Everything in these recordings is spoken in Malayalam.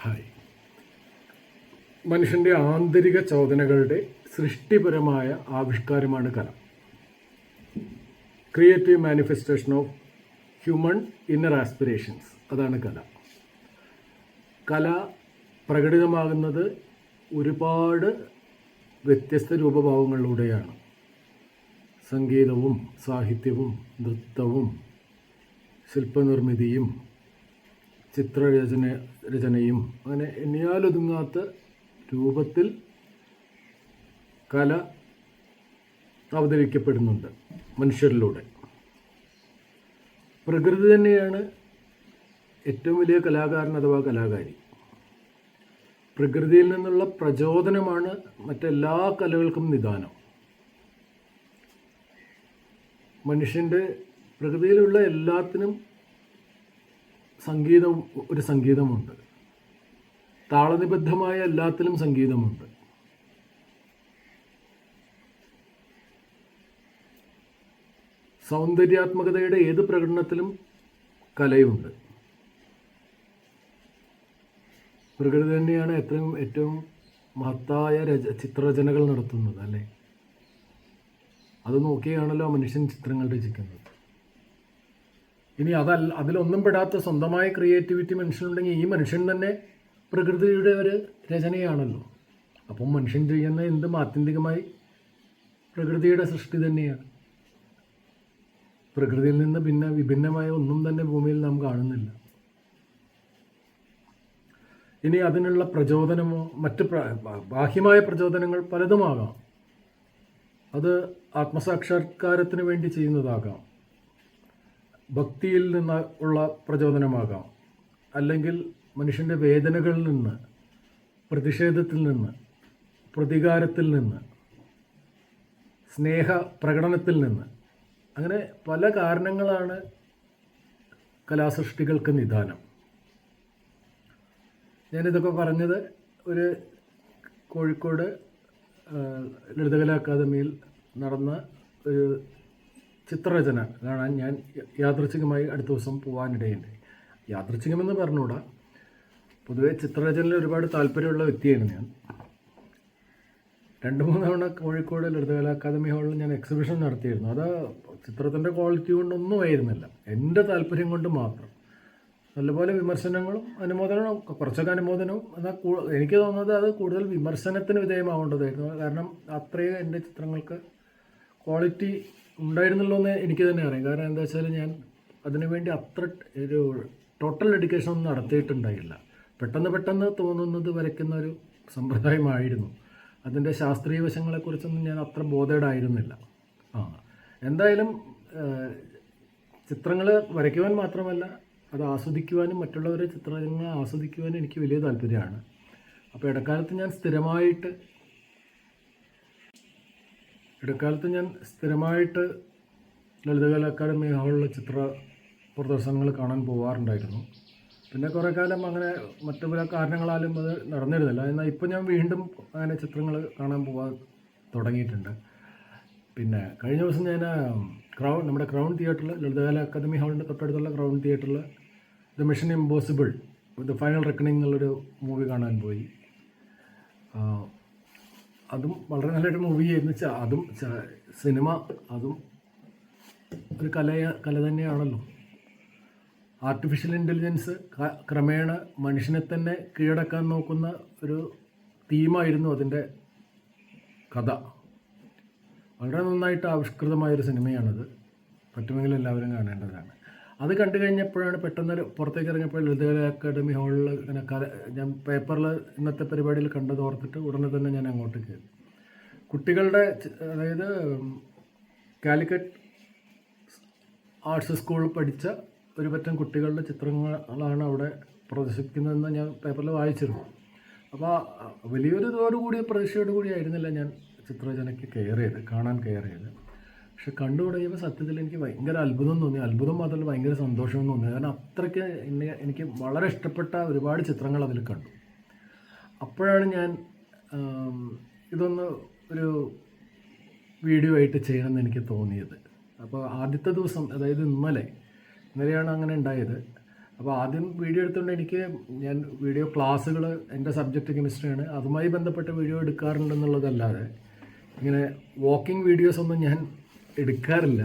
ഹായ്. മനുഷ്യൻ്റെ ആന്തരിക ചോദനകളുടെ സൃഷ്ടിപരമായ ആവിഷ്കാരമാണ് കല. Creative manifestation of human inner aspirations, അതാണ് കല. കല പ്രകടിതമാകുന്നത് ഒരുപാട് വ്യത്യസ്ത രൂപഭാവങ്ങളിലൂടെയാണ്. സംഗീതവും സാഹിത്യവും നൃത്തവും ശില്പനിർമ്മിതിയും ചിത്രരചനയും അങ്ങനെ എണ്ണിയാലൊതുങ്ങാത്ത രൂപത്തിൽ കല അവതരിക്കപ്പെടുന്നുണ്ട് മനുഷ്യരിലൂടെ. പ്രകൃതി തന്നെയാണ് ഏറ്റവും വലിയ കലാകാരൻ അഥവാ കലാകാരി. പ്രകൃതിയിൽ നിന്നുള്ള പ്രചോദനമാണ് മറ്റെല്ലാ കലകൾക്കും നിദാനം. മനുഷ്യൻ്റെ പ്രകൃതിയിലുള്ള എല്ലാത്തിനും ഒരു സംഗീതമുണ്ട്. താളനിബദ്ധമായ എല്ലാത്തിലും സംഗീതമുണ്ട്. സൗന്ദര്യാത്മകതയുടെ ഏത് പ്രകടനത്തിലും കലയുണ്ട്. പ്രകൃതി തന്നെയാണ് ഏറ്റവും മഹത്തായ ചിത്രരചനകൾ നടത്തുന്നത്, അല്ലേ? അത് നോക്കിയാണല്ലോ മനുഷ്യൻ ചിത്രങ്ങൾ രചിക്കുന്നത്. ഇനി അതിലൊന്നും പെടാത്ത സ്വന്തമായ ക്രിയേറ്റിവിറ്റി മനുഷ്യനുണ്ടെങ്കിൽ ഈ മനുഷ്യൻ തന്നെ പ്രകൃതിയുടെ ഒരു രചനയാണല്ലോ. അപ്പം മനുഷ്യൻ ചെയ്യുന്ന എന്തും ആത്യന്തികമായി പ്രകൃതിയുടെ സൃഷ്ടി തന്നെയാണ്. പ്രകൃതിയിൽ നിന്ന് വിഭിന്നമായ ഒന്നും തന്നെ ഭൂമിയിൽ നാം കാണുന്നില്ല. ഇനി അതിനുള്ള പ്രചോദനമോ മറ്റ് ബാഹ്യമായ പ്രചോദനങ്ങൾ പലതുമാകാം. അത് ആത്മസാക്ഷാത്കാരത്തിന് വേണ്ടി ചെയ്യുന്നതാകാം, ഭക്തിയിൽ നിന്ന് ഉള്ള പ്രചോദനമാകാം, അല്ലെങ്കിൽ മനുഷ്യൻ്റെ വേദനകളിൽ നിന്ന്, പ്രതിഷേധത്തിൽ നിന്ന്, പ്രതികാരത്തിൽ നിന്ന്, സ്നേഹ പ്രകടനത്തിൽ നിന്ന്, അങ്ങനെ പല കാരണങ്ങളാണ് കലാസൃഷ്ടികൾക്ക് നിദാനം. ഞാനിതൊക്കെ പറഞ്ഞത് ഒരു കോഴിക്കോട് ലളിതകലാ അക്കാദമിയിൽ നടന്ന ഒരു ചിത്രരചന കാണാൻ ഞാൻ യാദൃച്ഛികമായി അടുത്ത ദിവസം പോകാനിടയുണ്ട്. യാദൃച്ഛികമെന്ന് പറഞ്ഞുകൂടാ, പൊതുവെ ചിത്രരചനയിൽ ഒരുപാട് താല്പര്യമുള്ള വ്യക്തിയാണ് ഞാൻ. 2-3 തവണ കോഴിക്കോട് ലളിതകലാ അക്കാദമി ഹാളിൽ ഞാൻ എക്സിബിഷൻ നടത്തിയിരുന്നു. അത് ചിത്രത്തിൻ്റെ ക്വാളിറ്റി കൊണ്ടൊന്നും ആയിരുന്നില്ല, എൻ്റെ താല്പര്യം കൊണ്ട് മാത്രം. നല്ലപോലെ വിമർശനങ്ങളും അനുമോദനവും, കുറച്ചൊക്കെ അനുമോദനവും. എന്നാൽ എനിക്ക് തോന്നുന്നത് അത് കൂടുതൽ വിമർശനത്തിന് വിധേയമാവേണ്ടതായിരുന്നു. കാരണം അത്രയും എൻ്റെ ചിത്രങ്ങൾക്ക് ക്വാളിറ്റി ഉണ്ടായിരുന്നല്ലോ എന്ന് എനിക്ക് തന്നെ അറിയാം. കാരണം എന്താ വെച്ചാൽ ഞാൻ അതിനുവേണ്ടി അത്ര ഒരു ടോട്ടൽ ഡെഡിക്കേഷൻ ഒന്നും നടത്തിയിട്ടുണ്ടായില്ല. പെട്ടെന്ന് തോന്നുന്നത് വരയ്ക്കുന്ന ഒരു സമ്പ്രദായമായിരുന്നു. അതിൻ്റെ ശാസ്ത്രീയ വശങ്ങളെക്കുറിച്ചൊന്നും ഞാൻ അത്ര ബോധേഡായിരുന്നില്ല. എന്തായാലും ചിത്രങ്ങൾ വരയ്ക്കുവാൻ മാത്രമല്ല, അത് ആസ്വദിക്കുവാനും മറ്റുള്ളവരെ ചിത്രങ്ങൾ ആസ്വദിക്കുവാനും എനിക്ക് വലിയ താല്പര്യമാണ്. അപ്പോൾ ഇടക്കാലത്ത് ഞാൻ സ്ഥിരമായിട്ട് ലളിതകലാ അക്കാദമി ഹാളിലെ ചിത്ര പ്രദർശനങ്ങൾ കാണാൻ പോകാറുണ്ടായിരുന്നു. പിന്നെ കുറേ കാലം അങ്ങനെ മറ്റു പല കാരണങ്ങളാലും അത് നടന്നിരുന്നില്ല. എന്നാൽ ഇപ്പോൾ ഞാൻ വീണ്ടും അങ്ങനെ ചിത്രങ്ങൾ കാണാൻ പോകാൻ തുടങ്ങിയിട്ടുണ്ട്. പിന്നെ കഴിഞ്ഞ ദിവസം ഞാൻ നമ്മുടെ ക്രൗൺ തിയേറ്ററിൽ, ലളിതകലാ അക്കാദമി ഹാളിൻ്റെ തൊട്ടടുത്തുള്ള ക്രൗൺ തിയേറ്ററിൽ the mission impossible the final reckoning എന്നുള്ളൊരു മൂവി കാണാൻ പോയി. അതും വളരെ നല്ലൊരു മൂവിയായിരുന്നു. അതും സിനിമ, അതും ഒരു കല തന്നെയാണല്ലോ. ആർട്ടിഫിഷ്യൽ ഇൻ്റലിജൻസ് ക്രമേണ മനുഷ്യനെ തന്നെ കീഴടക്കാൻ നോക്കുന്ന ഒരു തീമായിരുന്നു അതിൻ്റെ കഥ. വളരെ നന്നായിട്ട് ആവിഷ്കൃതമായൊരു സിനിമയാണത്. പറ്റുമെങ്കിൽ എല്ലാവരും കാണേണ്ടതാണ്. അത് കണ്ടു കഴിഞ്ഞപ്പോഴാണ് പെട്ടെന്ന് പുറത്തേക്ക് ഇറങ്ങിയപ്പോൾ ലളിതകലാ അക്കാദമി ഹാളിൽ ഇങ്ങനെ ഞാൻ പേപ്പറിൽ ഇന്നത്തെ പരിപാടിയിൽ കണ്ടത് ഓർത്തിട്ട് ഉടനെ തന്നെ ഞാൻ അങ്ങോട്ട് കയറി. കുട്ടികളുടെ, അതായത് കാലിക്കറ്റ് ആർട്സ് സ്കൂളിൽ പഠിച്ച ഒരു പറ്റം കുട്ടികളുടെ ചിത്രങ്ങളാണ് അവിടെ പ്രദർശിപ്പിക്കുന്നതെന്ന് ഞാൻ പേപ്പറിൽ വായിച്ചിരുന്നു. അപ്പോൾ വലിയൊരു ഇതോടുകൂടിയ പ്രതീക്ഷയോടുകൂടി ആയിരുന്നില്ല ഞാൻ ചിത്രരചനയ്ക്ക് കാണാൻ കയറിയത്. പക്ഷെ കണ്ടു തുടങ്ങിയപ്പോൾ സത്യത്തിൽ എനിക്ക് ഭയങ്കര അത്ഭുതം തോന്നി. അത്ഭുതം മാത്രമല്ല, ഭയങ്കര സന്തോഷവും തോന്നി. കാരണം അത്രയ്ക്ക് എനിക്ക് വളരെ ഇഷ്ടപ്പെട്ട ഒരുപാട് ചിത്രങ്ങൾ അതിൽ കണ്ടു. അപ്പോഴാണ് ഞാൻ ഇതൊന്ന് ഒരു വീഡിയോ ആയിട്ട് ചെയ്യണമെന്ന് എനിക്ക് തോന്നിയത്. അപ്പോൾ ആദ്യത്തെ ദിവസം, അതായത് ഇന്നലെയാണ് അങ്ങനെ ഉണ്ടായത്. അപ്പോൾ ആദ്യം വീഡിയോ എടുത്തുകൊണ്ട് ഞാൻ വീഡിയോ ക്ലാസ്സുകൾ, എൻ്റെ സബ്ജക്റ്റ് കെമിസ്ട്രിയാണ്, അതുമായി ബന്ധപ്പെട്ട വീഡിയോ എടുക്കാറുണ്ടെന്നുള്ളതല്ലാതെ ഇങ്ങനെ വാക്കിംഗ് വീഡിയോസൊന്നും ഞാൻ എടുക്കാറില്ല.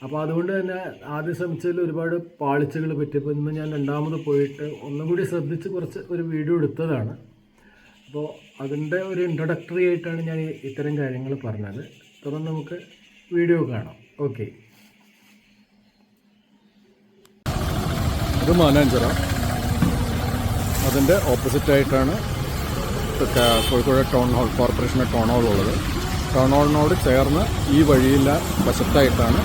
അപ്പോൾ അതുകൊണ്ട് തന്നെ ആദ്യം ശ്രമിച്ചതിൽ ഒരുപാട് പാളിച്ചകൾ പറ്റിയപ്പോൾ ഇന്ന് ഞാൻ രണ്ടാമത് പോയിട്ട് ഒന്നും കൂടി ശ്രദ്ധിച്ച് ഒരു വീഡിയോ എടുത്തതാണ്. അപ്പോൾ അതിൻ്റെ ഒരു ഇൻട്രൊഡക്ടറി ആയിട്ടാണ് ഞാൻ ഇത്തരം കാര്യങ്ങൾ പറഞ്ഞത്. തുടർന്ന് നമുക്ക് വീഡിയോ കാണാം. ഓക്കെ. ഇത് മാനാഞ്ചിറ, അതിൻ്റെ ഓപ്പോസിറ്റായിട്ടാണ് കോഴിക്കോട് ടൗൺ ഹാൾ, കോർപ്പറേഷൻ്റെ ടൗൺ ഹാൾ ഉള്ളത്. ടൗൺ ഹാളിനോട് ചേർന്ന് ഈ വഴിയിലെ വശത്തായിട്ടാണ്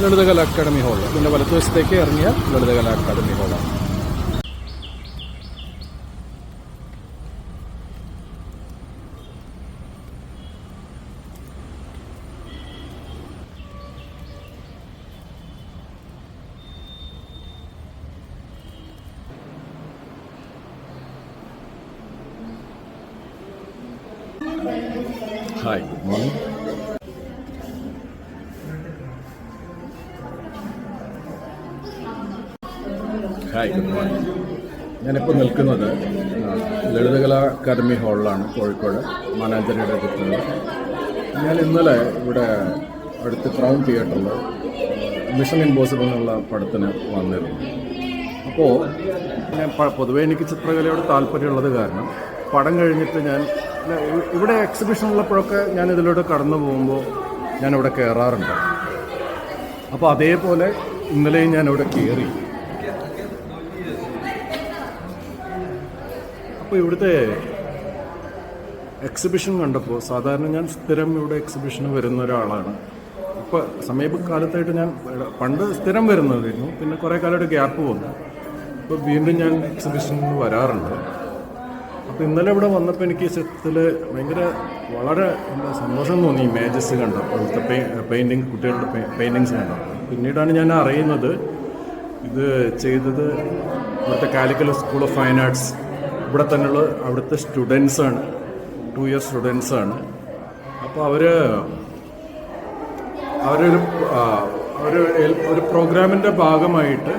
ലളിതകലാ അക്കാദമി ഹാൾ. ഇതിൻ്റെ വലതുവശത്തേക്ക് ഇറങ്ങിയ ലളിതകലാ അക്കാദമി ഹാളാണ്. Hi, good morning. Hi, good morning. ഞാനിപ്പോൾ നിൽക്കുന്നത് ലളിതകലാ അക്കാദമി ഹാളിലാണ്, കോഴിക്കോട് മാനാഞ്ചിറയുടെ അടുത്തുള്ള. ഞാൻ ഇന്നലെ ഇവിടെ അടുത്ത് ക്രൗൺ തിയേറ്ററിൽ മിഷൻ ഇമ്പോസിബിൾ എന്നുള്ള പടത്തിന് വന്നിരുന്നു. അപ്പോൾ ഞാൻ പൊതുവേ എനിക്ക് ചിത്രകലയോട് താല്പര്യമുള്ളത് കാരണം പടം കഴിഞ്ഞിട്ട് ഞാൻ ഇവിടെ എക്സിബിഷൻ ഉള്ളപ്പോഴൊക്കെ ഞാൻ ഇതിലൂടെ കടന്നു പോകുമ്പോൾ ഞാനിവിടെ കയറാറുണ്ട്. അപ്പോൾ അതേപോലെ ഇന്നലെയും ഞാനിവിടെ കയറി. അപ്പോൾ ഇവിടുത്തെ എക്സിബിഷൻ കണ്ടപ്പോൾ, സാധാരണ ഞാൻ സ്ഥിരം ഇവിടെ എക്സിബിഷന് വരുന്ന ഒരാളാണ്. ഇപ്പോൾ സമീപകാലത്തായിട്ട് ഞാൻ പണ്ട് സ്ഥിരം വരുന്നതായിരുന്നു, പിന്നെ കുറേ കാലമായിട്ട് ഗ്യാപ്പ് വന്നു. ഇപ്പോൾ വീണ്ടും ഞാൻ എക്സിബിഷന് വരാറുണ്ട്. അപ്പോൾ ഇന്നലെ ഇവിടെ വന്നപ്പോൾ എനിക്ക് സത്യത്തിൽ വളരെ സന്തോഷം തോന്നി. ഇമേജസ് കണ്ടു, അവിടുത്തെ പെയിൻറ്റിങ്, കുട്ടികളുടെ പെയിൻറ്റിങ്സ് കണ്ടു. പിന്നീടാണ് ഞാൻ അറിയുന്നത് ഇത് ചെയ്തത് ഇവിടുത്തെ Calicut school of fine arts, ഇവിടെ തന്നെയുള്ള അവിടുത്തെ സ്റ്റുഡൻസാണ്, 2 ഇയർ സ്റ്റുഡൻസാണ്. അപ്പോൾ ഒരു പ്രോഗ്രാമിൻ്റെ ഭാഗമായിട്ട്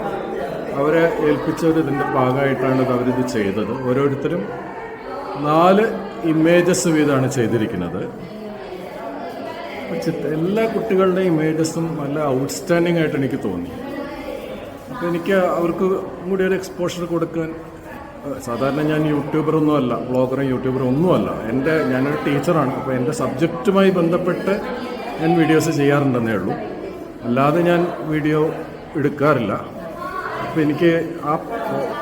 അവരെ ഏൽപ്പിച്ചതിൻ്റെ ഭാഗമായിട്ടാണ് അവരിത് ചെയ്തത്. ഓരോരുത്തരും 4 ഇമേജസ് വീതമാണ് ചെയ്തിരിക്കുന്നത്. എല്ലാ കുട്ടികളുടെയും ഇമേജസും നല്ല ഔട്ട്സ്റ്റാൻഡിംഗ് ആയിട്ട് എനിക്ക് തോന്നി. അപ്പോൾ എനിക്ക് അവർക്ക് കൂടി ഒരു എക്സ്പോഷർ കൊടുക്കാൻ, സാധാരണ ഞാൻ യൂട്യൂബറൊന്നും അല്ല, ബ്ലോഗറും യൂട്യൂബറും ഒന്നുമല്ല. ഞാനൊരു ടീച്ചറാണ്. അപ്പോൾ എൻ്റെ സബ്ജക്റ്റുമായി ബന്ധപ്പെട്ട് ഞാൻ വീഡിയോസ് ചെയ്യാറുണ്ടെന്നേ ഉള്ളൂ, അല്ലാതെ ഞാൻ വീഡിയോ എടുക്കാറില്ല. അപ്പോൾ എനിക്ക് ആ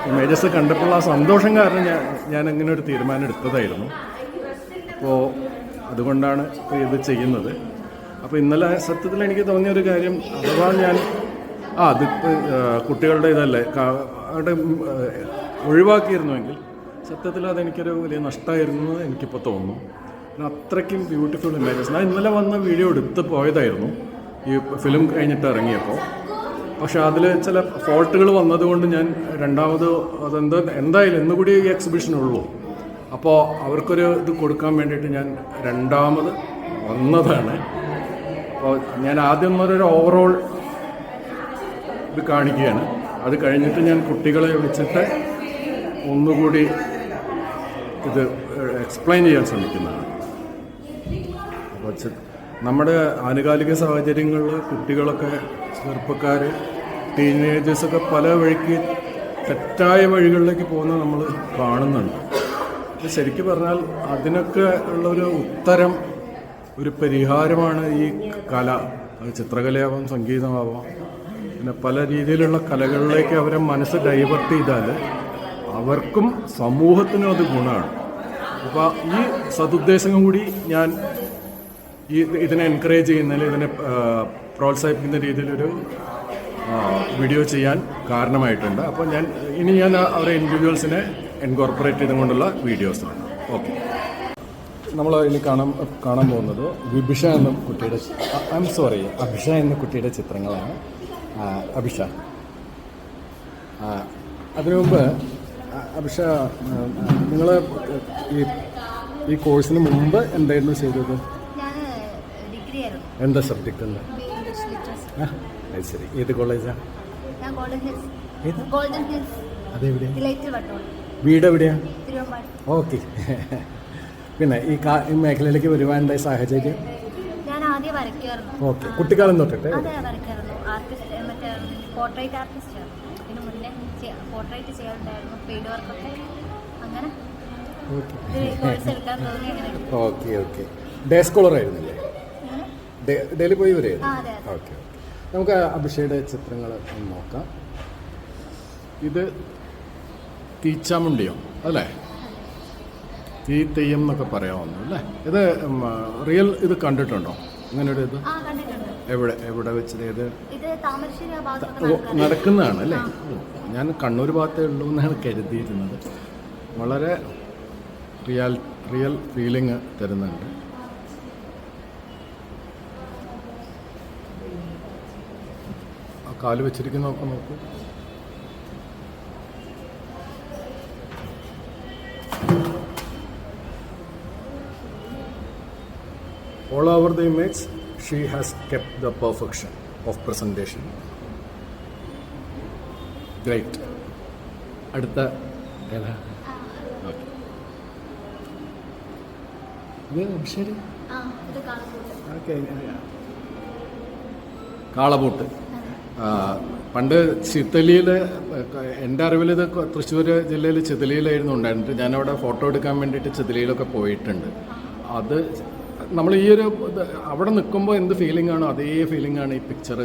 ഇമേജസ് കണ്ടപ്പോൾ ആ സന്തോഷം കാരണം ഞാൻ അങ്ങനെ ഒരു തീരുമാനം എടുത്തതായിരുന്നു. അപ്പോൾ അതുകൊണ്ടാണ് ഇത് ചെയ്യുന്നത്. അപ്പോൾ ഇന്നലെ സത്യത്തിൽ എനിക്ക് തോന്നിയൊരു കാര്യം, അഥവാ ഞാൻ അതിപ്പോൾ കുട്ടികളുടെ ഇതല്ലേ അവിടെ ഒഴിവാക്കിയിരുന്നുവെങ്കിൽ സത്യത്തിൽ അതെനിക്കൊരു വലിയ നഷ്ടമായിരുന്നു എനിക്കിപ്പോൾ തോന്നുന്നു. പിന്നെ അത്രയ്ക്കും ബ്യൂട്ടിഫുൾ ഇമേജസ്. ഞാൻ ഇന്നലെ വന്ന വീഡിയോ എടുത്ത് പോയതായിരുന്നു ഈ ഫിലിം കഴിഞ്ഞിട്ട് ഇറങ്ങിയപ്പോൾ. പക്ഷെ അതിൽ ചില ഫോൾട്ടുകൾ വന്നതുകൊണ്ട് ഞാൻ രണ്ടാമത് എന്തായാലും ഇന്നുകൂടി ഈ എക്സിബിഷനുള്ളൂ, അപ്പോൾ അവർക്കൊരു ഇത് കൊടുക്കാൻ വേണ്ടിയിട്ട് ഞാൻ രണ്ടാമത് വന്നതാണ്. അപ്പോൾ ഞാൻ ആദ്യം ഒരു ഓവറോൾ ഇത് കാണിക്കുകയാണ്. അത് കഴിഞ്ഞിട്ട് ഞാൻ കുട്ടികളെ വിളിച്ചിട്ട് ഒന്നുകൂടി ഇത് എക്സ്പ്ലെയിൻ ചെയ്യാൻ ശ്രമിക്കുന്നതാണ്. അപ്പോൾ നമ്മുടെ ആനുകാലിക സാഹചര്യങ്ങളിൽ കുട്ടികളൊക്കെ, ചെറുപ്പക്കാർ, ടീനേജേഴ്സൊക്കെ പല വഴിക്ക് തെറ്റായ വഴികളിലേക്ക് പോകുന്നത് നമ്മൾ കാണുന്നുണ്ട്. ശരിക്കും പറഞ്ഞാൽ അതിനൊക്കെ ഉള്ളൊരു ഉത്തരം, ഒരു പരിഹാരമാണ് ഈ കല. അത് ചിത്രകലയാവാം, സംഗീതമാവാം, പിന്നെ പല രീതിയിലുള്ള കലകളിലേക്ക് അവരെ മനസ്സ് ഡൈവേർട്ട് ചെയ്താൽ അവർക്കും സമൂഹത്തിനും അത് ഗുണമാണ്. അപ്പോൾ ഈ സതുദ്ദേശം കൂടി ഞാൻ ഇതിനെ എൻകറേജ് ചെയ്യുന്നതിൽ, ഇതിനെ പ്രോത്സാഹിപ്പിക്കുന്ന രീതിയിലൊരു വീഡിയോ ചെയ്യാൻ കാരണമായിട്ടുണ്ട്. അപ്പോൾ ഞാൻ അവരെ ഇൻഡിവിജ്വൽസിനെ എൻകോർപ്പറേറ്റ് ചെയ്തുകൊണ്ടുള്ള വീഡിയോസാണ്. ഓക്കെ. നമ്മൾ ഇനി കാണാൻ പോകുന്നത് അഭിഷ എന്ന കുട്ടിയുടെ ചിത്രങ്ങളാണ്. അഭിഷ, അതിനു മുമ്പ് അഭിഷ, നിങ്ങൾ ഈ കോഴ്സിന് മുമ്പ് എന്തായിരുന്നു ചെയ്തത്? എന്താ സബ്ജക്റ്റ്? അത് ശരി. ഏത് കോളേജാണ്? Golden hills. അതെവിടെയാ? ഡിലൈറ്റ് വട്ടോൾ. വീട് എവിടെയാ? തിരുവമ്പാടി. ഓക്കെ. പിന്നെ ഈ മേഖലയിലേക്ക് വരുവാനുണ്ടായ സാഹചര്യം? ഞാൻ ആദ്യം വരയ്ക്കുമായിരുന്നു. ഓക്കെ. കുട്ടിക്കാലം തൊട്ടിട്ട്? അതെ, വരയ്ക്കായിരുന്നു. ആർട്ടിസ്റ്റ്, മറ്റേ പോർട്രേറ്റ് ആർട്ടിസ്റ്റ് ആയിരുന്നു. ഇതിന് മുന്നേ പോർട്രേറ്റ് ചെയ്യാറുണ്ടായിരുന്നു, പെയ്ഡ് വർക്കൊക്കെ. അങ്ങനെ കോഴ്സ് എടുക്കാൻ തോന്നി. അങ്ങനെ ഓക്കെ ഓക്കെ. ഡേ സ്കോളർ ആയിരുന്നില്ലേ? ഡെയിലി പോയി വരെയായിരുന്നു? അതെ. Okay okay. നമുക്ക് അഭിഷേകയുടെ ചിത്രങ്ങൾ ഒന്ന് നോക്കാം. ഇത് തീച്ചാമുണ്ടിയോ അല്ലേ? തീ തെയ്യം എന്നൊക്കെ പറയാവുന്നു അല്ലേ? ഇത് റിയൽ ഇത് കണ്ടിട്ടുണ്ടോ ഇങ്ങനെ ഒരു ഇത്? എവിടെ വെച്ചത്? ഏത്? നടക്കുന്നതാണ് അല്ലേ? ഞാൻ കണ്ണൂർ ഭാഗത്തേ ഉള്ളൂ എന്നാണ് കരുതിയിരുന്നത്. വളരെ റിയൽ ഫീലിംഗ് തരുന്നുണ്ട്. ആ കാല് വെച്ചിരിക്കുന്നതൊക്കെ നോക്കൂ. All over the image, she has kept the perfection of presentation. Great. അടുത്ത ഏതാ? ഇത് ശരി. ഓക്കെ. കാളപൂട്ട്. പണ്ട് ചിത്തലിയിൽ, എൻ്റെ അറിവിൽ ഇത് തൃശ്ശൂർ ജില്ലയിൽ ചിതലിയിലായിരുന്നു ഉണ്ടായിരുന്നത്. ഞാനവിടെ ഫോട്ടോ എടുക്കാൻ വേണ്ടിയിട്ട് ചിതലിയിലൊക്കെ പോയിട്ടുണ്ട്. അത് നമ്മൾ ഈ ഒരു അവിടെ നിൽക്കുമ്പോൾ എന്ത് ഫീലിംഗ് ആണോ അതേ ഫീലിംഗ് ആണ് ഈ പിക്ചർ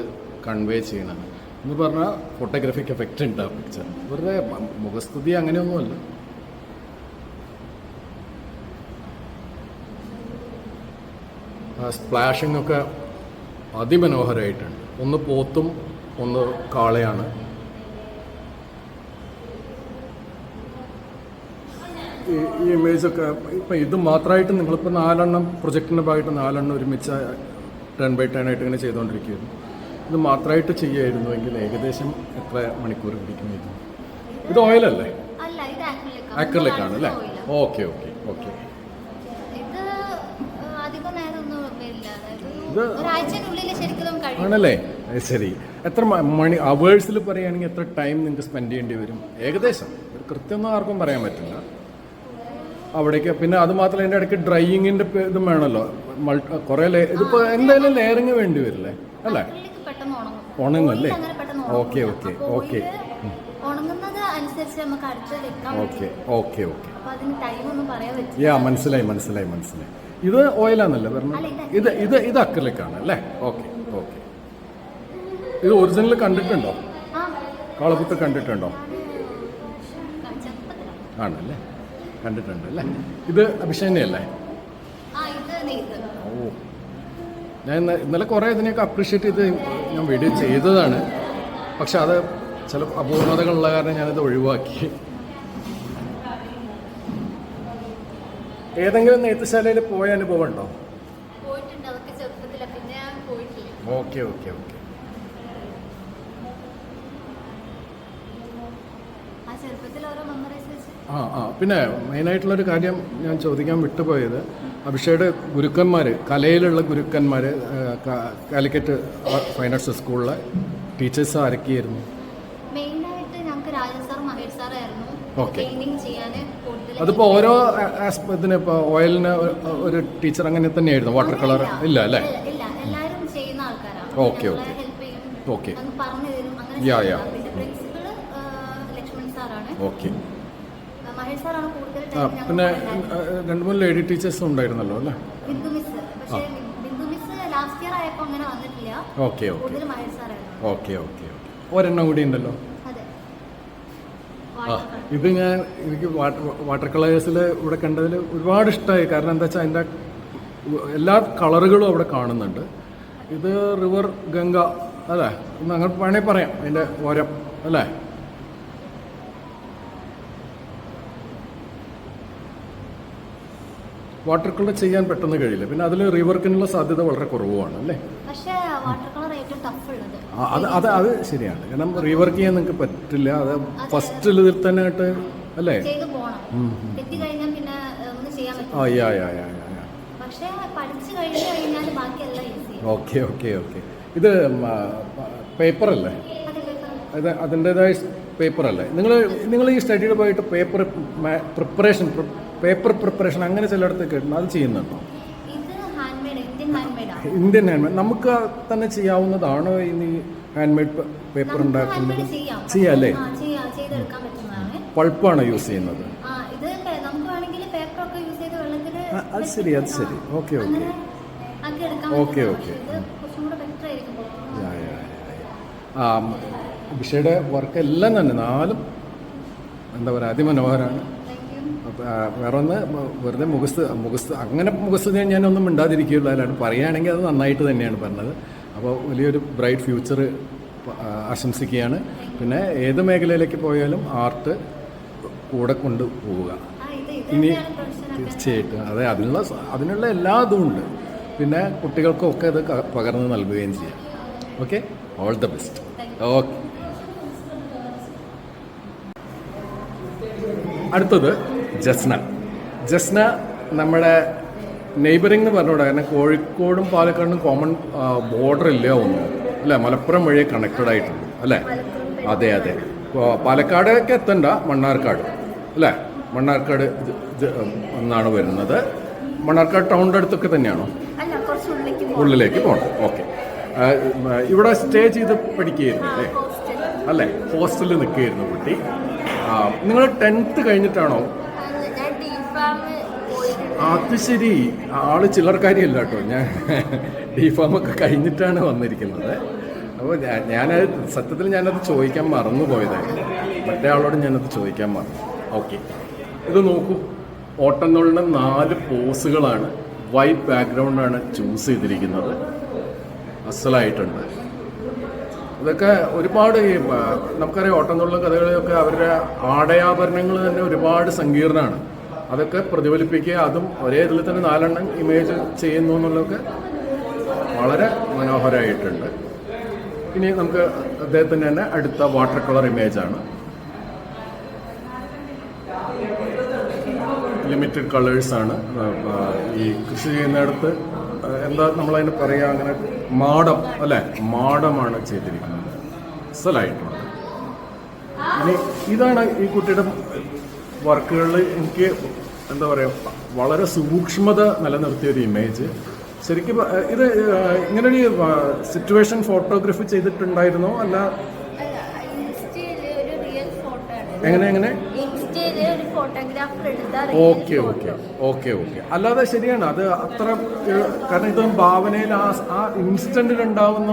കൺവേ ചെയ്യുന്നത്. എന്ന് പറഞ്ഞാൽ ഫോട്ടോഗ്രാഫിക് എഫക്റ്റ് ഉണ്ട് ആ പിക്ചർ. വെറുതെ മുഖസ്തുതി അങ്ങനെയൊന്നുമല്ല. സ്പ്ലാഷിംഗ് ഒക്കെ അതിമനോഹരമായിട്ടുണ്ട്. ഒന്ന് പോത്തും ഒന്ന് കാളയാണ്. ഈ ഇമേജൊക്കെ ഇപ്പം ഇത് മാത്രമായിട്ട് നിങ്ങളിപ്പോൾ 4 പ്രൊജക്റ്റിൻ്റെ ഭാഗമായിട്ട് 4 ഒരുമിച്ച് 10x10 ആയിട്ട് ഇങ്ങനെ ചെയ്തുകൊണ്ടിരിക്കുകയായിരുന്നു. ഇത് മാത്രമായിട്ട് ചെയ്യുമായിരുന്നുവെങ്കിൽ ഏകദേശം എത്ര മണിക്കൂർ പിടിക്കുമായിരുന്നു? ഇത് ഓയിലല്ലേ? ആക്രിലിക്കാണ് അല്ലേ? Okay okay okay. ഇത് ആണല്ലേ? ശരി. എത്ര മണി അവേഴ്സിൽ പറയുകയാണെങ്കിൽ എത്ര ടൈം നിങ്ങൾക്ക് സ്പെൻഡ് ചെയ്യേണ്ടി വരും ഏകദേശം? ഒരു കൃത്യമൊന്നും ആർക്കും പറയാൻ പറ്റില്ല അവിടേക്ക്. പിന്നെ അത് മാത്രമല്ല, അതിൻ്റെ ഇടയ്ക്ക് ഡ്രൈയിങ്ങിൻ്റെ ഇതും വേണമല്ലോ. കുറേ ഇതിപ്പോൾ എന്തായാലും ലെയറിങ് വേണ്ടി വരില്ലേ അല്ലേ? ഉണങ്ങും അല്ലേ? Okay okay okay okay okay okay. Yeah, മനസ്സിലായി. ഇത് ഓയിലാന്നല്ലേ പറഞ്ഞത്? ഇത് അക്രിലിക്കാണ് അല്ലേ? Okay okay. ഇത് ഒറിജിനൽ കണ്ടിട്ടുണ്ടോ? കാളപുട്ട് കണ്ടിട്ടുണ്ടോ? ആണല്ലേ? കണ്ടിട്ടുണ്ട് അല്ലേ? ഇത് അഭിഷേകനെയല്ലേ? ഓ, ഞാൻ ഇന്നലെ കുറേ ഇതിനെയൊക്കെ അപ്രീഷിയേറ്റ് ചെയ്ത് ഞാൻ വീഡിയോ ചെയ്തതാണ്. പക്ഷെ അത് ചില അപൂർണതകളുള്ള കാരണം ഞാനത് ഒഴിവാക്കി. ഏതെങ്കിലും നെയ്ത്തുശാലയിൽ പോയ അനുഭവം ഉണ്ടോ? Okay okay okay. പിന്നെ മെയിനായിട്ടുള്ളൊരു കാര്യം ഞാൻ ചോദിക്കാൻ വിട്ടുപോയത്, അഭിഷേകയുടെ ഗുരുക്കന്മാർ, കലയിലുള്ള ഗുരുക്കന്മാർ, കാലിക്കറ്റ് ഫൈൻ ആർട്സ് സ്കൂളിലെ ടീച്ചേഴ്സ് ആരൊക്കെയായിരുന്നു? ഓക്കെ. അതിപ്പോൾ ഓരോ ഇതിന് ഇപ്പോൾ ഓയിലിന് ഒരു ടീച്ചർ അങ്ങനെ തന്നെയായിരുന്നു? വാട്ടർ കളർ ഇല്ല അല്ലേ? Okay okay okay. Yeah okay. പിന്നെ 2-3 ലേഡി ടീച്ചേഴ്സും ഉണ്ടായിരുന്നല്ലോ അല്ലേ? Okay okay okay okay. ഒരെണ്ണം കൂടി ഉണ്ടല്ലോ. ഇത് എനിക്ക് വാട്ടർ കളേഴ്സിൽ ഇവിടെ കണ്ടതിൽ ഒരുപാട് ഇഷ്ടമായി. കാരണം എന്താ വെച്ചാൽ അതിൻ്റെ എല്ലാ കളറുകളും അവിടെ കാണുന്നുണ്ട്. ഇത് റിവർ ഗംഗ അല്ലേ? ഒന്ന് അങ്ങനെ വേണമെങ്കിൽ പറയാം അതിൻ്റെ ഓരം അല്ലേ? വാട്ടർ കളർ ചെയ്യാൻ പെട്ടെന്ന് കഴിയില്ല. പിന്നെ അതിൽ റീവർക്കിനുള്ള സാധ്യത വളരെ കുറവാണ് അല്ലേ? അത് ശരിയാണ്. കാരണം റീവർക്ക് ചെയ്യാൻ നിങ്ങൾക്ക് പറ്റില്ല. അത് ഫസ്റ്റിൽ ഇതിൽ തന്നെ ആയിട്ട് അല്ലേ? Okay okay okay. ഇത് പേപ്പർ അല്ലേ? അതിൻ്റെതായ പേപ്പർ അല്ലേ? നിങ്ങൾ ഈ സ്റ്റഡിയിൽ പോയിട്ട് പേപ്പർ പ്രിപ്പറേഷൻ അങ്ങനെ ചിലയിടത്ത് കേട്ടു, അത് ചെയ്യുന്നുണ്ടോ? ഇത് ഹാൻഡ്മെയ്ഡ്, ഇന്ത്യൻ ഹാൻഡ്മെയ്ഡാണ്. ഇന്ത്യൻ ഹാൻഡ്മെയ്ഡ് നമുക്ക് തന്നെ ചെയ്യാവുന്നതാണോ ഈ ഹാൻഡ്മെയ്ഡ് പേപ്പർ ഉണ്ടാക്കുന്നത്? ചെയ്യാം അല്ലേ? ചെയ്തെടുക്കാൻ പറ്റുന്നതാണ്. പൾപ്പാണ് യൂസ് ചെയ്യുന്നത്? ഇത് നമുക്ക് വേണമെങ്കിൽ പേപ്പറൊക്കെ യൂസ് ചെയ്ത് വെള്ളത്തിൽ അത് ശരി. ഓക്കെ ആക്കി എടുക്കാൻ ഓക്കെ. ഇത് കുറച്ചും കൂടെ ബെറ്റർ ആയിരിക്കും. വിഷയുടെ വർക്ക് എല്ലാം തന്നെ 4 എന്താ പറയുക, അതിമനോഹരമാണ്. വേറെ ഒന്ന് വെറുതെ മുഖസ്ത് അങ്ങനെ മുഖസ്തുതി ഞാനൊന്നും മിണ്ടാതിരിക്കുകയുള്ളൂ, അല്ലാണ്ട് പറയുകയാണെങ്കിൽ അത് നന്നായിട്ട് തന്നെയാണ് പറഞ്ഞത്. അപ്പോൾ വലിയൊരു ബ്രൈറ്റ് ഫ്യൂച്ചർ ആശംസിക്കുകയാണ്. പിന്നെ ഏത് മേഖലയിലേക്ക് പോയാലും ആർട്ട് കൂടെ കൊണ്ട് പോവുക. ഇനി തീർച്ചയായിട്ടും അതെ, അതിനുള്ള എല്ലാ ഇതും ഉണ്ട്. പിന്നെ കുട്ടികൾക്കൊക്കെ അത് പകർന്ന് നൽകുകയും ചെയ്യാം. Okay, all the best. Okay, അടുത്തത് ജസ്ന നമ്മുടെ നെയ്ബറിംഗ് എന്ന് പറഞ്ഞുകൂടാ, കാരണം കോഴിക്കോടും പാലക്കാടും കോമൺ ബോർഡർ ഇല്ല ഒന്നും അല്ലേ, മലപ്പുറം വഴി കണക്റ്റഡ് ആയിട്ടുണ്ട് അല്ലേ? അതെ. പാലക്കാടൊക്കെ എത്തണ്ട, മണ്ണാർക്കാട് അല്ലേ? മണ്ണാർക്കാട് എന്നാണ് വരുന്നത്. മണ്ണാർക്കാട് ടൗണിൻ്റെ അടുത്തൊക്കെ തന്നെയാണോ? ഉള്ളിലേക്ക് പോകണം. ഓക്കെ. ഇവിടെ സ്റ്റേ ചെയ്ത് പഠിക്കുകയായിരുന്നു അല്ലേ? ഹോസ്റ്റലിൽ നിൽക്കുകയായിരുന്നു കുട്ടി. നിങ്ങൾ 10th കഴിഞ്ഞിട്ടാണോ? അത് ശരി, ആള് ചില്ലറക്കാരിയല്ല കേട്ടോ. ഞാൻ ഡിഫാമൊക്കെ കഴിഞ്ഞിട്ടാണ് വന്നിരിക്കുന്നത്. അപ്പോൾ ഞാനത് സത്യത്തിൽ ഞാനത് ചോദിക്കാൻ മറന്നു പോയതായിരുന്നു, മറ്റേ ആളോട് ഞാനത് ചോദിക്കാൻ മറന്നു. ഓക്കെ, ഇത് നോക്കൂ, ഓട്ടംതുള്ളിൻ്റെ 4 പോസുകളാണ്. വൈറ്റ് ബാക്ക്ഗ്രൗണ്ടാണ് ചൂസ് ചെയ്തിരിക്കുന്നത്. അസലായിട്ടുണ്ട്. ഇതൊക്കെ ഒരുപാട് നമുക്കറിയാം, ഓട്ടംതുള്ളും കഥകളിയൊക്കെ അവരുടെ ആടയാഭരണങ്ങൾ തന്നെ ഒരുപാട് സങ്കീർണമാണ്. അതൊക്കെ പ്രതിഫലിപ്പിക്കുക, അതും ഒരേ ഇതിൽ തന്നെ 4 ഇമേജ് ചെയ്യുന്നു എന്നുള്ളതൊക്കെ വളരെ മനോഹരമായിട്ടുണ്ട്. ഇനി നമുക്ക് അദ്ദേഹത്തിൻ്റെ തന്നെ അടുത്ത വാട്ടർ കളർ ഇമേജാണ്. ലിമിറ്റഡ് കളേഴ്സാണ്. ഈ കൃഷി ചെയ്യുന്നിടത്ത് എന്താ നമ്മളതിന് പറയുക, അങ്ങനെ മാടം അല്ലേ, മാടമാണ് ചെയ്തിരിക്കുന്നത്. അസലായിട്ടുണ്ട്. ഇനി ഇതാണ് ഈ കുട്ടിയുടെ വർക്കുകളിൽ എനിക്ക് എന്താ പറയുക, വളരെ സൂക്ഷ്മത നിലനിർത്തിയൊരു ഇമേജ്. ശരിക്കും ഇത് ഇങ്ങനൊരു സിറ്റുവേഷൻ ഫോട്ടോഗ്രാഫി ചെയ്തിട്ടുണ്ടായിരുന്നോ? അല്ല, എങ്ങനെ? ഓക്കെ. അല്ലാതെ ശരിയാണ്, അത് അത്ര, കാരണം ഇത് ഭാവനയിൽ ആ ഇൻസ്റ്റന്റിൽ ഉണ്ടാവുന്ന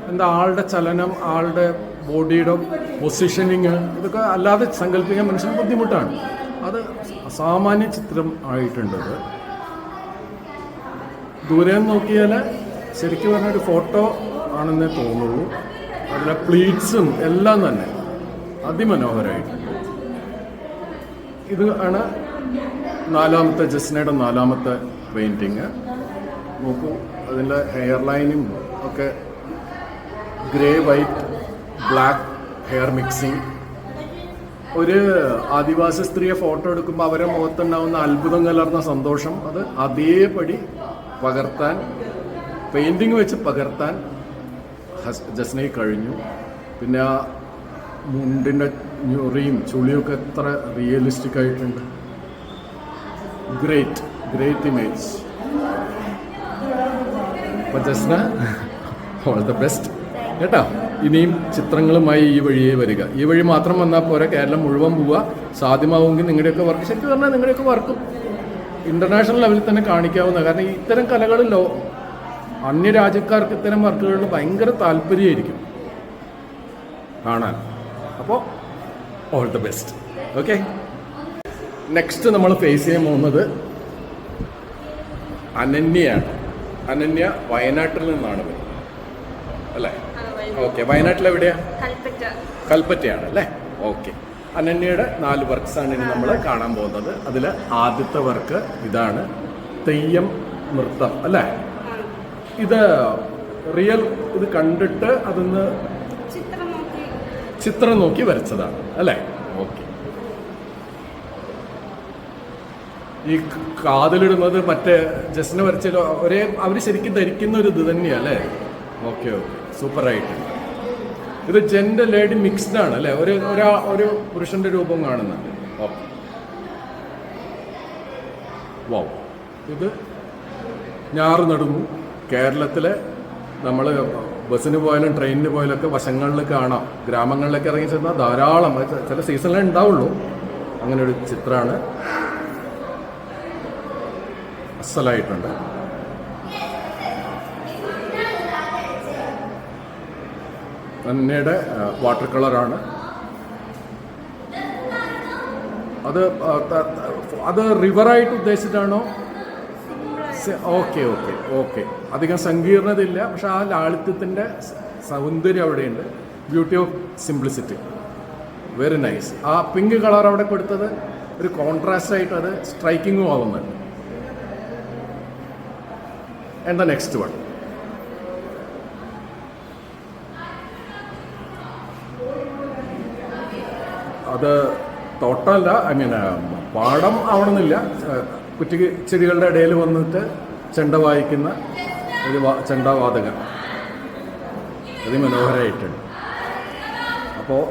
എന്താ ആളുടെ ചലനം, ആളുടെ ബോഡിയുടെ പൊസിഷനിങ്, ഇതൊക്കെ അല്ലാതെ സങ്കല്പിക്കാൻ മനുഷ്യന് ബുദ്ധിമുട്ടാണ്. അത് അസാമാന്യ ചിത്രം ആയിട്ടുണ്ടത്. ദൂരെ നോക്കിയാൽ ശരിക്കും പറഞ്ഞൊരു ഫോട്ടോ ആണെന്നേ തോന്നുള്ളൂ. അതിലെ പ്ലീറ്റ്സും എല്ലാം തന്നെ അതിമനോഹരമായിട്ടുണ്ട്. ഇത് ആണ് 4ാമത്തെ ജസ്നയുടെ 4ാമത്തെ പെയിൻറ്റിങ്. നോക്കൂ, അതിൻ്റെ ഹെയർ ലൈനും ഒക്കെ grey white black hair mixing. ഒരു ആദിവാസി സ്ത്രീയെ ഫോട്ടോ എടുക്കുമ്പോൾ അവരെ മുഖത്തുണ്ടാവുന്ന അത്ഭുതം കലർന്ന സന്തോഷം, അത് അതേപടി പകർത്താൻ, പെയിൻറ്റിങ് വെച്ച് പകർത്താൻ ജസ്നയ്ക്ക് കഴിഞ്ഞു. പിന്നെ ആ മുണ്ടിൻ്റെ ഞൊറിയും ചുളിയൊക്കെ എത്ര റിയലിസ്റ്റിക് ആയിട്ടുണ്ട്. Great image. അപ്പോൾ ജസ്ന, ഓൾ ദ ബെസ്റ്റ് കേട്ടോ. ഇനിയും ചിത്രങ്ങളുമായി ഈ വഴിയേ വരിക. ഈ വഴി മാത്രം വന്നാൽ പോരാ, കേരളം മുഴുവൻ പോവുക. സാധ്യമാവുമെങ്കിൽ നിങ്ങളുടെയൊക്കെ വർക്ക്, ശരിക്കും പറഞ്ഞാൽ നിങ്ങളുടെയൊക്കെ വർക്കും ഇൻ്റർനാഷണൽ ലെവലിൽ തന്നെ കാണിക്കാവുന്ന, കാരണം ഇത്തരം കലകളിലോ അന്യരാജ്യക്കാർക്ക് ഇത്തരം വർക്കുകളിൽ ഭയങ്കര താല്പര്യമായിരിക്കും കാണാൻ. അപ്പോൾ all the best. Okay, next നമ്മൾ ഫേസ് ചെയ്യാൻ പോകുന്നത് അനന്യയാണ്. അനന്യ വയനാട്ടിൽ നിന്നാണ് വരുന്നത് അല്ലേ? ഓക്കെ, വയനാട്ടിൽ എവിടെയാ? കൽപ്പറ്റയാണ് അല്ലേ? ഓക്കെ. അനന്യയുടെ 4 വർക്ക്സാണ് ഇനി നമ്മൾ കാണാൻ പോകുന്നത്. അതിൽ ആദ്യത്തെ വർക്ക് ഇതാണ്, തെയ്യം നൃത്തം അല്ലേ? ഇത് റിയൽ, ഇത് കണ്ടിട്ട് അതിന്ന് ചിത്രം നോക്കി വരച്ചതാണ് അല്ലേ? ഓക്കെ. ഈ കാതിലിടുന്നത് മറ്റേ ജസ്റ്റിന് വരച്ചല്ലോ ഒരേ, അവർ ശരിക്കും ധരിക്കുന്ന ഒരു ഇത് തന്നെയാണ് അല്ലേ? ഓക്കെ, സൂപ്പറായിട്ട്. ഇത് ജെൻഡർ ലേഡി മിക്സ്ഡ് ആണ് അല്ലേ? ഒരു പുരുഷന്റെ രൂപം കാണുന്നുണ്ട്. Okay, wow. ഇത് ഞാറ് നടുന്നു. കേരളത്തിലെ നമ്മൾ ബസ്സിന് പോയാലും ട്രെയിനിന് പോയാലൊക്കെ വശങ്ങളിൽ കാണാം. ഗ്രാമങ്ങളിലേക്ക് ഇറങ്ങി ചെന്നാൽ ധാരാളം, ചില സീസണിലേ ഉണ്ടാവുള്ളൂ, അങ്ങനെ ഒരു ചിത്രമാണ്. അസലായിട്ടുണ്ട്. അന്നയുടെ വാട്ടർ കളറാണ് അത് റിവറായിട്ട് ഉദ്ദേശിച്ചിട്ടാണോ? Okay okay okay. അധികം സങ്കീർണതയില്ല, പക്ഷെ ആ ലാളിത്യത്തിൻ്റെ സൗന്ദര്യം അവിടെയുണ്ട്. Beauty of simplicity, very nice. ആ പിങ്ക് കളർ അവിടെ കൊടുത്തത് ഒരു കോൺട്രാസ്റ്റ് ആയിട്ട് അത് സ്ട്രൈക്കിങ്ങും ആവുന്നുണ്ട്. ആൻഡ് ദ നെക്സ്റ്റ് വൺ, അത് തോട്ടമല്ല, ഐ മീൻ പാടം ആവണമെന്നില്ല. കുറ്റിച്ചെടികളുടെ ഇടയിൽ വന്നിട്ട് ചെണ്ട വായിക്കുന്ന ഒരു ചെണ്ടവാദകൻ, അതിമനോഹരമായിട്ടുണ്ട്. അപ്പോൾ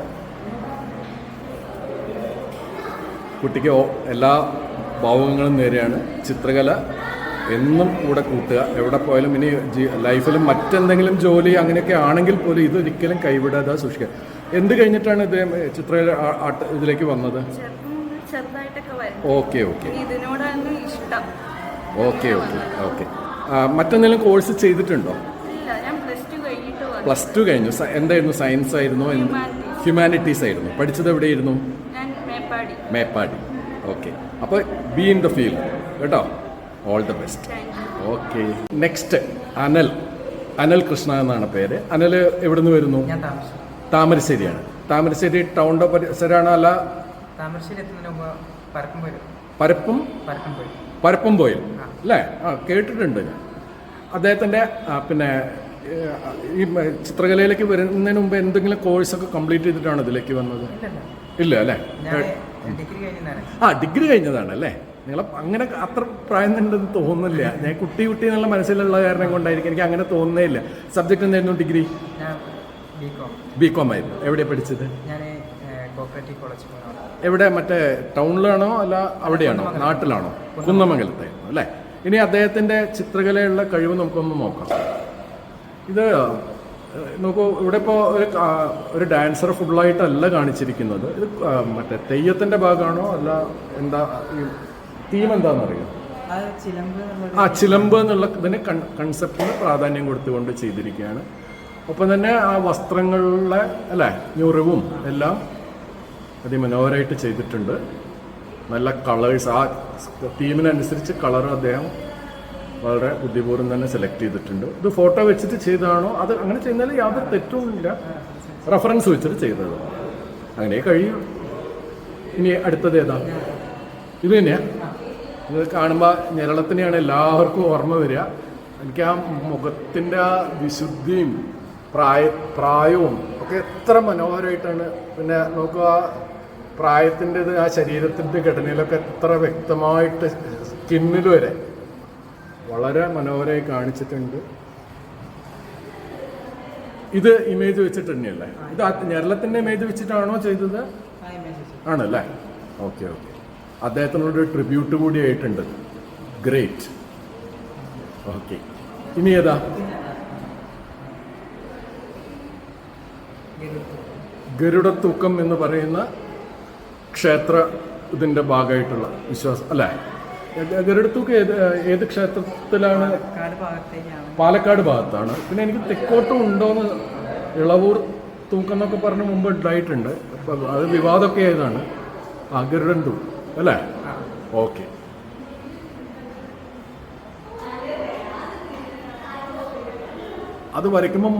കുട്ടിക്ക് എല്ലാ ഭാവങ്ങളും നേരെയാണ്. ചിത്രകല എന്നും കൂടെ കൂട്ടുക, എവിടെ പോയാലും. ഇനി ലൈഫിലും മറ്റെന്തെങ്കിലും ജോലി അങ്ങനെയൊക്കെ ആണെങ്കിൽ പോലും ഇതൊരിക്കലും കൈവിടാതെ സൂക്ഷിക്കുക. എന്ത് കഴിഞ്ഞിട്ടാണ് ഇത് ചിത്രകല ഇതിലേക്ക് വന്നത്? Okay okay okay okay okay. മറ്റെന്തെങ്കിലും കോഴ്സ് ചെയ്തിട്ടുണ്ടോ? പ്ലസ് ടു കഴിഞ്ഞു. എന്തായിരുന്നു? സയൻസ് ആയിരുന്നു? ഹ്യൂമാനിറ്റീസ് ആയിരുന്നു. പഠിച്ചത് എവിടെയായിരുന്നു? മേപ്പാടി. ഓക്കെ. അപ്പോൾ ബി ഇൻ ദ ഫീൽഡ് കേട്ടോ. All the best. Okay. Next Anal Krishna എന്നാണ് പേര്. അനൽ എവിടെ നിന്ന് വരുന്നു? താമരശ്ശേരിയാണ്. താമരശ്ശേരി ടൗണിൻ്റെ പരിസരമാണോ? അല്ല, പരപ്പംപോയിൽ അല്ലേ? കേട്ടിട്ടുണ്ട് ഞാൻ. അദ്ദേഹത്തിൻ്റെ പിന്നെ ഈ ചിത്രകലയിലേക്ക് വരുന്നതിന് മുമ്പ് എന്തെങ്കിലും കോഴ്സൊക്കെ കംപ്ലീറ്റ് ചെയ്തിട്ടാണ് ഇതിലേക്ക് വന്നത്? ഇല്ല അല്ലേ? ഡിഗ്രി കഴിഞ്ഞതാണ് അല്ലേ? നിങ്ങൾ അങ്ങനെ അത്ര പ്രായം ഉണ്ടെന്ന് തോന്നുന്നില്ല. ഞാൻ കുട്ടി എന്നുള്ള മനസ്സിലുള്ള കാരണം കൊണ്ടായിരിക്കും, എനിക്ക് അങ്ങനെ തോന്നുന്നേ ഇല്ല. സബ്ജക്ട് എന്തായിരുന്നു? ഡിഗ്രി ബികോം ആയിരുന്നു. എവിടെയാണ് പഠിച്ചത്? എവിടെ? മറ്റേ ടൗണിലാണോ അല്ല അവിടെയാണോ? നാട്ടിലാണോ? കുന്നമംഗലത്തായിരുന്നു അല്ലേ? ഇനി അദ്ദേഹത്തിൻ്റെ ചിത്രകലയുള്ള കഴിവ് നമുക്കൊന്ന് നോക്കാം. ഇത് നോക്കൂ, ഇവിടെ ഇപ്പോൾ ഒരു ഡാൻസർ ഫുള്ളായിട്ടല്ല കാണിച്ചിരിക്കുന്നത്. ഇത് മറ്റേ തെയ്യത്തിൻ്റെ ഭാഗമാണോ അല്ല എന്താ? ഈ തീം എന്താണെന്നറിയോ? ചിലമ്പ് എന്നുള്ള ഇതിന് കൺസെപ്റ്റിന് പ്രാധാന്യം കൊടുത്തുകൊണ്ട് ചെയ്തിരിക്കുകയാണ്. ഒപ്പം തന്നെ ആ വസ്ത്രങ്ങളിലെ അല്ലേ ഞുറിവും എല്ലാം അതിമനോഹരമായിട്ട് ചെയ്തിട്ടുണ്ട്. നല്ല കളേഴ്സ്, ആ തീമിനനുസരിച്ച് കളർ അദ്ദേഹം വളരെ ബുദ്ധിപൂർവ്വം തന്നെ സെലക്ട് ചെയ്തിട്ടുണ്ട്. ഇത് ഫോട്ടോ വെച്ചിട്ട് ചെയ്തതാണോ? അത് അങ്ങനെ ചെയ്യുന്നതിൽ യാതൊരു തെറ്റുമില്ല. റെഫറൻസ് വെച്ചിട്ട് ചെയ്തത് അങ്ങനെ കഴിയും. ഇനി അടുത്തത് ഏതാ? ഇത് തന്നെയാണ്. ഇത് കാണുമ്പോൾ ഞരളത്തിനെയാണ് എല്ലാവർക്കും ഓർമ്മ വരിക. എനിക്ക് ആ മുഖത്തിൻ്റെ ആ വിശുദ്ധിയും പ്രായവും ഒക്കെ എത്ര മനോഹരമായിട്ടാണ്. പിന്നെ നോക്കുക, ആ പ്രായത്തിൻ്റെത് ആ ശരീരത്തിൻ്റെ ഘടനയിലൊക്കെ എത്ര വ്യക്തമായിട്ട് സ്കിന്നിൽ വരെ വളരെ മനോഹരമായി കാണിച്ചിട്ടുണ്ട്. ഇത് ഇമേജ് വെച്ചിട്ട് തന്നെയല്ലേ? ഇത് ഞരളത്തിൻ്റെ ഇമേജ് വെച്ചിട്ടാണോ ചെയ്തത്? ആണല്ലേ? Okay okay. അദ്ദേഹത്തിനോട് ട്രിബ്യൂട്ട് കൂടി ആയിട്ടുണ്ട്. ഗ്രേറ്റ്. ഓക്കെ. ഇനി ഏതാ? ഗരുഡത്തൂക്കം എന്ന് പറയുന്ന ക്ഷേത്ര ഇതിൻ്റെ ഭാഗമായിട്ടുള്ള വിശ്വാസം അല്ലേ? ഗരുഡത്തൂക്കം ഏത് ക്ഷേത്രത്തിലാണ്? പാലക്കാട് ഭാഗത്താണ്. പിന്നെ എനിക്ക് തെക്കോട്ടും ഉണ്ടോയെന്ന്, ഇളവൂർ തൂക്കം എന്നൊക്കെ പറഞ്ഞ് മുമ്പ് ഉണ്ടായിട്ടുണ്ട്. അത് വിവാദമൊക്കെ ആയതാണ്. ഗരുഡൻ തൂക്കം അല്ലേ? ഓക്കെ. അത് വരയ്ക്കുമ്പോൾ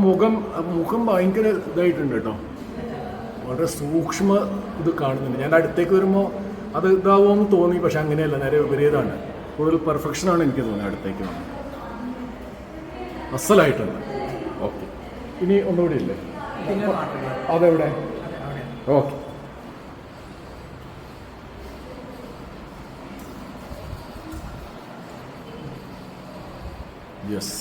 മുഖം ഭയങ്കര ഇതായിട്ടുണ്ട് കേട്ടോ. വളരെ സൂക്ഷ്മ ഇത് കാണുന്നുണ്ട്. ഞാൻ അടുത്തേക്ക് വരുമ്പോൾ അത് ഇതാവുമെന്ന് തോന്നി, പക്ഷെ അങ്ങനെയല്ല, നേരെ വിപരീതമാണ്. കൂടുതൽ പെർഫെക്ഷനാണ് എനിക്ക് തോന്നുന്നത് അടുത്തേക്ക് വന്നത്. അസലായിട്ടുണ്ട്. ഓക്കെ. ഇനി ഒന്നുകൂടി ഇല്ലേ? അതെവിടെ? ഓക്കെ. യെസ്.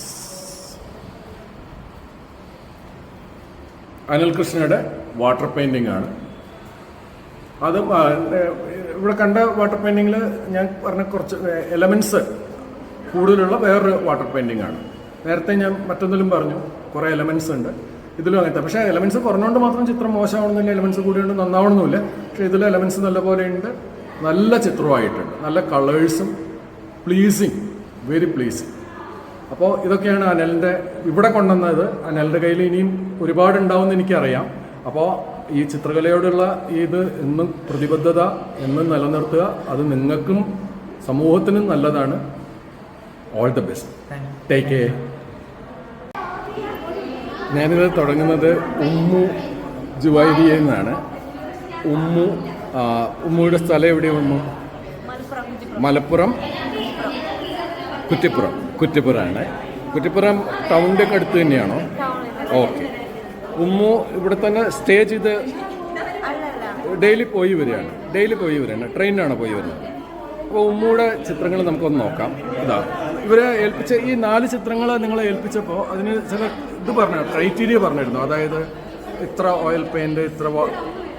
അനിൽ കൃഷ്ണയുടെ വാട്ടർ പെയിൻറ്റിംഗ് ആണ്. അതും ഇവിടെ കണ്ട വാട്ടർ പെയിൻറ്റിങ്ങിൽ ഞാൻ പറഞ്ഞ കുറച്ച് എലമെൻറ്റ്സ് കൂടുതലുള്ള വേറൊരു വാട്ടർ പെയിൻറ്റിംഗ് ആണ്. നേരത്തെ ഞാൻ മറ്റൊന്നിലും പറഞ്ഞു കുറേ എലമെൻറ്റ്സ് ഉണ്ട്, ഇതിലും അങ്ങനത്തെ. പക്ഷേ എലമെൻറ്റ്സ് കുറഞ്ഞുകൊണ്ട് മാത്രം ചിത്രം മോശമാവണമെന്നില്ല, എലമെൻറ്റ്സ് കൂടിയുണ്ട് നന്നാവണമെന്നില്ല. പക്ഷേ ഇതിൽ എലമെൻറ്റ്സ് നല്ലപോലെ ഉണ്ട്, നല്ല ചിത്രമായിട്ടുണ്ട്, നല്ല കളേഴ്സും പ്ലീസിങ്, വെരി പ്ലീസിങ്. അപ്പോൾ ഇതൊക്കെയാണ് അനലിൻ്റെ ഇവിടെ കൊണ്ടുവന്നത്. അനലിൻ്റെ കയ്യിൽ ഇനിയും ഒരുപാടുണ്ടാവുമെന്ന് എനിക്കറിയാം. അപ്പോൾ ഈ ചിത്രകലയോടുള്ള ഇത് എന്നും പ്രതിബദ്ധത എന്നും നിലനിർത്തുക. അത് നിങ്ങൾക്കും സമൂഹത്തിനും നല്ലതാണ്. All the best, take care. ഞാനിത് തുടങ്ങുന്നത് ഉമ്മു ജുവൈരിയ എന്നാണ്. ഉമ്മുയുടെ സ്ഥലം എവിടെയാണ്? ഉമ്മു മലപ്പുറം കുറ്റിപ്പുറമാണ്. കുറ്റിപ്പുറം ടൗണിൻ്റെ ഒക്കെ അടുത്ത് തന്നെയാണോ? ഓക്കെ. ഉമ്മു ഇവിടെ തന്നെ സ്റ്റേ ചെയ്ത് ഡെയിലി പോയി വരികയാണ്. ട്രെയിനിനാണ് പോയി വരുന്നത്. അപ്പോൾ ഉമ്മുയുടെ ചിത്രങ്ങൾ നമുക്കൊന്ന് നോക്കാം. ഇവരെ ഏൽപ്പിച്ച ഈ 4 ചിത്രങ്ങൾ നിങ്ങളെ ഏൽപ്പിച്ചപ്പോൾ അതിന് ചില ഇത് ക്രൈറ്റീരിയ പറഞ്ഞിരുന്നു. അതായത് ഇത്ര ഓയിൽ പെയിൻറ്, ഇത്ര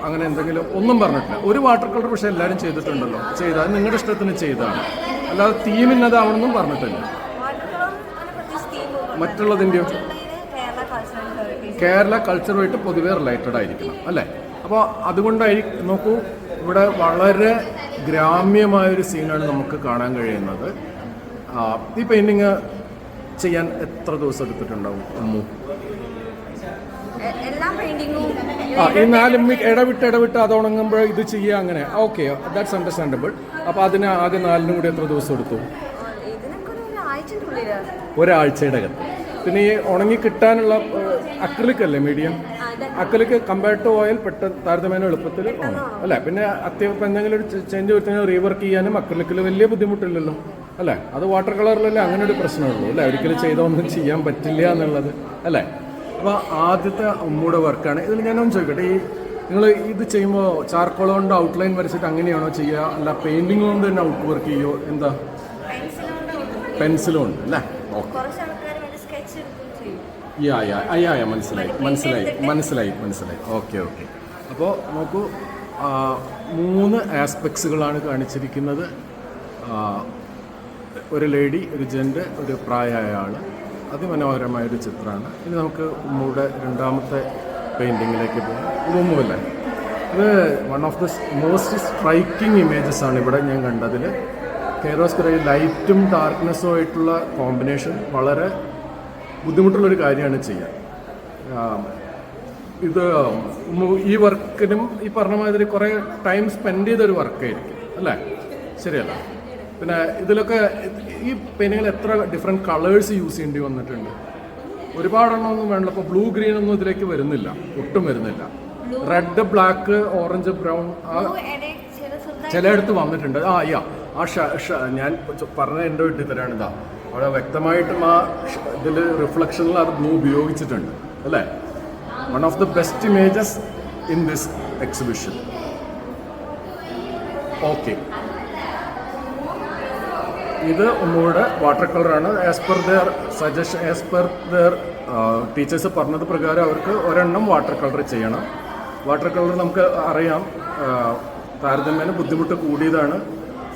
അങ്ങനെ എന്തെങ്കിലും ഒന്നും പറഞ്ഞിട്ടില്ല. ഒരു വാട്ടർ കളർ പക്ഷേ എല്ലാവരും ചെയ്തിട്ടുണ്ടല്ലോ. ചെയ്താൽ നിങ്ങളുടെ ഇഷ്ടത്തിന് ചെയ്തതാണ്, അല്ലാതെ തീമിന്നതാവണമെന്നും പറഞ്ഞിട്ടില്ല. മറ്റുള്ളതിൻ്റെയോ കേരള കൾച്ചറുമായിട്ട് പൊതുവെ റിലേറ്റഡ് ആയിരിക്കണം അല്ലേ? അപ്പോൾ അതുകൊണ്ടായിരിക്കും നോക്കൂ, ഇവിടെ വളരെ ഗ്രാമ്യമായൊരു സീനാണ് നമുക്ക് കാണാൻ കഴിയുന്നത്. ഈ പെയിൻറ്റിങ് ചെയ്യാൻ എത്ര ദിവസം എടുത്തിട്ടുണ്ടാവും അമ്മു? ഈ 4 ഇടവിട്ട് അത് ഉണങ്ങുമ്പോൾ ഇത് ചെയ്യുക, അങ്ങനെ ഓക്കെ, ദാറ്റ്സ് അണ്ടർസ്റ്റാൻഡബിൾ. അപ്പോൾ അതിന് ആകെ 4 കൂടി എത്ര ദിവസം എടുത്തു? ഒരാഴ്ചയുടെ അകത്ത്. പിന്നെ ഈ ഉണങ്ങി കിട്ടാനുള്ള അക്രിലിക് അല്ലേ medium? Acrylic compared to oil പെട്ടെന്ന് താരതമ്യേന എളുപ്പത്തിൽ ഉണങ്ങും അല്ലേ? പിന്നെ അത്യാവശ്യം എന്തെങ്കിലും ഒരു ചേഞ്ച് വരുത്തുന്ന റീവർക്ക് ചെയ്യാനും അക്രിലിക്കിൽ വലിയ ബുദ്ധിമുട്ടില്ലല്ലോ അല്ലേ? അത് വാട്ടർ കളറിലല്ലേ അങ്ങനെ ഒരു പ്രശ്നമുള്ളൂ അല്ലേ? ഒരിക്കലും ചെയ്തൊന്നും ചെയ്യാൻ പറ്റില്ല എന്നുള്ളത് അല്ലേ? അപ്പോൾ ആദ്യത്തെ ഉമ്മയുടെ വർക്കാണ്. ഇതിൽ ഞാനൊന്ന് ചോദിക്കട്ടെ, ഈ നിങ്ങൾ ഇത് ചെയ്യുമ്പോൾ ചാർക്കോൾ കൊണ്ട് ഔട്ട്ലൈൻ വരച്ചിട്ട് അങ്ങനെയാണോ ചെയ്യുക, അല്ല പെയിൻറ്റിങ് കൊണ്ട് തന്നെ ഔട്ട് വർക്ക് ചെയ്യുമോ? എന്താ പെൻസിലും ഉണ്ട് അല്ലേ? ഓക്കെ, മനസ്സിലായി. ഓക്കെ. അപ്പോൾ നോക്കൂ, 3 ആസ്പെക്ട്സുകളാണ് കാണിച്ചിരിക്കുന്നത്. ഒരു ലേഡി, ഒരു ജെൻ്റ്, ഒരു പ്രായമായ ആൾ. അതിമനോഹരമായൊരു ചിത്രമാണ്. ഇനി നമുക്ക് ഉമ്മുയുടെ രണ്ടാമത്തെ പെയിൻറ്റിങ്ങിലേക്ക് പോകാം. ഇത് ഉമ്മുവല്ലേ? ഇത് one of the most striking images ആണ് ഇവിടെ ഞാൻ കണ്ടതിൽ. കെയറോസ്കറിൽ ലൈറ്റും ഡാർക്ക്നെസ്സും ആയിട്ടുള്ള കോമ്പിനേഷൻ വളരെ ബുദ്ധിമുട്ടുള്ളൊരു കാര്യമാണ് ചെയ്യാൻ. ഇത് ഈ വർക്കിനും ഈ പറഞ്ഞ മാതിരി കുറേ ടൈം സ്പെൻഡ് ചെയ്തൊരു വർക്കായിരിക്കും അല്ലേ? ശരിയല്ല? പിന്നെ ഇതിലൊക്കെ ഈ പെയിൻറ്റിങ്ങിൽ എത്ര ഡിഫറെൻറ്റ് കളേഴ്സ് യൂസ് ചെയ്യേണ്ടി വന്നിട്ടുണ്ട്? ഒരുപാടെണ്ണമൊന്നും വേണ്ട. ഇപ്പോൾ ബ്ലൂ ഗ്രീൻ ഒന്നും ഇതിലേക്ക് വരുന്നില്ല, ഒട്ടും വരുന്നില്ല. റെഡ്, ബ്ലാക്ക്, ഓറഞ്ച്, ബ്രൗൺ ചിലയിടത്ത് വന്നിട്ടുണ്ട്. ഞാൻ പറഞ്ഞ എൻ്റെ വീട്ടിൽ തരാണ്. ഇതാ അവിടെ വ്യക്തമായിട്ടും ആ ഇതിൽ റിഫ്ലക്ഷനിൽ അത് ബ്ലൂ ഉപയോഗിച്ചിട്ടുണ്ട് അല്ലേ? One of the best images in this exhibition. Okay, ഇത് ഒന്നുകൂടെ വാട്ടർ കളറാണ്. As per their suggestion, as per their teachers പറഞ്ഞത് പ്രകാരം അവർക്ക് ഒരെണ്ണം വാട്ടർ കളർ ചെയ്യണം. വാട്ടർ കളർ നമുക്ക് അറിയാം താരതമ്യേന ബുദ്ധിമുട്ട് കൂടിയതാണ്.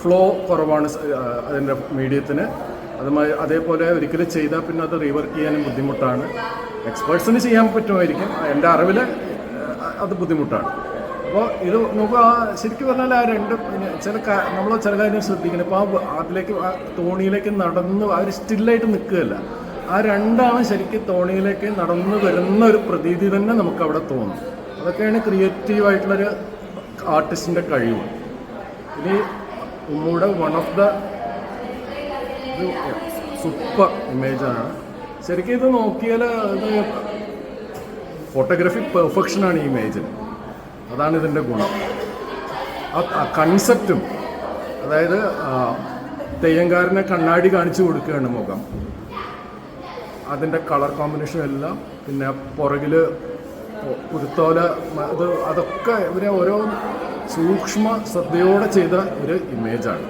ഫ്ലോ കുറവാണ് അതിൻ്റെ മീഡിയത്തിന്. അതേപോലെ ഒരിക്കലും ചെയ്താൽ പിന്നെ അത് റീവർക്ക് ചെയ്യാനും ബുദ്ധിമുട്ടാണ്. എക്സ്പേർട്സിന് ചെയ്യാൻ പറ്റുമായിരിക്കും, എൻ്റെ അറിവിൽ അത് ബുദ്ധിമുട്ടാണ്. അപ്പോൾ ഇത് നമുക്ക് ശരിക്കും പറഞ്ഞാൽ ആ രണ്ട് നമ്മൾ ചില കാര്യം ശ്രദ്ധിക്കണം. ഇപ്പോൾ അതിലേക്ക് തോണിയിലേക്ക് നടന്ന് അവർ സ്റ്റില്ലായിട്ട് നിൽക്കുകയല്ല. ആ രണ്ടാണ് ശരിക്കും തോണിയിലേക്ക് നടന്നു വരുന്ന ഒരു പ്രതീതി തന്നെ നമുക്കവിടെ തോന്നും. അതൊക്കെയാണ് ക്രിയേറ്റീവായിട്ടുള്ളൊരു ആർട്ടിസ്റ്റിൻ്റെ കഴിവ്. ഇനി ഉമ്മൂടെ വൺ ഓഫ് ദ സൂപ്പർ ഇമേജാണ്. ശരിക്കും ഇത് നോക്കിയാൽ ഇത് ഫോട്ടോഗ്രാഫിക് പെർഫെക്ഷനാണ് ഈ ഇമേജിൽ. അതാണ് ഇതിൻ്റെ ഗുണം. ആ കൺസെപ്റ്റും, അതായത് തെയ്യംകാരനെ കണ്ണാടി കാണിച്ചു കൊടുക്കുകയാണ് മുഖം, അതിൻ്റെ കളർ കോമ്പിനേഷനും എല്ലാം. പിന്നെ പുറകിൽ കുരുത്തോല, അതൊക്കെ ഇവരെ ഓരോ സൂക്ഷ്മ ശ്രദ്ധയോടെ ചെയ്ത ഒരു ഇമേജാണ്.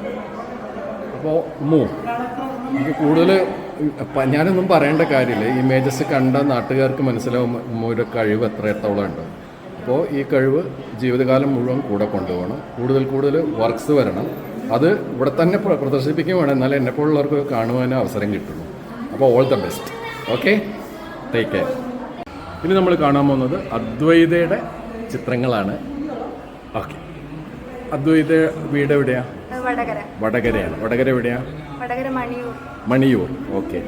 അപ്പോൾ എനിക്ക് കൂടുതൽ ഞാനൊന്നും പറയേണ്ട കാര്യമില്ല. ഇമേജസ് കണ്ട നാട്ടുകാർക്ക് മനസ്സിലാവും ഉമ്മയുടെ കഴിവ് എത്രത്തോളം ഉണ്ട്. അപ്പോൾ ഈ കഴിവ് ജീവിതകാലം മുഴുവൻ കൂടെ കൊണ്ടുപോകണം. കൂടുതൽ വർക്ക്സ് വരണം. അത് ഇവിടെ തന്നെ പ്രദർശിപ്പിക്കുകയും വേണം. എന്നാലേ എന്നെപ്പോലുള്ളവർക്ക് കാണുവാനും അവസരം കിട്ടുള്ളൂ. അപ്പോൾ all the best. Okay, take care. ഇനി നമ്മൾ കാണാൻ പോകുന്നത് അദ്വൈതയുടെ ചിത്രങ്ങളാണ്. ഓക്കെ, അദ്വൈത വീട് എവിടെയാണ്? വടകരയാണ്. വടകര എവിടെയാണ്? മണിയൂർ. ഓക്കെ.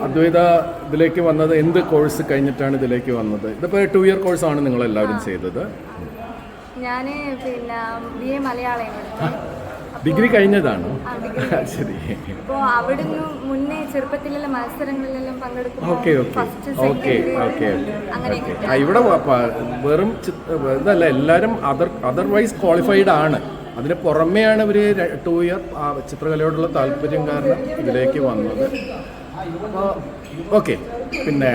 അദ്വൈത ഇതിലേക്ക് വന്നത് എന്ത് കോഴ്സ് കഴിഞ്ഞിട്ടാണ് ഇതിലേക്ക് വന്നത്? ഇതിപ്പോൾ 2 ഇയർ കോഴ്സാണ് നിങ്ങളെല്ലാവരും ചെയ്തത്. ഞാൻ പിന്നെ BA മലയാളം ഡിഗ്രി കഴിഞ്ഞതാണ്. ശരി. അപ്പോൾ അവിടുന്ന് മുന്നേ ചെറുപ്പത്തിലെല്ലാം മത്സരങ്ങളിലെല്ലാം പങ്കെടുക്കും. ഓക്കെ. ഇവിടെ വെറും ഇതല്ല, എല്ലാവരും അതർവൈസ് ക്വാളിഫൈഡ് ആണ്. അതിന് പുറമെയാണ് ഇവർ 2 ഇയർ ചിത്രകലയോടുള്ള താല്പര്യം കാരണം ഇതിലേക്ക് വന്നത്. അപ്പോൾ ഓക്കെ. പിന്നെ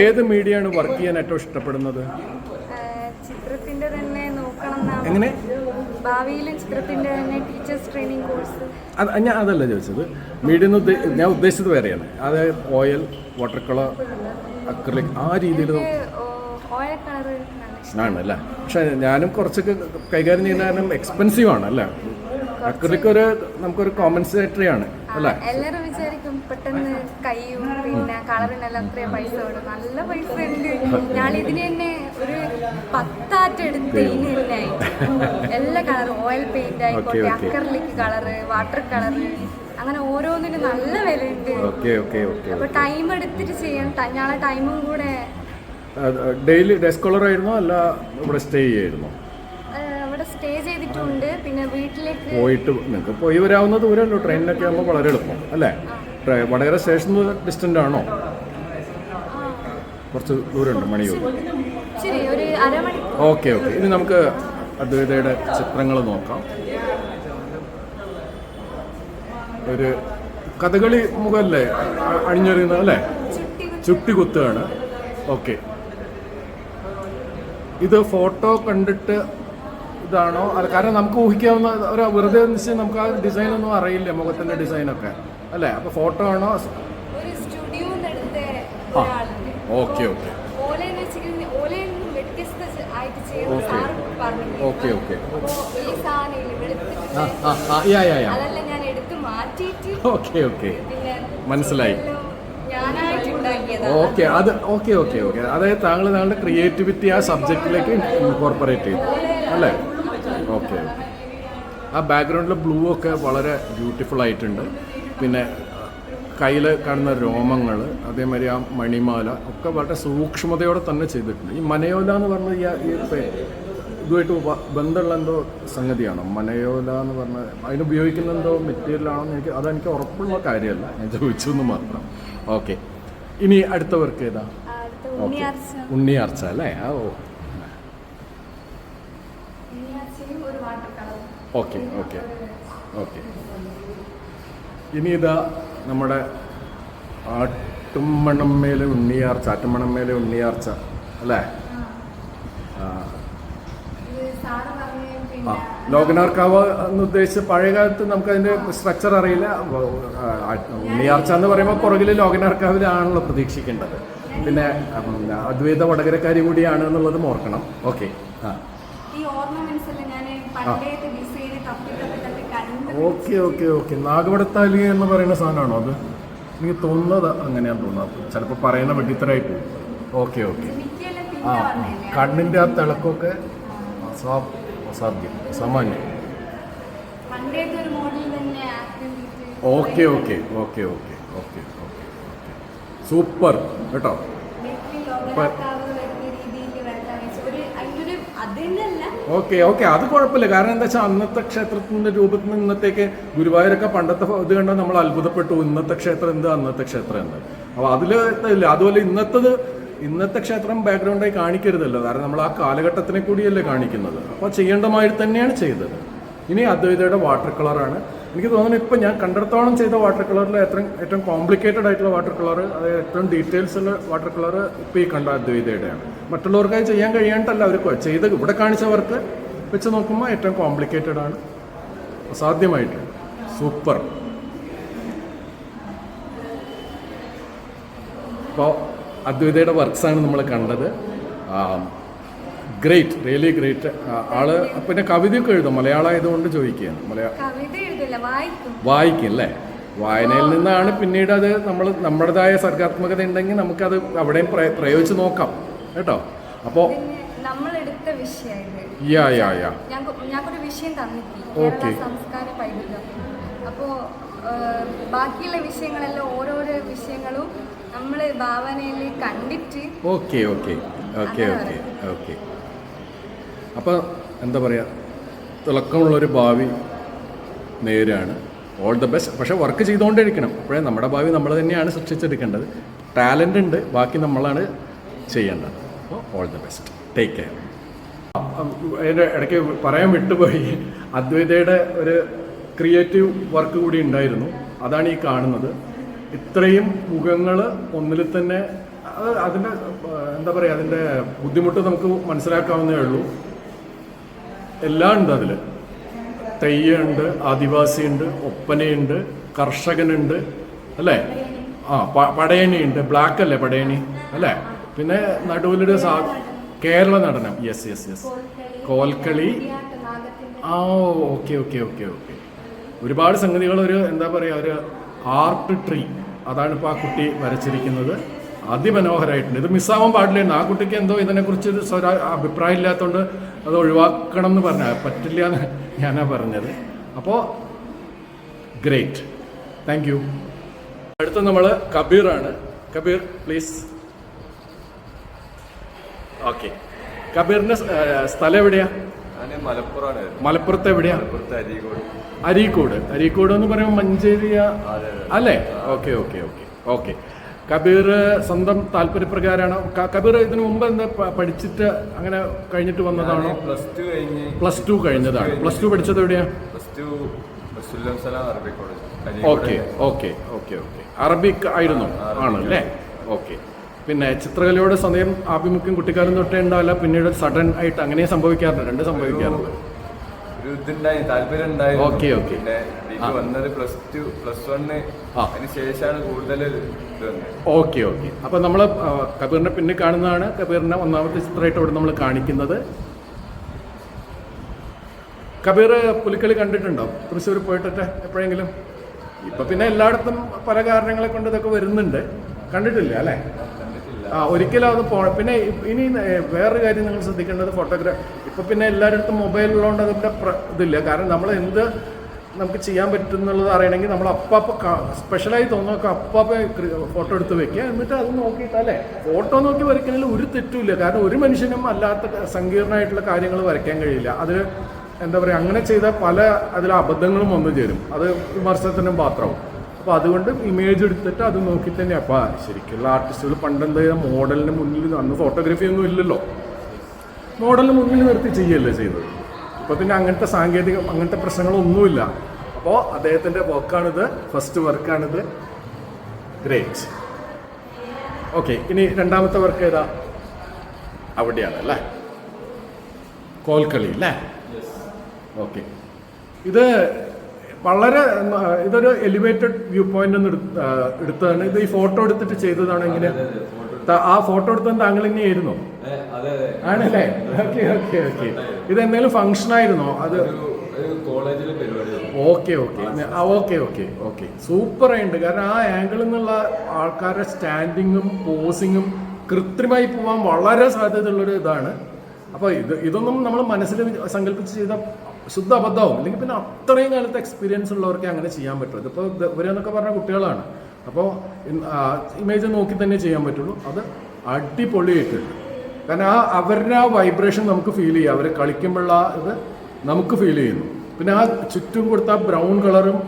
ഏത് മീഡിയയാണ് വർക്ക് ചെയ്യാൻ ഏറ്റവും ഇഷ്ടപ്പെടുന്നത്? ചിത്രത്തിൻ്റെ തന്നെ നോക്കണം. എങ്ങനെ? ഭാവിയിലും ചിത്രത്തിൻ്റെ തന്നെ ടീച്ചേഴ്സ് ട്രെയിനിങ് കോഴ്സ്. ഞാൻ അതല്ല ചോദിച്ചത്. മീഡിയ ഞാൻ ഉദ്ദേശിച്ചത് വേറെയാണ്. അതായത് ഓയിൽ, വാട്ടർ കളർ, അക്രിലിക്, ആ രീതിയിൽ ഓയിൽ കളർ ആണല്ലേ. പക്ഷെ ഞാനും കുറച്ചൊക്കെ കൈകാര്യം ചെയ്യുന്ന കാരണം എക്സ്പെൻസീവ് ആണ് അല്ലേ. അക്രിലിക് നമുക്കൊരു കോമ്പൻസേറ്ററി ആണ് അല്ലേ. എല്ലാവരും വിചാരിക്കും പെട്ടെന്ന് കയ്യും പിന്നെ കളറിനെല്ലാം അത്രയും പൈസ വേണം. നല്ല പൈസ ഉണ്ട്. ഞാൻ ഇതിന് തന്നെ ഒരു 10 ആറ്റ് എടുത്ത് എല്ലാ കളറും, ഓയിൽ പെയിന്റ് ആയിക്കോട്ടെ, അക്രിലിക് കളറ്, വാട്ടർ കളറ്, അങ്ങനെ ഓരോന്നിനും നല്ല വിലയുണ്ട്. അപ്പൊ ടൈം എടുത്തിട്ട് ചെയ്യാൻ ഞങ്ങളെ ടൈമും കൂടെ. ഡെയിലി ഡേ സ്കോളർ ആയിരുന്നോ അല്ല ഇവിടെ സ്റ്റേ ചെയ്യായിരുന്നോ? അവിടെ സ്റ്റേ ചെയ്തിട്ടുണ്ട്. പിന്നെ വീട്ടിലേക്ക് പോയിട്ട് നിങ്ങൾക്ക് പോയി വരാവുന്ന ദൂരമല്ലോ. ട്രെയിനിലൊക്കെ ആകുമ്പോൾ വളരെ എളുപ്പം അല്ലേ. വടകര സ്റ്റേഷൻ ഡിസ്റ്റൻ്റ് ആണോ? കുറച്ച് ദൂരമുണ്ട് മണിയൂർ. ഒരു അരമണിക്കൂർ. ഓക്കെ. ഇനി നമുക്ക് അദ്വൈതയുടെ ചിത്രങ്ങൾ നോക്കാം. ഒരു കഥകളി മുഖമല്ലേ അണിഞ്ഞൊരുങ്ങുന്നത് അല്ലേ? ചുട്ടികുത്തുകയാണ്. ഓക്കെ. ഇത് ഫോട്ടോ കണ്ടിട്ട് ഇതാണോ? അല്ല, കാരണം നമുക്ക് ഊഹിക്കാവുന്ന ഒരു വെറുതെ വെച്ചാൽ നമുക്ക് ആ ഡിസൈനൊന്നും അറിയില്ല, മുഖത്തിൻ്റെ ഡിസൈനൊക്കെ അല്ലേ. അപ്പോൾ ഫോട്ടോ ആണോ? ഓക്കെ. മനസ്സിലായി. ഓക്കെ. അതായത് താങ്കളുടെ ക്രിയേറ്റിവിറ്റി ആ സബ്ജക്റ്റിലേക്ക് ഇൻകോർപ്പറേറ്റ് ചെയ്തു അല്ലേ. ഓക്കെ. ആ ബാക്ക്ഗ്രൗണ്ടിലെ ബ്ലൂ ഒക്കെ വളരെ ബ്യൂട്ടിഫുൾ ആയിട്ടുണ്ട്. പിന്നെ കയ്യിൽ കാണുന്ന രോമങ്ങൾ, അതേമാതിരി ആ മണിമാല ഒക്കെ വളരെ സൂക്ഷ്മതയോടെ തന്നെ ചെയ്തിട്ടുണ്ട്. ഈ മനയോല എന്ന് പറഞ്ഞത് ഇതുമായിട്ട് ബന്ധമുള്ള എന്തോ സംഗതിയാണോ? മനയോല എന്ന് പറഞ്ഞാൽ അതിനുപയോഗിക്കുന്ന എന്തോ മെറ്റീരിയലാണോ അതെനിക്ക് ഉറപ്പുള്ള കാര്യമല്ല, ഞാൻ ചോദിച്ചു എന്ന് മാത്രം. ഓക്കെ. ഇനി അടുത്ത വർക്ക് ഏതാ? ഉണ്ണിയാർച്ച അല്ലേ. ഓക്കെ. ഇനി ഇതാ നമ്മുടെ ആറ്റുമണമേലെ ഉണ്ണിയാർച്ച അല്ലേ. ലോകനാർക്കാവ് എന്ന് ഉദ്ദേശിച്ച് പഴയകാലത്ത് നമുക്കതിൻ്റെ സ്ട്രക്ചർ അറിയില്ല. ഉണ്ണിയാർച്ച എന്ന് പറയുമ്പോൾ പുറകിൽ ലോകനാർക്കാവിലാണല്ലോ പ്രതീക്ഷിക്കേണ്ടത്. പിന്നെ അദ്വൈത വടകരക്കാരി കൂടിയാണ് എന്നുള്ളത് ഓർക്കണം. ഓക്കെ. ഓക്കെ. നാഗവടത്താലി എന്ന് പറയുന്ന സാധനമാണോ അത്? എനിക്ക് തോന്നുന്നത് അങ്ങനെയാന്ന് തോന്നുന്നത്. ചിലപ്പോൾ പറയുന്ന വെട്ടിത്തരായി പോകും. ഓക്കെ. കണ്ണിൻ്റെ ആ തിളക്കമൊക്കെ സാമാന്യം. ഓക്കെ. സൂപ്പർ കേട്ടോ. ഓക്കെ. അത് കുഴപ്പമില്ല. കാരണം എന്താ വെച്ചാൽ അന്നത്തെ ക്ഷേത്രത്തിൻ്റെ രൂപത്തിൽ നിന്ന് ഇന്നത്തേക്ക് ഗുരുവായൂരൊക്കെ പണ്ടത്തെ ഇത് കണ്ടാൽ നമ്മൾ അത്ഭുതപ്പെട്ടു. ഇന്നത്തെ ക്ഷേത്രം എന്ത്, അന്നത്തെ ക്ഷേത്രം എന്ത്. അപ്പോൾ അതിൽ ഇല്ല. അതുപോലെ ഇന്നത്തെ ക്ഷേത്രം ബാക്ക്ഗ്രൗണ്ടായി കാണിക്കരുതല്ലോ. കാരണം നമ്മൾ ആ കാലഘട്ടത്തിനെ കൂടിയല്ലേ കാണിക്കുന്നത്. അപ്പോൾ ചെയ്യേണ്ടമായി തന്നെയാണ് ചെയ്തത്. ഇനി അദ്വൈതയുടെ വാട്ടർ കളറാണ്. എനിക്ക് തോന്നുന്നു ഇപ്പം ഞാൻ കണ്ടിടത്തോളം ചെയ്ത വാട്ടർ കളറിൽ ഏറ്റവും കോംപ്ലിക്കേറ്റഡ് ആയിട്ടുള്ള വാട്ടർ കളർ, അതായത് ഏറ്റവും ഡീറ്റെയിൽസ് ഉള്ള വാട്ടർ കളർ ഇപ്പോൾ ഈ കണ്ട അദ്വൈതയുടെയാണ്. മറ്റുള്ളവർക്കായി ചെയ്യാൻ കഴിയാണ്ടല്ല, അവർ ചെയ്ത് ഇവിടെ കാണിച്ചവർക്ക് വെച്ച് നോക്കുമ്പോൾ ഏറ്റവും കോംപ്ലിക്കേറ്റഡ് ആണ്. അസാധ്യമായിട്ടുണ്ട്. സൂപ്പർ. അപ്പോൾ അദ്വൈതയുടെ വർക്ക്സാണ് നമ്മൾ കണ്ടത്. Great, really great. ആള് പിന്നെ കവിതയൊക്കെ എഴുതും, മലയാളം ആയതുകൊണ്ട് ചോദിക്കുകയാണ്. കവിത എഴുതില്ല, വായിക്കും അല്ലേ? വായനയിൽ നിന്നാണ് പിന്നീട് അത് നമ്മൾ നമ്മുടേതായ സർഗാത്മകത ഉണ്ടെങ്കിൽ നമുക്കത് അവിടെയും പ്രയോഗിച്ച് നോക്കാം കേട്ടോ. അപ്പോൾ നമ്മളെടുത്ത വിഷയം ഞങ്ങൾക്കൊരു വിഷയം തന്നിട്ട് സംസ്കാര പൈതൃകം. അപ്പോൾ ബാക്കിയുള്ള വിഷയങ്ങളെല്ലാം ഓരോരോ വിഷയങ്ങളും നമ്മൾ ഭാവനയിൽ കണ്ടിട്ട് ഓക്കെ. അപ്പോൾ എന്താ പറയുക, തിളക്കമുള്ളൊരു ഭാവി നേരാണ്. All the best. പക്ഷേ വർക്ക് ചെയ്തുകൊണ്ടിരിക്കണം. അപ്പോഴേ നമ്മുടെ ഭാവി നമ്മൾ തന്നെയാണ് സൃഷ്ടിച്ചെടുക്കേണ്ടത്. ടാലൻ്റ് ഉണ്ട്, ബാക്കി നമ്മളാണ് ചെയ്യേണ്ടത്. അപ്പോൾ all the best, take care. അതിൻ്റെ ഇടയ്ക്ക് പറയാൻ വിട്ടുപോയി, അദ്വൈതയുടെ ഒരു ക്രിയേറ്റീവ് വർക്ക് കൂടി ഉണ്ടായിരുന്നു. അതാണ് ഈ കാണുന്നത്. ഇത്രയും മുഖങ്ങൾ ഒന്നിൽ തന്നെ, അതിൻ്റെ എന്താ പറയുക, അതിൻ്റെ ബുദ്ധിമുട്ട് നമുക്ക് മനസ്സിലാക്കാവുന്നേ ഉള്ളൂ. എല്ലാം ഉണ്ട് അതിൽ. തെയ്യമുണ്ട്, ആദിവാസിയുണ്ട്, ഒപ്പനയുണ്ട്, കർഷകനുണ്ട് അല്ലേ? പടയണിയുണ്ട്. ബ്ലാക്ക് അല്ലേ പടയണി അല്ലേ? പിന്നെ നടുവിലൊരു കേരള നടനം. യെസ് കോൽക്കളി. ഓക്കെ. ഒരുപാട് സംഗതികൾ. ഒരു എന്താ പറയുക, ഒരു ആർട്ട് ട്രീ. അതാണ് ഇപ്പോൾ ആ കുട്ടി വരച്ചിരിക്കുന്നത്. അതിമനോഹരമായിട്ടുണ്ട്. ഇത് മിസ്സാവാൻ പാടില്ലായിരുന്നു. ആ കുട്ടിക്ക് എന്തോ ഇതിനെക്കുറിച്ച് ഒരു അഭിപ്രായം ഇല്ലാത്തതുകൊണ്ട് അത് ഒഴിവാക്കണം എന്ന് പറഞ്ഞാൽ പറ്റില്ല എന്ന് ഞാനാ പറഞ്ഞത്. അപ്പോൾ ഗ്രേറ്റ്, താങ്ക് യു. അടുത്ത നമ്മൾ കബീറാണ്. കബീർ പ്ലീസ്. ഓക്കെ, കബീറിൻ്റെ സ്ഥലം എവിടെയാ? മലപ്പുറത്ത് എവിടെയാ? അരീക്കോട് എന്ന് പറയുമ്പോൾ മഞ്ചേരിയ അല്ലേ? ഓക്കെ. കബീർ സ്വന്തം താല്പര്യപ്രകാരമാണോ? കബീർ ഇതിനു മുമ്പ് എന്താ പഠിച്ചിട്ട് അങ്ങനെ കഴിഞ്ഞിട്ട് വന്നതാണോ? പ്ലസ് ടു കഴിഞ്ഞതാണ്. പ്ലസ് ടു പഠിച്ചത് എവിടെയാ? ഓക്കെ. അറബിക് ആയിരുന്നു ആണല്ലേ? ഓക്കെ. പിന്നെ ചിത്രകലയോട് സ്വയം ആഭിമുഖ്യം കുട്ടിക്കാലം തൊട്ടേ ഉണ്ടാവില്ല, പിന്നീട് സഡൻ ആയിട്ട് അങ്ങനെ സംഭവിക്കാറുണ്ട്? രണ്ട് സംഭവിക്കാറുണ്ട്. ഓക്കെ. ഓക്കെ. അപ്പൊ നമ്മള് കബീറിനെ പിന്നെ കാണുന്നതാണ്. കബീറിനെ ഒന്നാമത്തെ ചിത്രമായിട്ട് ഇവിടെ നമ്മൾ കാണിക്കുന്നത്. കബീർ പുലിക്കളി കണ്ടിട്ടുണ്ടോ? തൃശ്ശൂർ പോയിട്ടൊക്കെ എപ്പോഴെങ്കിലും? ഇപ്പൊ പിന്നെ എല്ലായിടത്തും പല കാരണങ്ങളെ കൊണ്ട് ഇതൊക്കെ വരുന്നുണ്ട്. കണ്ടിട്ടില്ല അല്ലേ? ഒരിക്കലും അത് പിന്നെ ഇനി വേറൊരു കാര്യം നിങ്ങൾ ശ്രദ്ധിക്കേണ്ടത്, ഇപ്പൊ പിന്നെ എല്ലായിടത്തും മൊബൈൽ ഉള്ളതുകൊണ്ട് അതിൻ്റെ ഇതില്ല. കാരണം നമ്മൾ എന്ത് നമുക്ക് ചെയ്യാൻ പറ്റും എന്നുള്ളത് അറിയണമെങ്കിൽ നമ്മൾ സ്പെഷ്യലായി തോന്നുന്നൊക്കെ ഫോട്ടോ എടുത്ത് വെക്കുക. എന്നിട്ട് അത് നോക്കിയിട്ട് അല്ലേ, ഫോട്ടോ നോക്കി വരയ്ക്കുന്നതിൽ ഒരു തെറ്റുമില്ല. കാരണം ഒരു മനുഷ്യനും അല്ലാത്ത സങ്കീർണമായിട്ടുള്ള കാര്യങ്ങൾ വരയ്ക്കാൻ കഴിയില്ല. അത് എന്താ പറയുക, അങ്ങനെ ചെയ്ത പല അതിൽ അബദ്ധങ്ങളും വന്നു ചേരും. അത് വിമർശനത്തിനും പാത്രവും. അപ്പോൾ അതുകൊണ്ട് ഇമേജ് എടുത്തിട്ട് അത് നോക്കി തന്നെ. അപ്പോൾ ശരിക്കുള്ള ആർട്ടിസ്റ്റുകൾ പണ്ടെന്താ ചെയ്താൽ മോഡലിന് മുന്നിൽ, അന്ന് ഫോട്ടോഗ്രാഫി ഒന്നും ഇല്ലല്ലോ, മോഡലിന് മുന്നിൽ നിർത്തി ചെയ്യല്ലേ ചെയ്തത്. ഇപ്പോൾ പിന്നെ അങ്ങനത്തെ പ്രശ്നങ്ങളൊന്നുമില്ല. അപ്പോൾ അദ്ദേഹത്തിൻ്റെ വർക്കാണിത്, ഫസ്റ്റ് വർക്കാണിത്. ഗ്രേറ്റ്. ഓക്കെ, ഇനി രണ്ടാമത്തെ വർക്ക് ഏതാ? അവിടെയാണ് അല്ലേ, കോൽക്കളി അല്ലേ? ഓക്കെ. ഇതൊരു എലിവേറ്റഡ് വ്യൂ പോയിന്റ് ഒന്ന് എടുത്തതാണ്. ഇത് ഈ ഫോട്ടോ എടുത്തിട്ട് ചെയ്തതാണ്. ഇങ്ങനെ ആ ഫോട്ടോ എടുത്തത് താങ്കൾ തന്നെയായിരുന്നോ? ആണല്ലേ? ഓക്കെ. ഇത് എന്തെങ്കിലും ഫംഗ്ഷൻ ആയിരുന്നോ? അത് ഓക്കെ. സൂപ്പറായിട്ടുണ്ട്. കാരണം ആ ആംഗിളിൽ നിന്നുള്ള ആൾക്കാരുടെ സ്റ്റാൻഡിങ്ങും പോസിങ്ങും കൃത്രിമമായി പോകാൻ വളരെ സാധ്യതയുള്ളൊരു ഇതാണ്. അപ്പോൾ ഇതൊന്നും നമ്മൾ മനസ്സിൽ സങ്കല്പിച്ച് ചെയ്ത ശുദ്ധ അബദ്ധമാവും. അല്ലെങ്കിൽ പിന്നെ അത്രയും കാലത്തെ എക്സ്പീരിയൻസ് ഉള്ളവർക്ക് അങ്ങനെ ചെയ്യാൻ പറ്റും. ഇതിപ്പോൾ ഇവരെന്നൊക്കെ പറഞ്ഞ കുട്ടികളാണ്. അപ്പോൾ ഇമേജ് നോക്കി തന്നെ ചെയ്യാൻ പറ്റുള്ളൂ. അത് അടിപൊളിയായിട്ടുണ്ട്. കാരണം അവരുടെ ആ വൈബ്രേഷൻ നമുക്ക് ഫീൽ ചെയ്യാം. അവർ കളിക്കുമ്പോഴുള്ള ഇത് നമുക്ക് ഫീൽ ചെയ്യുന്നു. പിന്നെ ആ ചുറ്റും കൊടുത്ത ബ്രൗൺ കളറും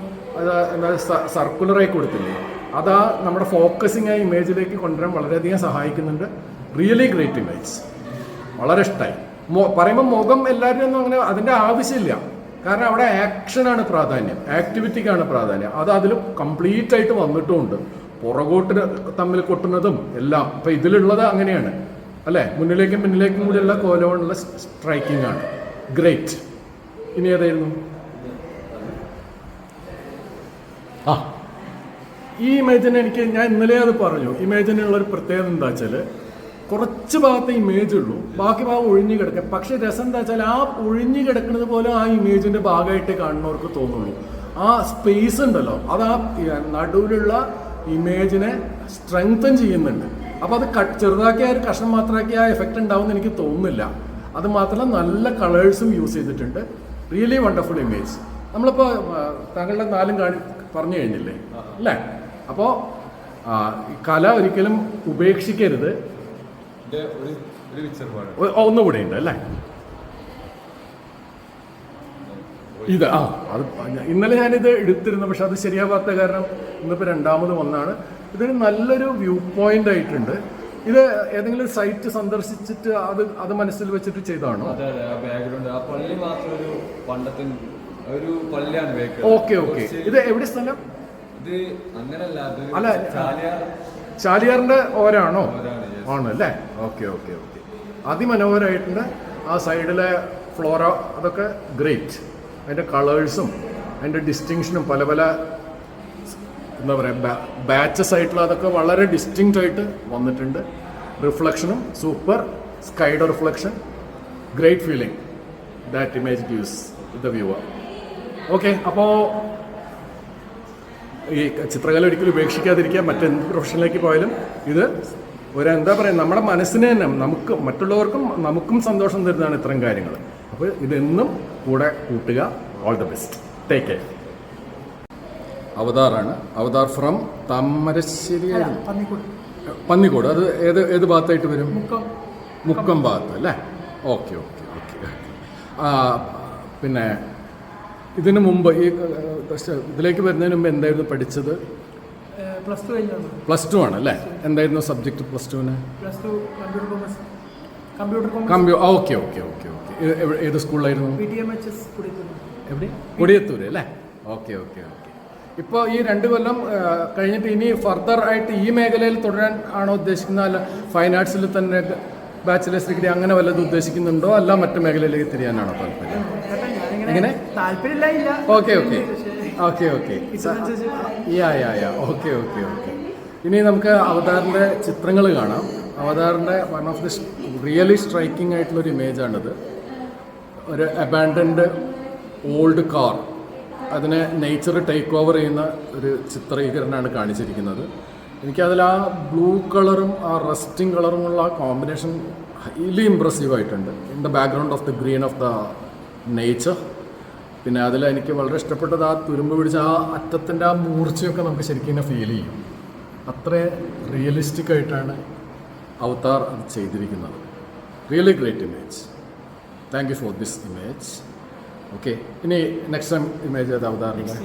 എന്താ സർക്കുലറായി കൊടുത്തില്ലേ, അതാ നമ്മുടെ ഫോക്കസിങ് ആ ഇമേജിലേക്ക് കൊണ്ടുവരാൻ വളരെയധികം സഹായിക്കുന്നുണ്ട്. Really great image. വളരെ ഇഷ്ടമായി. പറയുമ്പോൾ മുഖം എല്ലാവരും ഒന്നും അങ്ങനെ അതിൻ്റെ ആവശ്യമില്ല. കാരണം അവിടെ ആക്ഷനാണ് പ്രാധാന്യം, ആക്ടിവിറ്റിക്കാണ് പ്രാധാന്യം. അത് അതിൽ കംപ്ലീറ്റ് ആയിട്ട് വന്നിട്ടുമുണ്ട്. പുറകോട്ട് തമ്മിൽ കൊട്ടുന്നതും എല്ലാം. അപ്പം ഇതിലുള്ളത് അങ്ങനെയാണ് അല്ലേ? മുന്നിലേക്കും കൂടിയുള്ള കോലോണുള്ള സ്ട്രൈക്കിംഗ് ആണ്. ഗ്രേറ്റ്. ഇനി ഏതായിരുന്നു? ഈ ഇമേജിന് ഞാൻ ഇന്നലെ അത് പറഞ്ഞു, ഇമേജിനുള്ളൊരു പ്രത്യേകത എന്താ വെച്ചാൽ കുറച്ച് ഭാഗത്തെ ഇമേജ് ഉള്ളൂ, ബാക്കി ഭാഗം ഒഴിഞ്ഞു കിടക്കുക. പക്ഷെ രസം എന്താ വെച്ചാൽ ആ ഒഴിഞ്ഞു കിടക്കുന്നത് പോലെ ആ ഇമേജിന്റെ ഭാഗമായിട്ട് കാണുന്നവർക്ക് തോന്നുള്ളൂ. ആ സ്പേസ് ഉണ്ടല്ലോ, അത് ആ നടുവിലുള്ള ഇമേജിനെ സ്ട്രെങ്തൻ ചെയ്യുന്നുണ്ട്. അപ്പോൾ അത് ചെറുതാക്കിയ ഒരു കഷ്ണം മാത്രമാക്കി ആ എഫക്റ്റ് ഉണ്ടാവുമെന്ന് എനിക്ക് തോന്നുന്നില്ല. അത് മാത്രമല്ല നല്ല കളേഴ്സും യൂസ് ചെയ്തിട്ടുണ്ട്. Really wonderful image. നമ്മളിപ്പോൾ താങ്കളുടെ നാലും പറഞ്ഞു കഴിഞ്ഞില്ലേ അല്ലേ? അപ്പോൾ കല ഒരിക്കലും ഉപേക്ഷിക്കരുത്. ഒന്നുകൂടെ ഉണ്ട് അല്ലേ? ഇത് അത് ഇന്നലെ ഞാനിത് എടുത്തിരുന്നു, പക്ഷെ അത് ശരിയാവാത്ത കാരണം ഇന്നിപ്പോൾ രണ്ടാമത് വന്നാണ്. ഇതൊരു നല്ലൊരു വ്യൂ പോയിന്റ് ആയിട്ടുണ്ട്. ഇത് ഏതെങ്കിലും സൈറ്റ് സന്ദർശിച്ചിട്ട് അത് മനസ്സിൽ വെച്ചിട്ട് ചെയ്താണോ? Okay okay. ഇത് എവിടെ സ്ഥലം? അല്ല, ചാലിയാറിന്റെ ഓരാണോ? ആണ് അല്ലേ? Okay okay okay. അതിമനോഹരമായിട്ടുണ്ട്. ആ സൈഡിലെ ഫ്ലോറ അതൊക്കെ ഗ്രേറ്റ്. അതിൻ്റെ കളേഴ്സും അതിൻ്റെ ഡിസ്റ്റിങ്ഷനും പല പല എന്താ പറയുക ബാച്ചസ് ആയിട്ടുള്ള അതൊക്കെ വളരെ ഡിസ്റ്റിങ്ക്റ്റ് ആയിട്ട് വന്നിട്ടുണ്ട്. റിഫ്ലക്ഷനും സൂപ്പർ. സ്കൈയുടെ reflection, great feeling that image gives the viewer. Okay, അപ്പോൾ ഈ ചിത്രകല ഒരിക്കലും ഉപേക്ഷിക്കാതിരിക്കുക. മറ്റെന്ത് പ്രൊഫഷനിലേക്ക് പോയാലും ഇത് എന്താ പറയുക, നമ്മുടെ മനസ്സിന് തന്നെ നമുക്ക് മറ്റുള്ളവർക്കും നമുക്കും സന്തോഷം തരുന്നതാണ് ഇത്തരം കാര്യങ്ങൾ. അപ്പോൾ ഇതെന്നും കൂടെ കൂട്ടുക. All the best. Take care. അവതാറാണ്. അവതാർ ഫ്രം താമരശ്ശേരി, പന്നിക്കോട്. അത് ഏത് ഭാഗത്തായിട്ട് വരും? മുക്കം ഭാഗത്ത് അല്ലേ? Okay okay okay. പിന്നെ ഇതിനു മുമ്പ് ഇതിലേക്ക് വരുന്നതിന് മുമ്പ് എന്തായിരുന്നു പഠിച്ചത്? പ്ലസ് ടു ആണ് അല്ലേ? എന്തായിരുന്നു സബ്ജക്ട് പ്ലസ് ടുവിന്? Okay okay okay okay. ഏത് സ്കൂളിലായിരുന്നു? എവിടെ? കൊടിയത്തൂര് അല്ലേ? Okay okay okay. ഇപ്പോൾ ഈ 2 കൊല്ലം കഴിഞ്ഞിട്ട് ഇനി ഫർദർ ആയിട്ട് ഈ മേഖലയിൽ തുടരാൻ ആണോ ഉദ്ദേശിക്കുന്നത്? അല്ല ഫൈൻ ആർട്സിൽ തന്നെ ബാച്ചിലേഴ്സ് ഡിഗ്രി അങ്ങനെ വല്ലതും ഉദ്ദേശിക്കുന്നുണ്ടോ? അല്ല മറ്റു മേഖലയിലേക്ക് തിരിയാനാണോ താല്പര്യം? എങ്ങനെ? Okay okay okay okay. Okay okay okay. ഇനി നമുക്ക് അവതാറിൻ്റെ ചിത്രങ്ങൾ കാണാം. അവതാറിൻ്റെ one of the really striking ആയിട്ടുള്ളൊരു ഇമേജാണിത്. ഒരു അബാൻഡൻഡ് ഓൾഡ് കാർ, അതിനെ നേച്ചർ ടേക്ക് ഓവർ ചെയ്യുന്ന ഒരു ചിത്രീകരണമാണ് കാണിച്ചിരിക്കുന്നത്. എനിക്കതിൽ ആ ബ്ലൂ കളറും ആ റസ്റ്റിംഗ് കളറുമുള്ള ആ കോമ്പിനേഷൻ ഹൈലി ഇമ്പ്രസീവായിട്ടുണ്ട്. In the background of the green of the nature. പിന്നെ അതിൽ എനിക്ക് വളരെ ഇഷ്ടപ്പെട്ടത് ആ തുരുമ്പ് പിടിച്ച ആ അറ്റത്തിൻ്റെ ആ മൂർച്ചയൊക്കെ നമുക്ക് ശരിക്കും തന്നെ ഫീൽ ചെയ്യും. അത്ര റിയലിസ്റ്റിക് ആയിട്ടാണ് അവതാർ അത് ചെയ്തിരിക്കുന്നത്. Really great image. Thank you for this image. Okay, ഇനി നെക്സ്റ്റ് ടൈം ഇമേജ് അത് അവതാറിൻ്റെ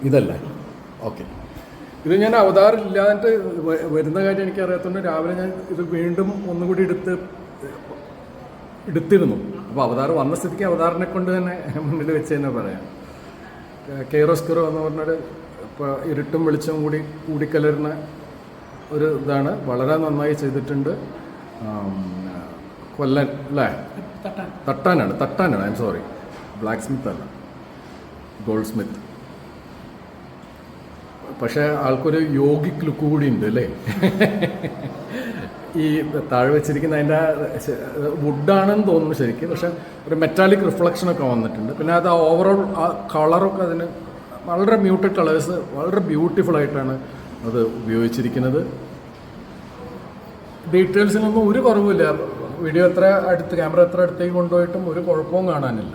ഇതല്ലേ? ഓക്കെ. ഇത് ഞാൻ അവതാർ ഇല്ലാതെ വരുന്ന കാര്യം എനിക്കറിയാത്തതുകൊണ്ട് രാവിലെ ഞാൻ ഇത് വീണ്ടും ഒന്നുകൂടി എടുത്തിരുന്നു. അപ്പോൾ അവതാർ വന്ന സ്ഥിതിക്ക് അവതാറിനെ കൊണ്ട് തന്നെ മുന്നിൽ വെച്ച് തന്നെ പറയാം. കെയ്റോസ്കറോ എന്ന് പറഞ്ഞാൽ ഇപ്പോൾ ഇരുട്ടും വെളിച്ചവും കൂടിക്കലരുന്ന ഒരു ഇതാണ്. വളരെ നന്നായി ചെയ്തിട്ടുണ്ട്. കൊല്ലൻ അല്ലേ? തട്ടാനാണ് I am sorry, blacksmith അല്ല, ഗോൾഡ് സ്മിത്ത്. പക്ഷേ ആൾക്കൊരു യോഗിക് ലുക്ക് കൂടി ഉണ്ട് അല്ലേ? ഈ താഴെ വെച്ചിരിക്കുന്ന അതിൻ്റെ വുഡാണെന്ന് തോന്നുന്നു ശരിക്കും, പക്ഷെ ഒരു മെറ്റാലിക് റിഫ്ലക്ഷനൊക്കെ വന്നിട്ടുണ്ട്. പിന്നെ അത് ഓവറോൾ ആ കളറൊക്കെ അതിന് വളരെ മ്യൂട്ടഡ് കളേഴ്സ്, വളരെ ബ്യൂട്ടിഫുൾ ആയിട്ടാണ് അത് ഉപയോഗിച്ചിരിക്കുന്നത്. ഡീറ്റെയിൽസിനൊന്നും ഒരു കുറവുമില്ല. വീഡിയോ ക്യാമറ എത്ര അടുത്തേക്ക് കൊണ്ടുപോയിട്ടും ഒരു കുഴപ്പവും കാണാനില്ല.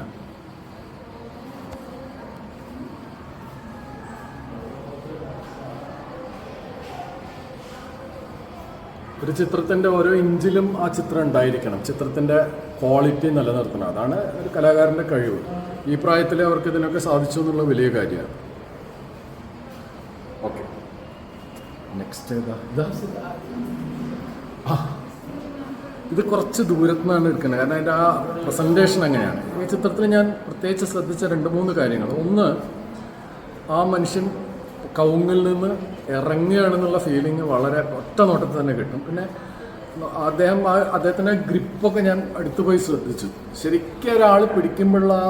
ഒരു ചിത്രത്തിൻ്റെ ഓരോ ഇഞ്ചിലും ആ ചിത്രം ഉണ്ടായിരിക്കണം. ചിത്രത്തിൻ്റെ ക്വാളിറ്റി നിലനിർത്തണം. അതാണ് ഒരു കലാകാരൻ്റെ കഴിവ്. ഈ പ്രായത്തിൽ അവർക്ക് ഇതിനൊക്കെ സാധിച്ചു എന്നുള്ള വലിയ കാര്യമാണ്. ഓക്കെ, നെക്സ്റ്റ് ഇത് കുറച്ച് ദൂരത്തു നിന്നാണ് എടുക്കുന്നത്. കാരണം അതിൻ്റെ ആ പ്രസൻറ്റേഷൻ അങ്ങനെയാണ്. ഈ ചിത്രത്തിൽ ഞാൻ പ്രത്യേകിച്ച് ശ്രദ്ധിച്ച 2-3 കാര്യങ്ങൾ. ഒന്ന്, ആ മനുഷ്യൻ കവുങ്ങിൽ നിന്ന് ഇറങ്ങുകയാണെന്നുള്ള ഫീലിംഗ് വളരെ ഒറ്റ നോട്ടത്തിൽ തന്നെ കിട്ടും. പിന്നെ അദ്ദേഹത്തിൻ്റെ ഗ്രിപ്പൊക്കെ ഞാൻ അടുത്തു പോയി ശ്രദ്ധിച്ചു. ശരിക്കും ഒരാൾ പിടിക്കുമ്പോഴുള്ള ആ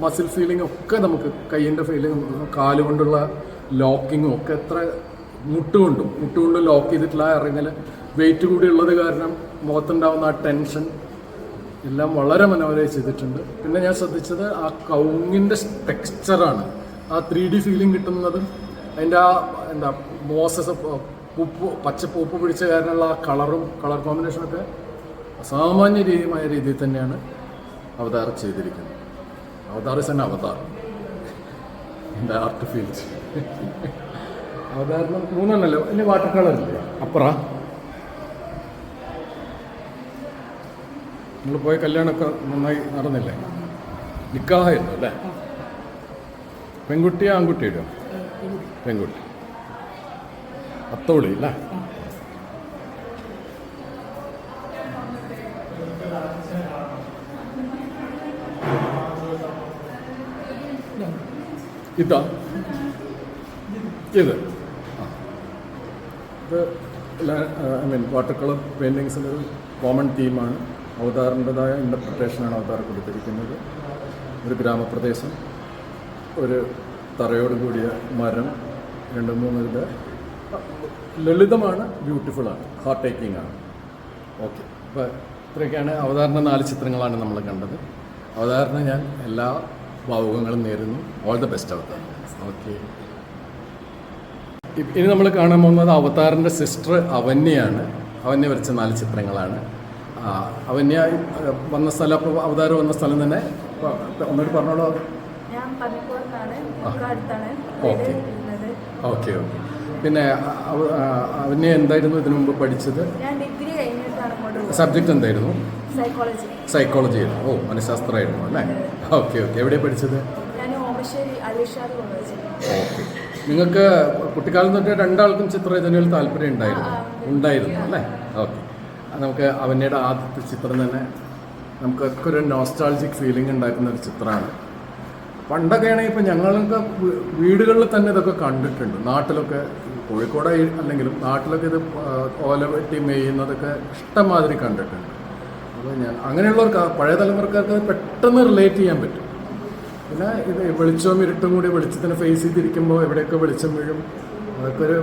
മസിൽ ഫീലിംഗ് ഒക്കെ നമുക്ക് കയ്യിൻ്റെ ഫീലിംഗ് കാലുകൊണ്ടുള്ള ലോക്കിങ്ങും ഒക്കെ എത്ര മുട്ടുകൊണ്ട് ലോക്ക് ചെയ്തിട്ടുള്ള ഇറങ്ങൽ വെയിറ്റ് കൂടി ഉള്ളത് കാരണം മുഖത്തുണ്ടാവുന്ന ആ ടെൻഷൻ എല്ലാം വളരെ മനോഹരമായി ചെയ്തിട്ടുണ്ട്. പിന്നെ ഞാൻ ശ്രദ്ധിച്ചത് ആ കൗങ്ങിൻ്റെ ടെക്സ്ചറാണ്, ആ 3D ഫീലിംഗ് കിട്ടുന്നതും അതിൻ്റെ ആ എന്താ മോസസ് പച്ചപ്പൂപ്പ് പിടിച്ച കാരണമുള്ള ആ കളർ കോമ്പിനേഷനൊക്കെ അസാമാന്യമായ രീതിയിൽ തന്നെയാണ് അവതാർ ചെയ്തിരിക്കുന്നത്. Avatar is an avatar in the art field. അവതാറിന് 3 ഇനി വാട്ടർ കളറില്ലേ അപ്പറ നിങ്ങൾ പോയ കല്യാണമൊക്കെ നന്നായി നടന്നില്ലേ? നിക്കാഹായിരുന്നു അല്ലേ? പെൺകുട്ടിയോ ആൺകുട്ടിയോ? പെൺകുട്ടി. അത്തോളി അല്ലേ? ഇതാ ഇത് ഐ മീൻ വാട്ടർ കളർ പെയിൻറ്റിങ്സിൻ്റെ ഒരു കോമൺ തീമാണ്. അവതാറിൻ്റെതായ ഇൻ്റർപ്രിട്ടേഷനാണ് അവതാർ കൊടുത്തിരിക്കുന്നത്. ഒരു ഗ്രാമപ്രദേശം, ഒരു തറയോട് കൂടിയ മരം, 2-3 ഇത് ലളിതമാണ്, ബ്യൂട്ടിഫുള്ളാണ്, ഹാർട്ട് ടേക്കിംഗ് ആണ്. ഓക്കെ, അപ്പോൾ ഇത്രയൊക്കെയാണ് അവതാറിൻ്റെ 4 ചിത്രങ്ങളാണ് നമ്മൾ കണ്ടത്. അവതാറിന് ഞാൻ എല്ലാ ഭാവുകങ്ങളും നേരുന്നു. All the best Avatar. Okay, ഇനി നമ്മൾ കാണാൻ പോകുന്നത് അവതാറിൻ്റെ സിസ്റ്റർ അവന്യയാണ്. അവന്യ വരച്ച 4 ചിത്രങ്ങളാണ്. അവന്യ വന്ന സ്ഥലം, അപ്പോൾ അവതാർ വന്ന സ്ഥലം തന്നെ ഒന്നുകൂടി പറഞ്ഞോളൂ. Okay okay okay. പിന്നെ അവന്യ എന്തായിരുന്നു ഇതിനു മുമ്പ് പഠിച്ചത്? സബ്ജക്റ്റ് എന്തായിരുന്നു? സൈക്കോളജി ആയിരുന്നു. ഓ, മനഃശാസ്ത്രമായിരുന്നു അല്ലേ? Okay okay. എവിടെയാണ് പഠിച്ചത്? ഓക്കെ. നിങ്ങൾക്ക് കുട്ടിക്കാലം തൊട്ട് 2 ആൾക്കും ചിത്രരചനയിൽ താല്പര്യം ഉണ്ടായിരുന്നു അല്ലേ? ഓക്കെ. നമുക്ക് അവന്യയുടെ ആദ്യത്തെ ചിത്രം തന്നെ നമുക്കൊക്കെ ഒരു നോസ്റ്റാൾജിക് ഫീലിംഗ് ഉണ്ടാക്കുന്ന ഒരു ചിത്രമാണ്. പണ്ടൊക്കെ ആണെങ്കിൽ ഇപ്പം ഞങ്ങളൊക്കെ വീടുകളിൽ തന്നെ ഇതൊക്കെ കണ്ടിട്ടുണ്ട്. നാട്ടിലൊക്കെ, കോഴിക്കോട് അല്ലെങ്കിലും നാട്ടിലൊക്കെ ഇത് ഓല വെട്ടി മെയ്യുന്നതൊക്കെ ഇഷ്ടംമാതിരി കണ്ടിട്ടുണ്ട്. അപ്പോൾ അങ്ങനെയുള്ളവർക്ക്, പഴയ തലമുറക്കാർക്ക് പെട്ടെന്ന് റിലേറ്റ് ചെയ്യാൻ പറ്റും. പിന്നെ ഇത് വെളിച്ചവും ഇരുട്ടും കൂടി വെളിച്ചത്തിന് ഫേസ് ചെയ്തിരിക്കുമ്പോൾ എവിടെയൊക്കെ വെളിച്ചം വീഴും, അതൊക്കെ ഒരു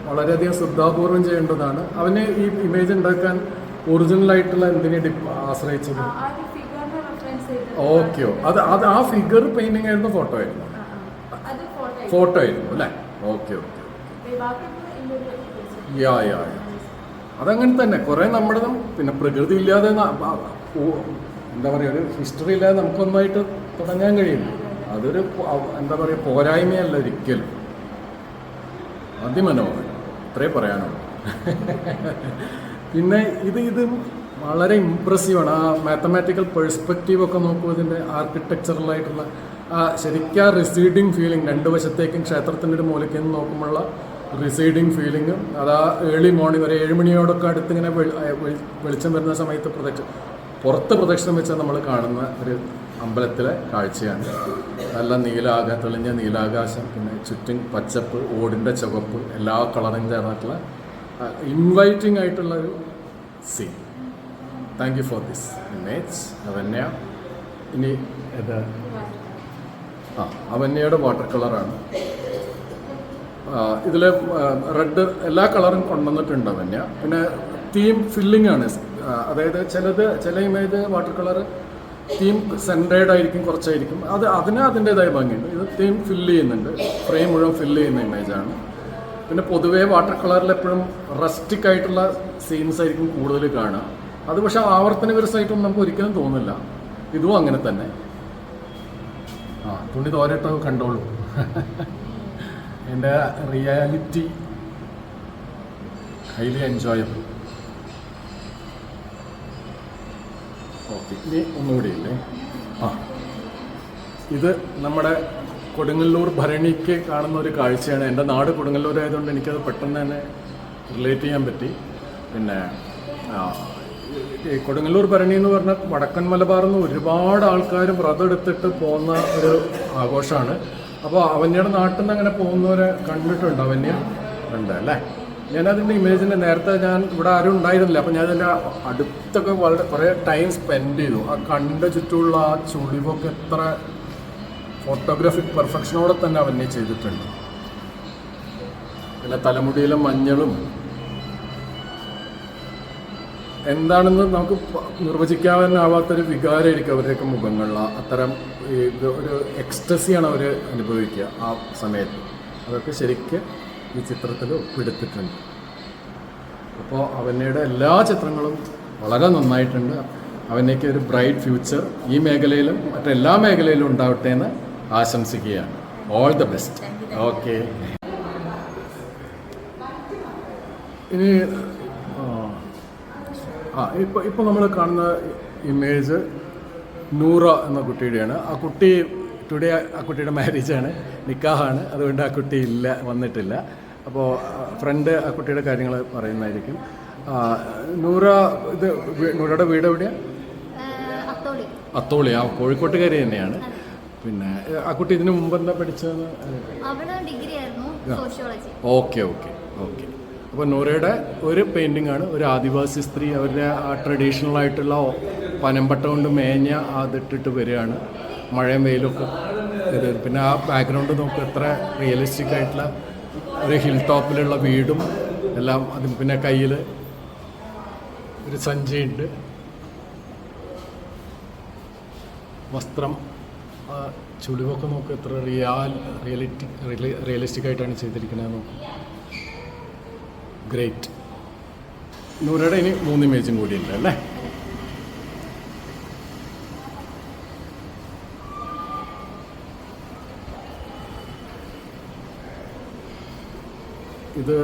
വളരെയധികം ശ്രദ്ധാപൂർവം ചെയ്യേണ്ടതാണ്. അവന് ഈ ഇമേജ് ഉണ്ടാക്കാൻ ഒറിജിനലായിട്ടുള്ള എന്തിനെ ആശ്രയിച്ചത്? ഓക്കെയോ, അത് ആ ഫിഗർ പെയിന്റിംഗ് ആയിരുന്നു, ഫോട്ടോ ആയിരുന്നു? ഫോട്ടോ ആയിരുന്നു അല്ലേ? Okay okay. യാ അതങ്ങനെ തന്നെ കുറേ നമ്മുടേതും. പിന്നെ പ്രകൃതി ഇല്ലാതെ എന്താ പറയുക, ഒരു ഹിസ്റ്ററി ഇല്ലാതെ നമുക്കൊന്നായിട്ട് തുടങ്ങാൻ കഴിയില്ല. അതൊരു എന്താ പറയുക, പോരായ്മയല്ല ഒരിക്കലും. അതിമനോഹരം, ഇത്രേ പറയാനുള്ളൂ. പിന്നെ ഇത് വളരെ ഇമ്പ്രസീവാണ്. ആ മാത്തമാറ്റിക്കൽ പെർസ്പെക്റ്റീവ് ഒക്കെ നോക്കുമ്പോൾ ഇതിൻ്റെ ആർക്കിടെക്ചറലായിട്ടുള്ള ശരിക്കും ആ റിസീഡിങ് ഫീലിംഗ്, 2 വശത്തേക്കും ക്ഷേത്രത്തിൻ്റെ ഒരു മൂലയ്ക്ക് നിന്ന് നോക്കുമ്പോഴുള്ള റിസീഡിങ് ഫീലിംഗും, അത് ആ ഏർലി മോർണിംഗ് വരെ 7 മണിയോടൊക്കെ അടുത്തിങ്ങനെ വെളിച്ചം വരുന്ന സമയത്ത് പുറത്ത് പ്രദക്ഷിണം വെച്ചാൽ നമ്മൾ കാണുന്ന ഒരു അമ്പലത്തിലെ കാഴ്ചയാണ്. നല്ല തെളിഞ്ഞ നീലാകാശം, പിന്നെ ചുറ്റും പച്ചപ്പ്, ഓടിൻ്റെ ചുവപ്പ്, എല്ലാ കളറും ചേർന്നിട്ടുള്ള ഇൻവൈറ്റിംഗ് ആയിട്ടുള്ള ഒരു scene. Thank you for this image Avanya. ഇനി ഇത് അവന്യയുടെ വാട്ടർ കളറാണ്. ഇതിൽ റെഡ് എല്ലാ കളറും കൊണ്ടുവന്നിട്ടുണ്ട് അവന്യ. പിന്നെ തീം ഫില്ലിംഗ് ആണ്. അതായത് ചില image water colour theme centred ആയിരിക്കും, കുറച്ചായിരിക്കും, അതിന് അതിൻ്റെതായ ഭംഗിയുണ്ട്. ഇത് തീം ഫില്ല് ചെയ്യുന്നുണ്ട്, ഫ്രെയിം മുഴുവൻ ഫില്ല് ചെയ്യുന്ന ഇമേജാണ്. പിന്നെ പൊതുവേ വാട്ടർ കളറിൽ എപ്പോഴും റസ്റ്റിക് ആയിട്ടുള്ള സീൻസ് ആയിരിക്കും കൂടുതൽ കാണുക. അത് പക്ഷേ ആവർത്തന വിരസമായിട്ടൊന്നും നമുക്ക് ഒരിക്കലും തോന്നില്ല. ഇതും അങ്ങനെ തന്നെ. തുണി തോരട്ടോ കണ്ടോളൂ. എൻ്റെ റിയാലിറ്റി ഹൈലി എൻജോയബിൾ. ഓക്കെ, ഇനി ഒന്നുകൂടി ഇല്ലേ? ഇത് നമ്മുടെ കൊടുങ്ങല്ലൂർ ഭരണിക്ക് കാണുന്ന ഒരു കാഴ്ചയാണ്. എൻ്റെ നാട് കൊടുങ്ങല്ലൂർ ആയതുകൊണ്ട് എനിക്കത് പെട്ടെന്ന് തന്നെ റിലേറ്റ് ചെയ്യാൻ പറ്റി. പിന്നെ ഈ കൊടുങ്ങല്ലൂർ ഭരണി എന്ന് പറഞ്ഞാൽ വടക്കൻ മലബാറിൽ നിന്ന് ഒരുപാട് ആൾക്കാർ വ്രതം എടുത്തിട്ട് പോകുന്ന ഒരു ആഘോഷമാണ്. അപ്പോൾ അവന്യയുടെ നാട്ടിൽ നിന്ന് അങ്ങനെ പോകുന്നവരെ കണ്ടിട്ടുണ്ട്. അവന്യ ഉണ്ട് അല്ലേ? ഞാനതിൻ്റെ ഇമേജിൻ്റെ നേരത്തെ ഞാൻ ഇവിടെ ആരും ഉണ്ടായിരുന്നില്ല, അപ്പോൾ ഞാനതിൻ്റെ അടുത്തൊക്കെ വളരെ കുറേ ടൈം സ്പെൻഡ് ചെയ്തു. ആ കണ്ട ചുറ്റുമുള്ള ആ ചുളിവൊക്കെ എത്ര ഫോട്ടോഗ്രാഫിക് പെർഫെക്ഷനോടെ തന്നെ അവനെ ചെയ്തിട്ടുണ്ട്. പിന്നെ തലമുടിയിലെ മഞ്ഞളും എന്താണെന്ന് നമുക്ക് നിർവചിക്കാനാവാത്തൊരു വികാരമായിരിക്കും അവരുടെയൊക്കെ മുഖങ്ങളിൽ. അത്തരം ഒരു എക്സ്റ്റസിയാണ് അവർ അനുഭവിക്കുക ആ സമയത്ത്. അതൊക്കെ ശരിക്കും ഈ ചിത്രത്തിൽ ഒപ്പിയെടുത്തിട്ടുണ്ട്. അപ്പോൾ അവനയുടെ എല്ലാ ചിത്രങ്ങളും വളരെ നന്നായിട്ടുണ്ട്. അവനേക്ക് ഒരു ബ്രൈറ്റ് ഫ്യൂച്ചർ ഈ മേഖലയിലും മറ്റെല്ലാ മേഖലയിലും ഉണ്ടാവട്ടെ എന്ന് ആശംസിക്കുകയാണ്. All the best. ഓക്കെ. ഇനി ഇപ്പോൾ നമ്മൾ കാണുന്ന ഇമേജ് നൂറ എന്ന കുട്ടിയുടെയാണ്. ആ കുട്ടി ടുഡേ ആ കുട്ടിയുടെ മാരേജാണ്, നിക്കാഹാണ്. അതുകൊണ്ട് ആ കുട്ടി വന്നിട്ടില്ല. അപ്പോൾ ഫ്രണ്ട് ആ കുട്ടിയുടെ കാര്യങ്ങൾ പറയുന്നതായിരിക്കും. നൂറ, നൂറയുടെ വീട് എവിടെയാണ്? അത്തോളി. ആ കോഴിക്കോട്ടുകാരി തന്നെയാണ്. പിന്നെ ആ കുട്ടി ഇതിനു മുമ്പ് എന്താ പഠിച്ചതെന്ന്? ഓക്കെ. അപ്പോൾ നൂറയുടെ ഒരു പെയിൻറ്റിംഗ് ആണ് ഒരു ആദിവാസി സ്ത്രീ അവരുടെ ആ ട്രഡീഷണൽ ആയിട്ടുള്ള പനമ്പട്ട കൊണ്ട് മേഞ്ഞ അതിട്ടിട്ട് വരികയാണ്. മഴയും വെയിലൊക്കെ ഇത്. പിന്നെ ആ ബാക്ക്ഗ്രൗണ്ട് നോക്കുക, എത്ര റിയലിസ്റ്റിക് ആയിട്ടുള്ള ഒരു ഹിൽ ടോപ്പിലുള്ള വീടും എല്ലാം. അതും പിന്നെ കയ്യിൽ ഒരു സഞ്ചിയുണ്ട്. വസ്ത്രം ചുളിവൊക്കെ നോക്കുക, എത്ര റിയലിസ്റ്റിക് ആയിട്ടാണ് ചെയ്തിരിക്കുന്നത് നോക്കുക. ഗ്രേറ്റ്. നൂറയുടെ ഇനി 3 ഇമേജും കൂടിയുണ്ട് അല്ലേ? ഇത്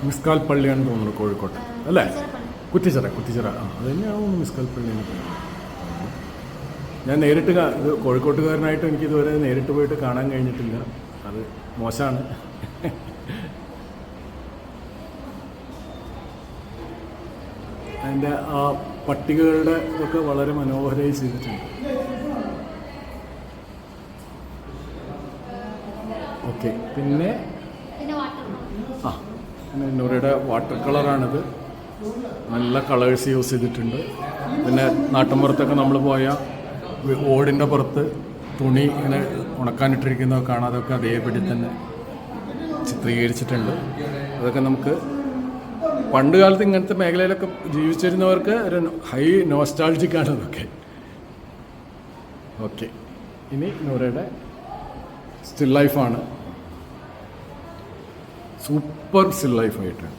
മിസ്കാൽ പള്ളിയാണെന്ന് തോന്നുന്നു, കോഴിക്കോട്ട് അല്ലേ? കുറ്റിച്ചിറ. അത് തന്നെയാണോ മിസ്കാൽ പള്ളി എന്ന് തോന്നുന്നു. ഞാൻ നേരിട്ട് ഇത് കോഴിക്കോട്ടുകാരനായിട്ട് എനിക്കിതുവരെ നേരിട്ട് പോയിട്ട് കാണാൻ കഴിഞ്ഞിട്ടില്ല. അത് മോശമാണ്. അതിൻ്റെ ആ പട്ടികകളുടെ ഇതൊക്കെ വളരെ മനോഹരമായി ചെയ്തിട്ടുണ്ട്. ഓക്കെ. പിന്നെ നൂറയുടെ വാട്ടർ കളറാണിത്. നല്ല കളേഴ്സ് യൂസ് ചെയ്തിട്ടുണ്ട്. പിന്നെ നാട്ടിൻപുറത്തൊക്കെ നമ്മൾ പോയ ഓടിൻ്റെ പുറത്ത് തുണി ഇങ്ങനെ ഉണക്കാനിട്ടിരിക്കുന്നതൊക്കെ കാണാം. അതൊക്കെ അതേപടി തന്നെ ചിത്രീകരിച്ചിട്ടുണ്ട്. അതൊക്കെ നമുക്ക് പണ്ട് കാലത്ത് ഇങ്ങനത്തെ മേഖലയിലൊക്കെ ജീവിച്ചിരുന്നവർക്ക് ഒരു ഹൈ നോസ്റ്റാൾജിക്കാണ് അതൊക്കെ. ഓക്കെ. ഇനി നൂറയുടെ സ്റ്റിൽ ലൈഫാണ്. സൂപ്പർ സ്റ്റിൽ ലൈഫായിട്ടാണ്.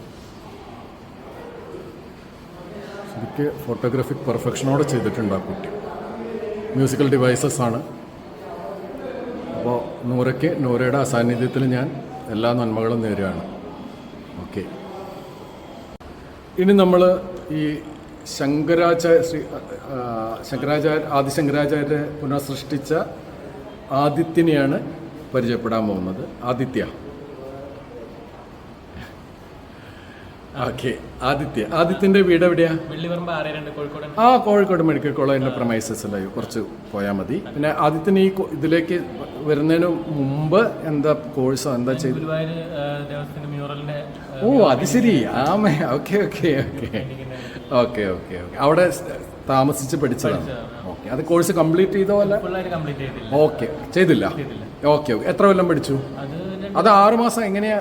ശരിക്ക് ഫോട്ടോഗ്രാഫിക് പെർഫെക്ഷനോടെ ചെയ്തിട്ടുണ്ട് ആ കുട്ടി. മ്യൂസിക്കൽ ഡിവൈസസ് ആണ്. അപ്പോൾ നൂറയുടെ അസാന്നിധ്യത്തിൽ ഞാൻ എല്ലാ നന്മകളും നേരുകയാണ്. ഓക്കെ. ഇനി നമ്മൾ ഈ ആദിശങ്കരാചാര്യരെ പുനഃസൃഷ്ടിച്ച ആദിത്യനെയാണ് പരിചയപ്പെടാൻ പോകുന്നത്. ഓക്കെ. ആദിത്യൻ്റെ വീട് എവിടെയാ? കോഴിക്കോട് മെഡിക്കൽ കോളേജിൻ്റെ പ്രമൈസസിലായി കുറച്ച് പോയാൽ മതി. പിന്നെ ആദിത്യന് ഈ ഇതിലേക്ക് വരുന്നതിന് മുമ്പ് എന്താ കോഴ്സോ എന്താ ചെയ്ത്? ഓ, അത് ശരി. ഓക്കെ. അവിടെ താമസിച്ച് പഠിച്ചതാണ്. ഓക്കെ. അത് കോഴ്സ് കംപ്ലീറ്റ് ചെയ്ത പോലെ? ഓക്കെ. ചെയ്തില്ല. ഓക്കെ. എത്ര കൊല്ലം പഠിച്ചു? അത് 6 മാസം. എങ്ങനെയാ?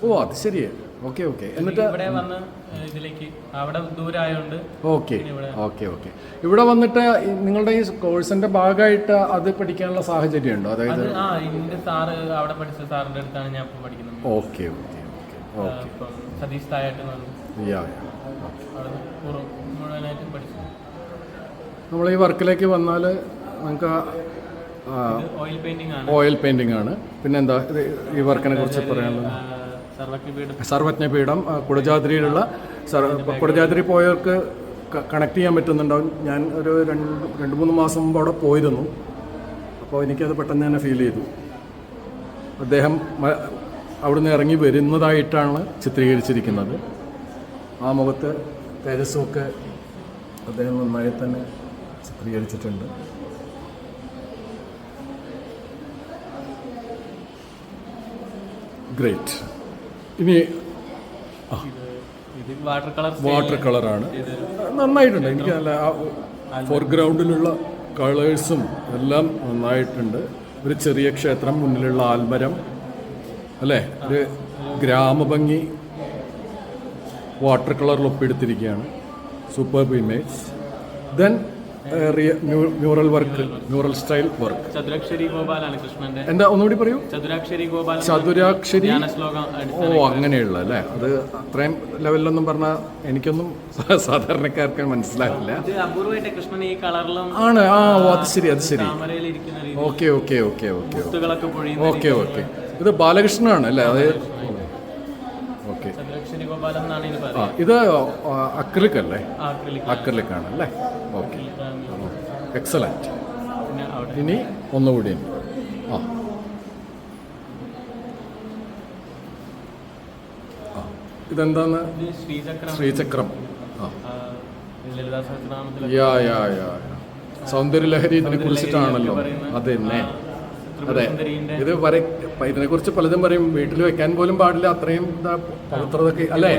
ഓ, അത് ശരിയാ. ഓക്കെ. എന്നിട്ട് ഓക്കെ. ഇവിടെ വന്നിട്ട് നിങ്ങളുടെ ഈ കോഴ്സിന്റെ ഭാഗമായിട്ട് അത് പഠിക്കാനുള്ള സാഹചര്യം ഉണ്ടോ? അതായത് ഓക്കെ. നമ്മൾ ഈ വർക്കിലേക്ക് വന്നാൽ നമുക്ക് ഓയിൽ പെയിന്റിംഗ് ആണ്. പിന്നെന്താ ഈ വർക്കിനെ കുറിച്ച് പറയാനുള്ളത്? സർവജ്ഞപീഠം കുടജാദ്രിയിലുള്ള കുടജാദ്രി പോയവർക്ക് കണക്ട് ചെയ്യാൻ പറ്റുന്നുണ്ടാവും. ഞാൻ ഒരു 2-3 മാസം മുമ്പ് അവിടെ പോയിരുന്നു. അപ്പോൾ എനിക്കത് പെട്ടെന്ന് തന്നെ ഫീൽ ചെയ്തു. അദ്ദേഹം അവിടുന്ന് ഇറങ്ങി വരുന്നതായിട്ടാണ് ചിത്രീകരിച്ചിരിക്കുന്നത്. ആ മുഖത്ത് തേജസ്സുമൊക്കെ അദ്ദേഹം നന്നായി തന്നെ ചിത്രീകരിച്ചിട്ടുണ്ട്. ഗ്രേറ്റ്. ഇനി വാട്ടർ കളറാണ്. നന്നായിട്ടുണ്ട്. എനിക്ക് നല്ല ഫോർഗ്രൗണ്ടിലുള്ള കളേഴ്സും എല്ലാം നന്നായിട്ടുണ്ട്. ഒരു ചെറിയ ക്ഷേത്രം, മുന്നിലുള്ള ആൽമരം അല്ലേ, ഒരു ഗ്രാമഭംഗി വാട്ടർ കളറിൽ ഒപ്പിയെടുത്തിരിക്കുകയാണ്. Superb image. Then mural work, mural style work. ചതുരാക്ഷരി ഗോപാലാണ് കൃഷ്ണന്റെ. എന്താ ഒന്നുകൂടി പറയൂ? ചതുരാക്ഷരി ഗോപാലൻ. ചതുരാക്ഷരി. ശ്ലോകം. ഓ, അങ്ങനെയുള്ള അല്ലേ. അത് അത്രയും ലെവലിലൊന്നും പറഞ്ഞാൽ എനിക്കൊന്നും സാധാരണക്കാർക്ക് മനസ്സിലാവില്ല. ഇത് അപൂർവമായിട്ട് കൃഷ്ണൻ ഈ കളറിലും ആണ്. ആ, ഓ, അത് ശരി, അത് ശരി. താമരയിലിരിക്കുന്ന രീതി. ഓക്കെ ഓക്കെ ഓക്കെ ഓക്കെ മുത്തുകളൊക്കെ പൊഴിയുന്ന ഓക്കെ ഓക്കെ. ഇത് ബാലകൃഷ്ണനാണ് അല്ലേ? അത് ഓക്കെ. ചതുരാക്ഷരി ഗോപാലൻ എന്നാണ് ഇത് പറയുന്നത്. ഇത് അക്രിലിക് അല്ലേ? ആക്രിലിക്. അക്രിലിക് ആണ് അല്ലേ? Okay, excellent. പിന്നെ അവിടെ ഇനി ഒന്നുകൂടി. ആ ഇതെന്താന്ന്? ഇത് ശ്രീചക്രം. ശ്രീചക്രം. ആ, ലളിതാ സഹസ്രനാമത്തിൽ യാ യാ യാ യാ. സൗന്ദര്യലഹരി ഇതിനെ കുറിച്ചിട്ടാണല്ലോ. അത് തന്നെ. അതെ, ഇത് ഇതിനെക്കുറിച്ച് പലതും പറയും. വീട്ടിൽ വെക്കാൻ പോലും പാടില്ല, അത്രയും പവിത്രതൊക്കെ അല്ലേ,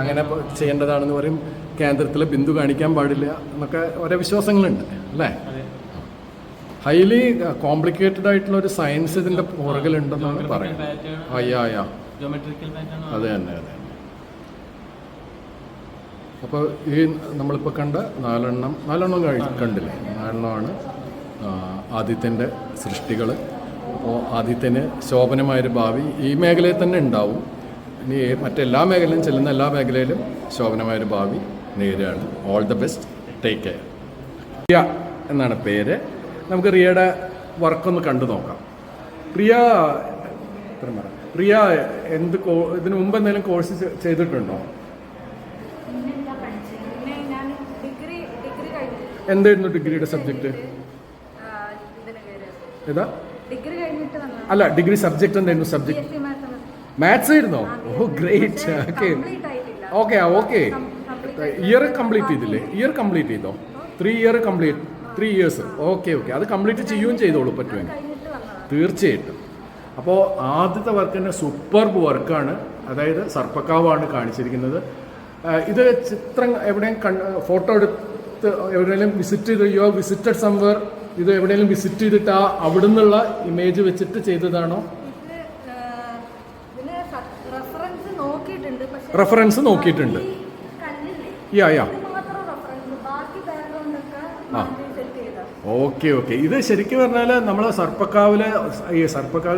അങ്ങനെ ചെയ്യേണ്ടതാണെന്ന് പറയും. കേന്ദ്രത്തിലെ ബിന്ദു കാണിക്കാൻ പാടില്ല എന്നൊക്കെ ഓരോ വിശ്വാസങ്ങളുണ്ട് അല്ലേ. ഹൈലി കോംപ്ലിക്കേറ്റഡ് ആയിട്ടുള്ള ഒരു സയൻസ് ഇതിൻ്റെ പുറകിലുണ്ടെന്നാണ് പറയുന്നത്. അയ്യാ യാ, അതെ തന്നെ അതെ. അപ്പോൾ ഈ നമ്മളിപ്പോൾ കണ്ട നാലെണ്ണം കണ്ടില്ലേ? നാലെണ്ണമാണ് ആദിത്യൻ്റെ സൃഷ്ടികൾ. അപ്പോൾ ആദിത്യന് ശോഭനമായൊരു ഭാവി ഈ മേഖലയിൽ തന്നെ ഉണ്ടാവും. ഇനി മറ്റെല്ലാ മേഖലയിലും ചെല്ലുന്ന എല്ലാ മേഖലയിലും ശോഭനമായൊരു ഭാവി നേരെയാണ്. All the best, take care. Riya എന്നാണ് പേര്. നമുക്ക് റിയയുടെ വർക്കൊന്ന് കണ്ടു നോക്കാം. റിയ ഇതിനു മുമ്പ് എന്തെങ്കിലും കോഴ്സ് ചെയ്തിട്ടുണ്ടോ? എന്തായിരുന്നു ഡിഗ്രിയുടെ സബ്ജക്റ്റ്? ഏതാ? അല്ല, ഡിഗ്രി സബ്ജക്റ്റ് എന്തായിരുന്നു? സബ്ജക്ട് മാത്സ് ആയിരുന്നോ? ഓ great. Okay okay okay. Year complete ചെയ്തില്ലേ? ഇയർ കംപ്ലീറ്റ് ചെയ്തോ? 3 ഇയേഴ്സ്. Okay okay. അത് കംപ്ലീറ്റ് ചെയ്യുകയും ചെയ്തോളൂ പറ്റുമെങ്കിൽ, തീർച്ചയായിട്ടും. അപ്പോൾ ആദ്യത്തെ വർക്ക് തന്നെ സൂപ്പർബ് വർക്കാണ്. അതായത് സർപ്പക്കാവാണ് കാണിച്ചിരിക്കുന്നത്. ഇത് ചിത്രം എവിടെയും ഫോട്ടോ എടുത്ത് എവിടെയെങ്കിലും വിസിറ്റ് ചെയ്ത്, യു ഹാവ് വിസിറ്റഡ് സംവെയർ, ഇത് എവിടെയെങ്കിലും വിസിറ്റ് ചെയ്തിട്ട് അവിടെ നിന്നുള്ള ഇമേജ് വെച്ചിട്ട് ചെയ്തതാണോ? റെഫറൻസ് നോക്കിയിട്ടുണ്ട്. യാ യാ. ആ, ഓക്കെ ഓക്കെ. ഇത് ശരിക്കും പറഞ്ഞാൽ നമ്മൾ സർപ്പക്കാവിൽ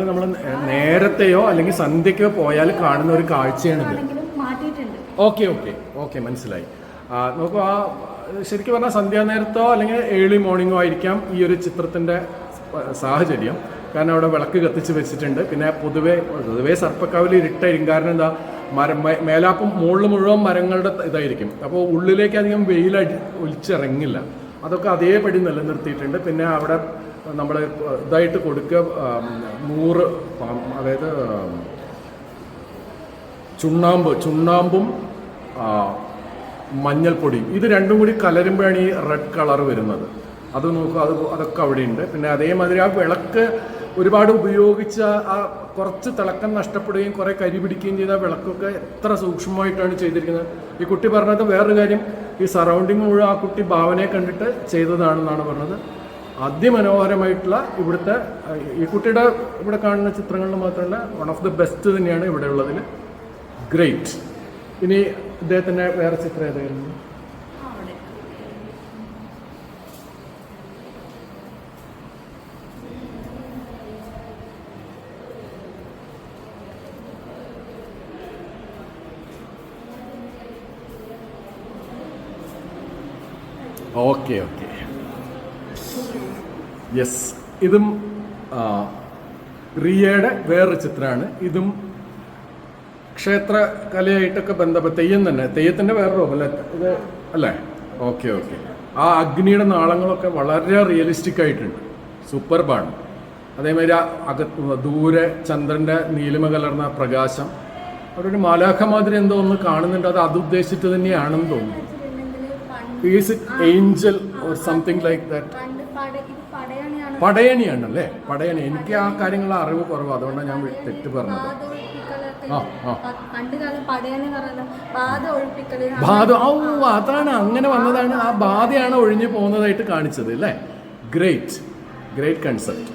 നമ്മൾ നേരത്തെയോ അല്ലെങ്കിൽ സന്ധ്യക്കോ പോയാൽ കാണുന്ന ഒരു കാഴ്ചയാണിത്. ഓക്കെ ഓക്കെ ഓക്കെ, മനസ്സിലായി. നോക്കൂ, ആ ശരിക്കും പറഞ്ഞാൽ സന്ധ്യാനേരത്തോ അല്ലെങ്കിൽ ഏർലി മോർണിംഗോ ആയിരിക്കാം ഈ ഒരു ചിത്രത്തിൻ്റെ സാഹചര്യം. കാരണം അവിടെ വിളക്ക് കത്തിച്ച് വെച്ചിട്ടുണ്ട്. പിന്നെ പൊതുവേ സർപ്പക്കാവിൽ ഇരുട്ടായിരിക്കും. കാരണം എന്താ, മേലാപ്പം മുകളിൽ മുഴുവൻ മരങ്ങളുടെ ഇതായിരിക്കും. അപ്പോൾ ഉള്ളിലേക്ക് അധികം വെയിൽ ഒലിച്ചിറങ്ങില്ല. അതൊക്കെ അതേപടി നിലനിർത്തിയിട്ടുണ്ട്. പിന്നെ അവിടെ നമ്മൾ ഇതായിട്ട് കൊടുക്കുക 100, അതായത് ചുണ്ണാമ്പും മഞ്ഞൾപ്പൊടിയും, ഇത് രണ്ടും കൂടി കലരുമ്പോഴാണ് ഈ റെഡ് കളർ വരുന്നത്. അത് നോക്കുക, അതൊക്കെ അവിടെയുണ്ട്. പിന്നെ അതേമാതിരി ആ വിളക്ക് ഒരുപാട് ഉപയോഗിച്ച ആ കുറച്ച് തിളക്കം നഷ്ടപ്പെടുകയും കുറേ കരി പിടിക്കുകയും ചെയ്ത വിളക്കൊക്കെ എത്ര സൂക്ഷ്മമായിട്ടാണ് ചെയ്തിരിക്കുന്നത്. ഈ കുട്ടി പറഞ്ഞത് വേറൊരു കാര്യം, ഈ സറൗണ്ടിങ് മുഴുവൻ ആ കുട്ടി ഭാവനയെ കണ്ടിട്ട് ചെയ്തതാണെന്നാണ് പറഞ്ഞത്. അതിമനോഹരമായിട്ടുള്ള ഇവിടുത്തെ ഈ കുട്ടിയുടെ ഇവിടെ കാണുന്ന ചിത്രങ്ങളിൽ മാത്രമല്ല, വൺ ഓഫ് ദി ബെസ്റ്റ് തന്നെയാണ് ഇവിടെ ഉള്ളതിൽ. ഗ്രേറ്റ്. ഇനി ഇദ്ദേഹത്തിൻ്റെ വേറെ ചിത്രം ഏതായിരുന്നു? Okay okay, yes. ഇതും റിയയുടെ വേറൊരു ചിത്രമാണ്. ഇതും ക്ഷേത്ര കലയായിട്ടൊക്കെ ബന്ധപ്പെട്ട തെയ്യത്തിൻ്റെ വേറെ രൂപമല്ലേ ഇത് അല്ലേ? Okay okay. ആ അഗ്നിയുടെ നാളങ്ങളൊക്കെ വളരെ റിയലിസ്റ്റിക് ആയിട്ടുണ്ട്, സൂപ്പർബാണ്. അതേമാതിരി ദൂരെ ചന്ദ്രൻ്റെ നീലിമ കലർന്ന പ്രകാശം, അവിടെ ഒരു മാലാഖ മാതിരി എന്തോ ഒന്ന് കാണുന്നുണ്ട്. അത് ഉദ്ദേശിച്ചിട്ട് തന്നെയാണെന്ന് തോന്നുന്നു. Is it angel or something like that? പടയണിയാണല്ലേ? പടയണി. എനിക്ക് ആ കാര്യങ്ങൾ അറിവ് കുറവ്, അതുകൊണ്ടാണ് ഞാൻ തെറ്റ് പറഞ്ഞത്. ബാധ, ഓ അതാണ്, അങ്ങനെ വന്നതാണ്. ആ ബാധയാണ് ഒഴിഞ്ഞു പോകുന്നതായിട്ട് കാണിച്ചത് അല്ലേ? Great concept,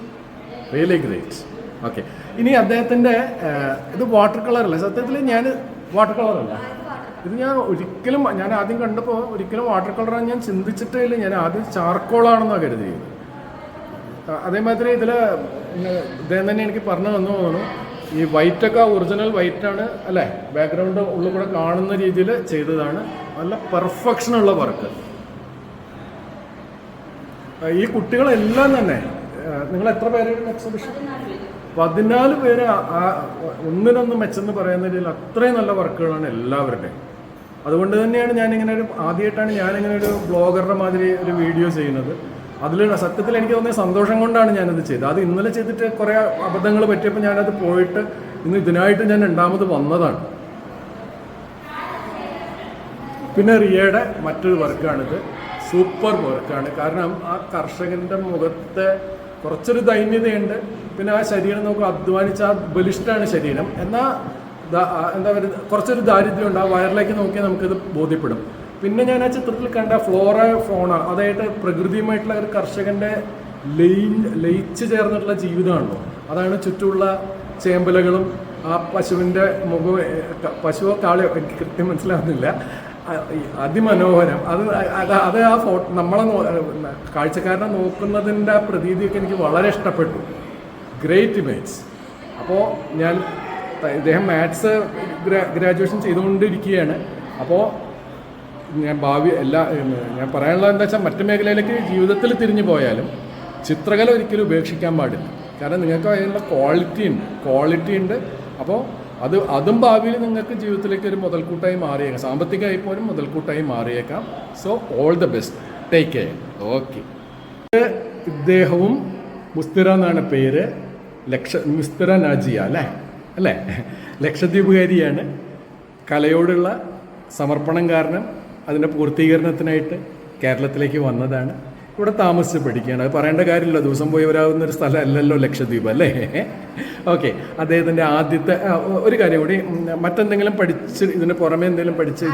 really great. Okay, ഇനി അദ്ദേഹത്തിൻ്റെ ഇത് വാട്ടർ കളറല്ല, സത്യത്തിൽ ഞാൻ വാട്ടർ കളറല്ല ഇത്. ഞാൻ ആദ്യം കണ്ടപ്പോൾ ഒരിക്കലും വാട്ടർ കളറാണ് ഞാൻ ചിന്തിച്ചിട്ടേ ഇല്ല. ഞാൻ ആദ്യം ചാർക്കോളാണെന്നാണ് കരുതിയത്. അതേമാതിരി ഇതിൽ ഇദ്ദേഹം തന്നെ എനിക്ക് പറഞ്ഞു തന്നു തോന്നുന്നു, ഈ വൈറ്റൊക്കെ ഒറിജിനൽ വൈറ്റാണ് അല്ലേ, ബാക്ക്ഗ്രൗണ്ട് ഉള്ളിൽ കൂടെ കാണുന്ന രീതിയിൽ ചെയ്തതാണ്. നല്ല പെർഫെക്ഷനുള്ള വർക്ക്. ഈ കുട്ടികളെല്ലാം തന്നെ, നിങ്ങൾ എത്ര പേരായിരുന്നു എക്സിബിഷൻ? 14 പേര്. ഒന്നിനൊന്ന് മെച്ചെന്ന് പറയുന്ന രീതിയിൽ അത്രയും നല്ല വർക്കുകളാണ് എല്ലാവരുടെയും. അതുകൊണ്ട് തന്നെയാണ് ഞാനിങ്ങനെ ആദ്യമായിട്ടാണ് ഞാനിങ്ങനെ ഒരു ബ്ലോഗറുടെ മാതിരി ഒരു വീഡിയോ ചെയ്യുന്നത്. അതിൽ സത്യത്തിൽ എനിക്ക് തോന്നിയ സന്തോഷം കൊണ്ടാണ് ഞാനത് ചെയ്തത്. അത് ഇന്നലെ ചെയ്തിട്ട് കുറേ അബദ്ധങ്ങൾ പറ്റിയപ്പോൾ ഞാനത് പോയിട്ട് ഇന്ന് ഇതിനായിട്ട് ഞാൻ 2ാമത് വന്നതാണ്. പിന്നെ റിയയുടെ മറ്റൊരു വർക്കാണിത്. സൂപ്പർ വർക്കാണ്. കാരണം ആ കർഷകൻ്റെ മുഖത്തെ കുറച്ചൊരു ദൈന്യതയുണ്ട്. പിന്നെ ആ ശരീരം നമുക്ക് അധ്വാനിച്ച ആ ബലിഷ്ഠമാണ് ശരീരം. എന്നാൽ എന്താ പറയുക, കുറച്ചൊരു ദാരിദ്ര്യമുണ്ട്. ആ വയറിലേക്ക് നോക്കിയാൽ നമുക്കിത് ബോധ്യപ്പെടും. പിന്നെ ഞാൻ ആ ചിത്രത്തിൽ കണ്ട ഫ്ലോറ ഫോണ, അതായത് പ്രകൃതിയുമായിട്ടുള്ള ഒരു കർഷകൻ്റെ ലയിച്ച് ചേർന്നിട്ടുള്ള ജീവിതമാണല്ലോ. അതാണ് ചുറ്റുമുള്ള ചേമ്പലകളും ആ പശുവിൻ്റെ മുഖം, പശുവോ കാളയോ എനിക്ക് കൃത്യം മനസ്സിലാവുന്നില്ല, അതിമനോഹരം. അത് ആ നമ്മളെ കാഴ്ചക്കാരനെ നോക്കുന്നതിൻ്റെ ആ പ്രതീതിയൊക്കെ എനിക്ക് വളരെ ഇഷ്ടപ്പെട്ടു. Great image. അപ്പോൾ ഇദ്ദേഹം മാത്സ് ഗ്രാജുവേഷൻ ചെയ്തുകൊണ്ടിരിക്കുകയാണ്. അപ്പോൾ ഞാൻ ഞാൻ പറയാനുള്ളത് എന്താ വെച്ചാൽ, മറ്റു മേഖലയിലേക്ക് ജീവിതത്തിൽ തിരിഞ്ഞു പോയാലും ചിത്രകല ഒരിക്കലും ഉപേക്ഷിക്കാൻ പാടില്ല. കാരണം നിങ്ങൾക്ക് അതിനുള്ള ക്വാളിറ്റി ഉണ്ട്. അപ്പോൾ അതും ഭാവിയിൽ നിങ്ങൾക്ക് ജീവിതത്തിലേക്ക് ഒരു മുതൽക്കൂട്ടായി മാറിയേക്കാം. സാമ്പത്തികമായി പോലും മുതൽക്കൂട്ടായി മാറിയേക്കാം. So all the best, take care. Okay. ഇദ്ദേഹവും മുസ്തിറ എന്നാണ് പേര്. മുസ്തിറ നാജിയ അല്ലേ ലക്ഷദ്വീപുകാരിയാണ്. കലയോടുള്ള സമർപ്പണം കാരണം അതിൻ്റെ പൂർത്തീകരണത്തിനായിട്ട് കേരളത്തിലേക്ക് വന്നതാണ്. ഇവിടെ താമസിച്ച് പഠിക്കുകയാണ്. അത് പറയേണ്ട കാര്യമില്ല, ദിവസം പോയി വരാവുന്നൊരു സ്ഥലമല്ലല്ലോ ലക്ഷദ്വീപ് അല്ലേ. ഓക്കെ, അദ്ദേഹത്തിൻ്റെ ആദ്യത്തെ ഒരു കാര്യം കൂടി, മറ്റെന്തെങ്കിലും പഠിച്ച് ഇതിന് പുറമെ എന്തെങ്കിലും പഠിച്ച്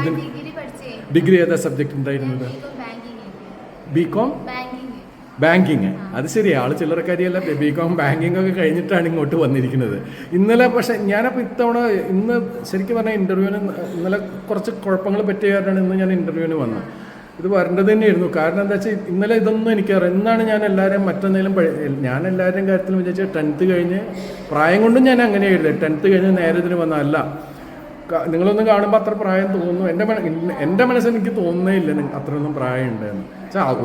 ഡിഗ്രി ഏതാ സബ്ജക്റ്റ് ഉണ്ടായിരുന്നത്? BCom banking. അത് ശരിയാ, ആൾ ചില്ലറക്കാരിയല്ല. ബികോം ബാങ്കിങ് ഒക്കെ കഴിഞ്ഞിട്ടാണ് ഇങ്ങോട്ട് വന്നിരിക്കുന്നത്. ഇന്നലെ പക്ഷേ ഇന്ന് ശരിക്കും പറഞ്ഞാൽ ഇന്നലെ കുറച്ച് കുഴപ്പങ്ങൾ പറ്റിയ കാരണമാണ് ഇന്ന് ഞാൻ ഇൻ്റർവ്യൂവിന് വന്നത്. ഇത് വരേണ്ടത് തന്നെയായിരുന്നു. കാരണം എന്താ വെച്ചാൽ ഇന്നലെ ഇതൊന്നും എനിക്കറിയാം. എന്നാണ് ഞാൻ എല്ലാവരും ഞാൻ എല്ലാവരുടെയും കാര്യത്തിൽ വിചാരിച്ചാൽ 10th കഴിഞ്ഞ്, പ്രായം കൊണ്ടും ഞാൻ അങ്ങനെ എഴുതുക, 10th കഴിഞ്ഞ് നേരെ ഇതിന് വന്നതല്ല. നിങ്ങളൊന്നും കാണുമ്പോൾ അത്ര പ്രായം തോന്നുന്നു. എൻ്റെ മനസ്സിൽ എനിക്ക് തോന്നുന്നേ ഇല്ല അത്രയൊന്നും പ്രായം ഉണ്ടെന്ന്.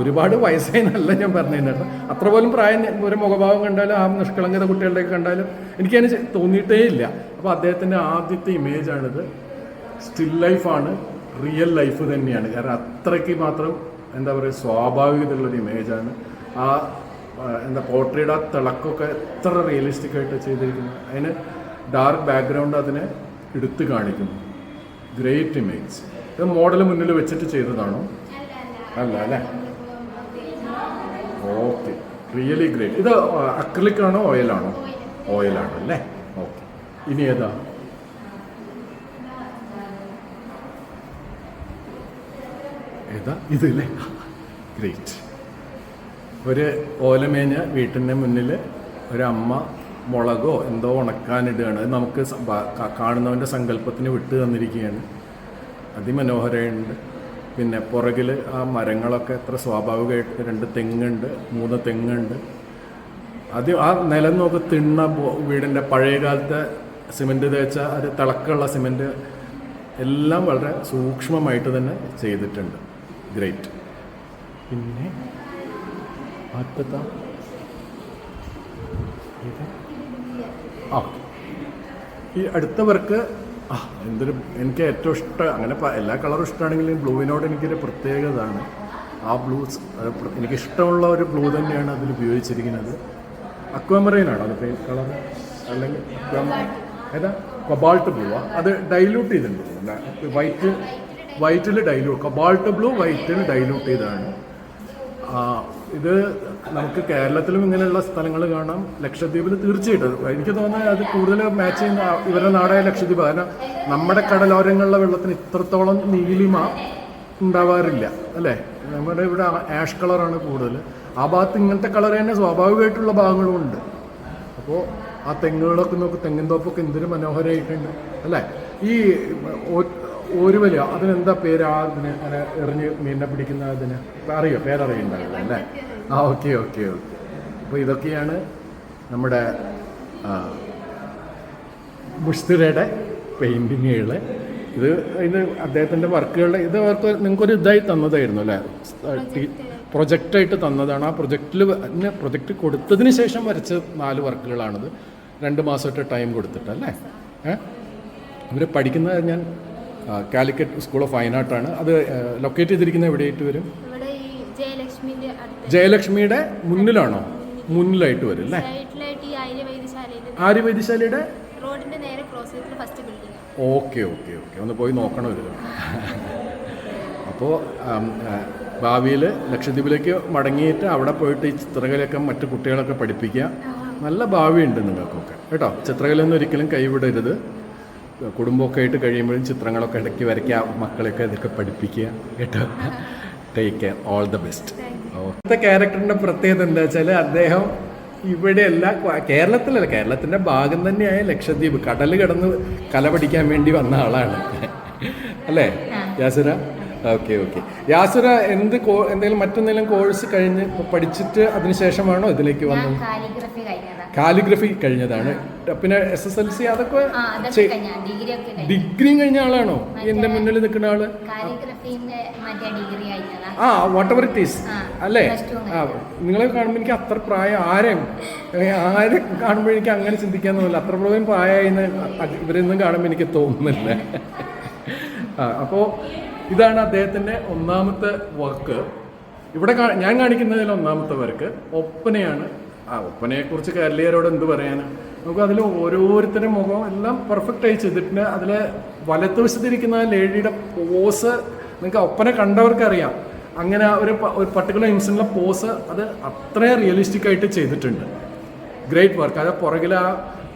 ഒരുപാട് വയസ്സായി നല്ല ഞാൻ പറഞ്ഞതിൻ്റെ അത്ര പോലും പ്രായം, ഒരു മുഖഭാവം കണ്ടാലും ആ നിഷ്കളങ്കത കുട്ടികളുടെയൊക്കെ കണ്ടാലും എനിക്കതിന് തോന്നിയിട്ടേ ഇല്ല. അപ്പോൾ അദ്ദേഹത്തിൻ്റെ ആദ്യത്തെ ഇമേജാണിത്. സ്റ്റിൽ ലൈഫാണ്, റിയൽ ലൈഫ് തന്നെയാണ്. കാരണം അത്രയ്ക്ക് മാത്രം എന്താ പറയുക സ്വാഭാവികതയുള്ളൊരു ഇമേജാണ്. ആ പോർട്രേറ്റ് ആ തിളക്കമൊക്കെ എത്ര റിയലിസ്റ്റിക് ആയിട്ട് ചെയ്തിരിക്കുന്നു. അതിന് ഡാർക്ക് ബാക്ക്ഗ്രൗണ്ട് അതിനെ എടുത്തു കാണിക്കുന്നു. Great image. ഇത് മോഡൽ മുന്നിൽ വെച്ചിട്ട് ചെയ്തതാണോ? അല്ലേ? Okay, really great. ഇത് അക്രിലിക് ആണോ ഓയിലാണോ? ഓയിലാണ് അല്ലേ? ഓക്കെ. ഇനി ഏതാ? ഇതല്ലേ? ഗ്രേറ്റ്. ഒരു ഓലമേഞ്ഞ വീട്ടിൻ്റെ മുന്നിൽ ഒരമ്മ മുളകോ എന്തോ ഉണക്കാനിടുകയാണ്. അത് നമുക്ക് കാണുന്നവൻ്റെ സങ്കല്പത്തിന് വിട്ടു തന്നിരിക്കുകയാണ്. അതിമനോഹരമുണ്ട്. പിന്നെ പുറകിൽ ആ മരങ്ങളൊക്കെ എത്ര സ്വാഭാവികമായിട്ട് 2 തെങ്ങുണ്ട്, 3 തെങ്ങുണ്ട്. ആ നിലം നോക്കി തിണ്ണ വീടിൻ്റെ പഴയകാലത്തെ സിമൻറ്റ് തേച്ച ഒരു തിളക്കമുള്ള സിമൻറ്റ് എല്ലാം വളരെ സൂക്ഷ്മമായിട്ട് തന്നെ ചെയ്തിട്ടുണ്ട്. ഗ്രേറ്റ്. പിന്നെ ഈ അടുത്ത വർക്ക് എനിക്ക് ഏറ്റവും ഇഷ്ടം, അങ്ങനെ എല്ലാ കളറും ഇഷ്ടമാണെങ്കിലും ബ്ലൂവിനോട് എനിക്കൊരു പ്രത്യേകതയാണ്. ആ ബ്ലൂസ് എനിക്കിഷ്ടമുള്ള ഒരു ബ്ലൂ തന്നെയാണ് അതിൽ ഉപയോഗിച്ചിരിക്കുന്നത്. അക്വാമറൈനാണോ അത് പെയിൻറ്റ് കളർ? അല്ലെങ്കിൽ ഏതാ? കൊബാൾട്ട് ബ്ലൂവാ? അത് ഡൈല്യൂട്ട് ചെയ്തിട്ടുണ്ട്. വൈറ്റിൽ കൊബാൾട്ട് ബ്ലൂ വൈറ്റിൽ ഡൈല്യൂട്ട് ചെയ്തതാണ്. ഇത് നമുക്ക് കേരളത്തിലും ഇങ്ങനെയുള്ള സ്ഥലങ്ങൾ കാണാം, ലക്ഷദ്വീപിൽ തീർച്ചയായിട്ടും. എനിക്ക് തോന്നുന്നത് അത് കൂടുതൽ മാച്ച് ചെയ്യുന്ന ഇവരുടെ നാടായ ലക്ഷദ്വീപ്. കാരണം നമ്മുടെ കടലോരങ്ങളിലെ വെള്ളത്തിന് ഇത്രത്തോളം നീലിമ ഉണ്ടാവാറില്ല അല്ലേ? നമ്മുടെ ഇവിടെ ആഷ് കളറാണ് കൂടുതൽ. ആ ഭാഗത്ത് ഇങ്ങനത്തെ കളർ തന്നെ സ്വാഭാവികമായിട്ടുള്ള ഭാഗങ്ങളും ഉണ്ട്. അപ്പോൾ ആ തെങ്ങുകളൊക്കെ നോക്ക്, തെങ്ങിൻ തോപ്പൊക്കെ എന്തൊരു മനോഹരമായിട്ടുണ്ട് അല്ലേ. ഈ ഒരു വലിയ അതിനെന്താ പേര്, അതിന് അങ്ങനെ എറിഞ്ഞ് മീനിനെ പിടിക്കുന്ന അതിന് അറിയോ, പേരറിയുണ്ടാവില്ല അല്ലേ. ഓക്കെ. അപ്പോൾ ഇതൊക്കെയാണ് നമ്മുടെ മുഷ്തിറയുടെ പെയിൻറ്റിങ്ങുകൾ. ഇത് അദ്ദേഹത്തിൻ്റെ വർക്കുകളുടെ ഇത് അവർക്ക് നിങ്ങൾക്കൊരു ഇതായി തന്നതായിരുന്നു അല്ലേ, പ്രൊജക്റ്റായിട്ട് തന്നതാണ്. ആ പ്രൊജക്റ്റ് കൊടുത്തതിന് ശേഷം വരച്ച 4 വർക്കുകളാണിത്. 2 മാസമായിട്ട് ടൈം കൊടുത്തിട്ട് അല്ലേ. ഇവർ പഠിക്കുന്നത് ഞാൻ കാലിക്കറ്റ് സ്കൂൾ ഓഫ് ഫൈൻ ആർട്ടാണ്. അത് ലൊക്കേറ്റ് ചെയ്തിരിക്കുന്നത് എവിടെയായിട്ട് വരും? ജയലക്ഷ്മിയുടെ മുന്നിലാണോ? മുന്നിലായിട്ട് വരും അല്ലേ. ആര്യവൈദ്യശാലയുടെ ഓക്കെ. ഒന്ന് പോയി നോക്കണം ഒരു. അപ്പോൾ ഭാവിയിൽ ലക്ഷദ്വീപിലേക്ക് മടങ്ങിയിട്ട് അവിടെ പോയിട്ട് ഈ ചിത്രകലയൊക്കെ മറ്റു കുട്ടികളൊക്കെ പഠിപ്പിക്കുക. നല്ല ഭാവിയുണ്ട് നിങ്ങൾക്കൊക്കെ കേട്ടോ. ചിത്രകലയൊന്നും ഒരിക്കലും കൈവിടരുത്. കുടുംബമൊക്കെ ആയിട്ട് കഴിയുമ്പോഴും ചിത്രങ്ങളൊക്കെ ഇടയ്ക്ക് വരയ്ക്കുക, മക്കളെയൊക്കെ ഇതൊക്കെ പഠിപ്പിക്കുക കേട്ടോ. Take care, all the best. ഇന്നത്തെ ക്യാരക്ടറിൻ്റെ പ്രത്യേകത എന്താ വെച്ചാൽ അദ്ദേഹം ഇവിടെയല്ല, കേരളത്തിലല്ല, കേരളത്തിൻ്റെ ഭാഗം തന്നെയായ ലക്ഷദ്വീപ് കടൽ കടന്ന് കല പഠിക്കാൻ വേണ്ടി വന്ന ആളാണ് അല്ലേ യാസുര? ഓക്കെ. യാസുര എന്തെങ്കിലും മറ്റെന്തെങ്കിലും കോഴ്സ് കഴിഞ്ഞ് പഠിച്ചിട്ട് അതിനുശേഷമാണോ ഇതിലേക്ക് വന്നത്? കാലിഗ്രഫി കഴിഞ്ഞതാണ്. പിന്നെ SSLC അതൊക്കെ ഡിഗ്രിയും കഴിഞ്ഞ ആളാണോ എന്റെ മുന്നിൽ നിൽക്കുന്ന ആള്? വാട്ട് എവർ ഇറ്റ് ഈസ് അല്ലേ. നിങ്ങളെ കാണുമ്പോൾ എനിക്ക് അത്ര പ്രായം ആരെ കാണുമ്പോൾ എനിക്ക് അങ്ങനെ ചിന്തിക്കാൻ തോന്നില്ല. അത്ര പ്രായമായിന്ന് ഇവരൊന്നും കാണുമ്പോൾ എനിക്ക് തോന്നുന്നില്ല. അപ്പോൾ ഇതാണ് അദ്ദേഹത്തിൻ്റെ ഒന്നാമത്തെ വർക്ക്. ഇവിടെ ഞാൻ കാണിക്കുന്നതിൽ ഒന്നാമത്തെ വർക്ക് ഒപ്പനയാണ്. ഒപ്പനയെക്കുറിച്ച് കേരളീയരോട് എന്ത് പറയാൻ, നമുക്ക് അതിൽ ഓരോരുത്തരുടെ മുഖം എല്ലാം പെർഫെക്റ്റായി ചെയ്തിട്ടുണ്ട്. അതിൽ വലത്തുവശത്തിരിക്കുന്ന ലേഡിയുടെ പോസ് നിങ്ങൾക്ക് ഒപ്പന കണ്ടവർക്കറിയാം. അങ്ങനെ ഒരു പർട്ടിക്കുലർ ഇൻസിഡൻറ്റിലെ പോസ് അത് അത്രയും റിയലിസ്റ്റിക് ആയിട്ട് ചെയ്തിട്ടുണ്ട്. Great work. അത് പുറകിൽ ആ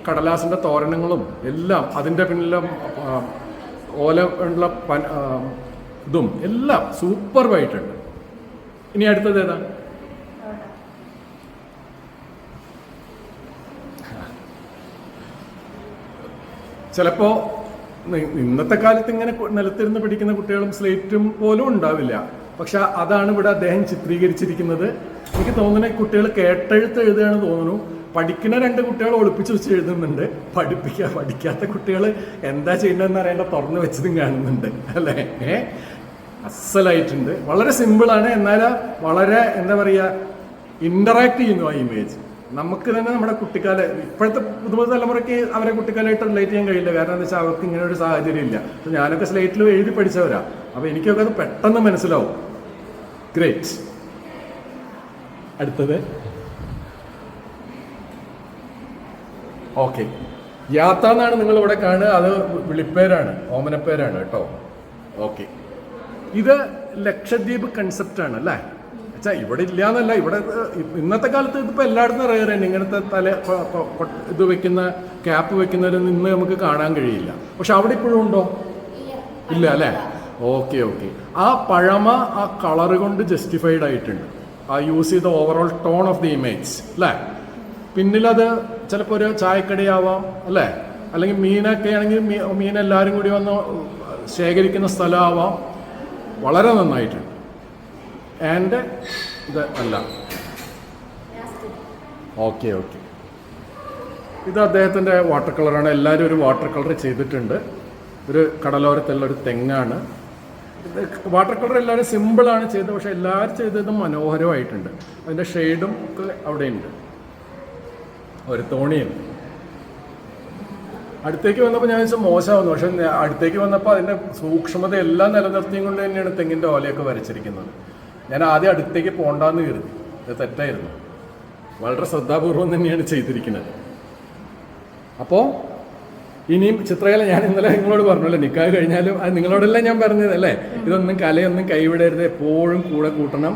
കടലാസിൻ്റെ തോരണങ്ങളും എല്ലാം, അതിൻ്റെ പിന്നിലെ ഓല ഉള്ള ഇതും എല്ലാം സൂപ്പർവായിട്ടുണ്ട്. ഇനി അടുത്തത് ഏതാ? ചിലപ്പോൾ ഇന്നത്തെ കാലത്ത് ഇങ്ങനെ നിലത്തിരുന്ന് പഠിക്കുന്ന കുട്ടികളും സ്ലേറ്റും പോലും ഉണ്ടാവില്ല. പക്ഷെ അതാണ് ഇവിടെ അദ്ദേഹം ചിത്രീകരിച്ചിരിക്കുന്നത്. എനിക്ക് തോന്നുന്ന കുട്ടികൾ കേട്ടെഴുത്ത് എഴുതുകയാണ് തോന്നുന്നു. പഠിക്കുന്ന 2 കുട്ടികൾ ഒളിപ്പിച്ച് വെച്ച് എഴുതുന്നുണ്ട്. പഠിക്കാത്ത കുട്ടികൾ എന്താ ചെയ്യേണ്ടതെന്ന് അറിയേണ്ട തുറന്നു വെച്ചതും കാണുന്നുണ്ട് അല്ലേ. അസലായിട്ടുണ്ട്. വളരെ സിമ്പിളാണ്, എന്നാൽ വളരെ എന്താ പറയുക, ഇൻ്ററാക്ട് ചെയ്യുന്നു ആ ഇമേജ്. നമുക്ക് തന്നെ നമ്മുടെ കുട്ടിക്കാലം, ഇപ്പോഴത്തെ പുതുമുഖ തലമുറയ്ക്ക് അവരെ കുട്ടിക്കാലമായിട്ട് റിലേറ്റ് ചെയ്യാൻ കഴിയില്ല. കാരണം എന്താ വെച്ചാൽ അവർക്ക് ഇങ്ങനെ ഒരു സാഹചര്യം ഇല്ല. അപ്പോൾ ഞാനൊക്കെ സ്ലേറ്റിൽ എഴുതി പഠിച്ചവരാ. അപ്പോൾ എനിക്കൊക്കെ അത് പെട്ടെന്ന് മനസ്സിലാവും. ഗ്രേറ്റ്. അടുത്തത് ഓക്കെ. യാത്ര എന്നാണ് നിങ്ങളിവിടെ കാണുക. അത് വിളിപ്പേരാണ്, ഓമനപ്പേരാണ് കേട്ടോ. ഓക്കെ. ഇത് ലക്ഷദ്വീപ് കൺസെപ്റ്റാണ് അല്ലേ. വെച്ചാൽ ഇവിടെ ഇല്ല എന്നല്ല, ഇവിടെ ഇന്നത്തെ കാലത്ത് ഇതിപ്പോൾ എല്ലായിടത്തും റെയറാണ്. ഇങ്ങനത്തെ ഇത് വെക്കുന്ന ക്യാപ്പ് വെക്കുന്നവരൊന്നും ഇന്ന് നമുക്ക് കാണാൻ കഴിയില്ല. പക്ഷെ അവിടെ ഇപ്പോഴും ഉണ്ടോ? ഇല്ല അല്ലേ. ഓക്കെ. ആ പഴമ ആ കളറ് കൊണ്ട് ജസ്റ്റിഫൈഡ് ആയിട്ടുണ്ട്. ആ യൂസ് ചെയ്ത overall tone of the image അല്ലേ. പിന്നിലത് ചിലപ്പോൾ ഒരു ചായക്കടയാവാം അല്ലേ, അല്ലെങ്കിൽ മീനൊക്കെ ആണെങ്കിൽ മീൻ എല്ലാവരും കൂടി വന്ന് ശേഖരിക്കുന്ന സ്ഥലമാവാം. വളരെ നന്നായിട്ടുണ്ട്. ആൻഡ് ഇത് അല്ല. ഓക്കെ. ഇത് അദ്ദേഹത്തിൻ്റെ വാട്ടർ കളറാണ്. എല്ലാവരും ഒരു വാട്ടർ കളർ ചെയ്തിട്ടുണ്ട്. ഒരു കടലോരത്തുള്ള ഒരു തെങ്ങാണ്. വാട്ടർ കളർ എല്ലാവരും സിമ്പിളാണ് ചെയ്തത്, പക്ഷെ എല്ലാവരും ചെയ്തതും മനോഹരമായിട്ടുണ്ട്. അതിൻ്റെ ഷെയ്ഡും ഒക്കെ അവിടെയുണ്ട്. ഒരു തോണിയുണ്ട്. അടുത്തേക്ക് വന്നപ്പോൾ ഞാൻ വെച്ചാൽ മോശമാവുന്നു, പക്ഷെ അടുത്തേക്ക് വന്നപ്പോൾ അതിൻ്റെ സൂക്ഷ്മത എല്ലാം നിലനിർത്തിയും കൊണ്ട് തന്നെയാണ് തെങ്ങിൻ്റെ ഓലയൊക്കെ വരച്ചിരിക്കുന്നത്. ഞാൻ ആദ്യം അടുത്തേക്ക് പോകണ്ടെന്ന് കരുതി. ഇത് തെറ്റായിരുന്നു. വളരെ ശ്രദ്ധാപൂർവം തന്നെയാണ് ചെയ്തിരിക്കുന്നത്. അപ്പോൾ ഇനിയും ചിത്രകല ഞാൻ ഇന്നലെ നിങ്ങളോട് പറഞ്ഞല്ലോ, നിക്കാഹ് കഴിഞ്ഞാലും അത് നിങ്ങളോടെല്ലാം ഞാൻ പറഞ്ഞതല്ലേ, ഇതൊന്നും കലയൊന്നും കൈവിടരുത്, എപ്പോഴും കൂടെ കൂട്ടണം.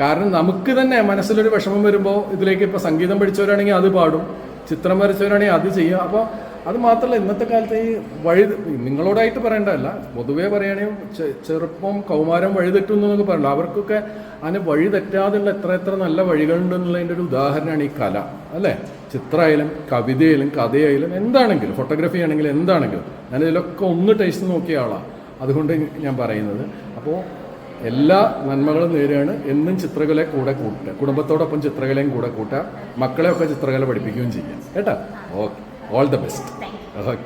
കാരണം നമുക്ക് തന്നെ മനസ്സിലൊരു വിഷമം വരുമ്പോൾ ഇതിലേക്ക് ഇപ്പോൾ സംഗീതം പഠിച്ചവരാണെങ്കിൽ അത് പാടും, ചിത്രം വരച്ചവരാണെങ്കിൽ അത് ചെയ്യും. അപ്പോൾ അത് മാത്രമല്ല ഇന്നത്തെ കാലത്ത് ഈ നിങ്ങളോടായിട്ട് പറയേണ്ടതല്ല, പൊതുവേ പറയുകയാണെങ്കിൽ ചെറുപ്പം കൗമാരം വഴിതെറ്റുന്നു എന്നൊക്കെ പറയല്ലോ, അവർക്കൊക്കെ അതിന് വഴി തെറ്റാതുള്ള എത്ര നല്ല വഴികളുണ്ടെന്നുള്ളതിൻ്റെ ഒരു ഉദാഹരണമാണ് ഈ കല, അല്ലേ? ചിത്രമായാലും കവിതയായാലും കഥയായാലും എന്താണെങ്കിലും ഫോട്ടോഗ്രാഫി ആണെങ്കിലും എന്താണെങ്കിലും ഞാനിതിലൊക്കെ ഒന്ന് ടേസ്റ്റ് നോക്കിയ ആളാണ്. അതുകൊണ്ട് ഞാൻ പറയുന്നത്, അപ്പോൾ എല്ലാ നന്മകളും നേരെയാണ്. എന്നും ചിത്രകലയെ കൂടെ കൂട്ടുക, കുടുംബത്തോടൊപ്പം ചിത്രകലയും കൂടെ കൂട്ടുക, മക്കളെയൊക്കെ ചിത്രകല പഠിപ്പിക്കുകയും ചെയ്യാം കേട്ടോ. Okay, all the best. Okay.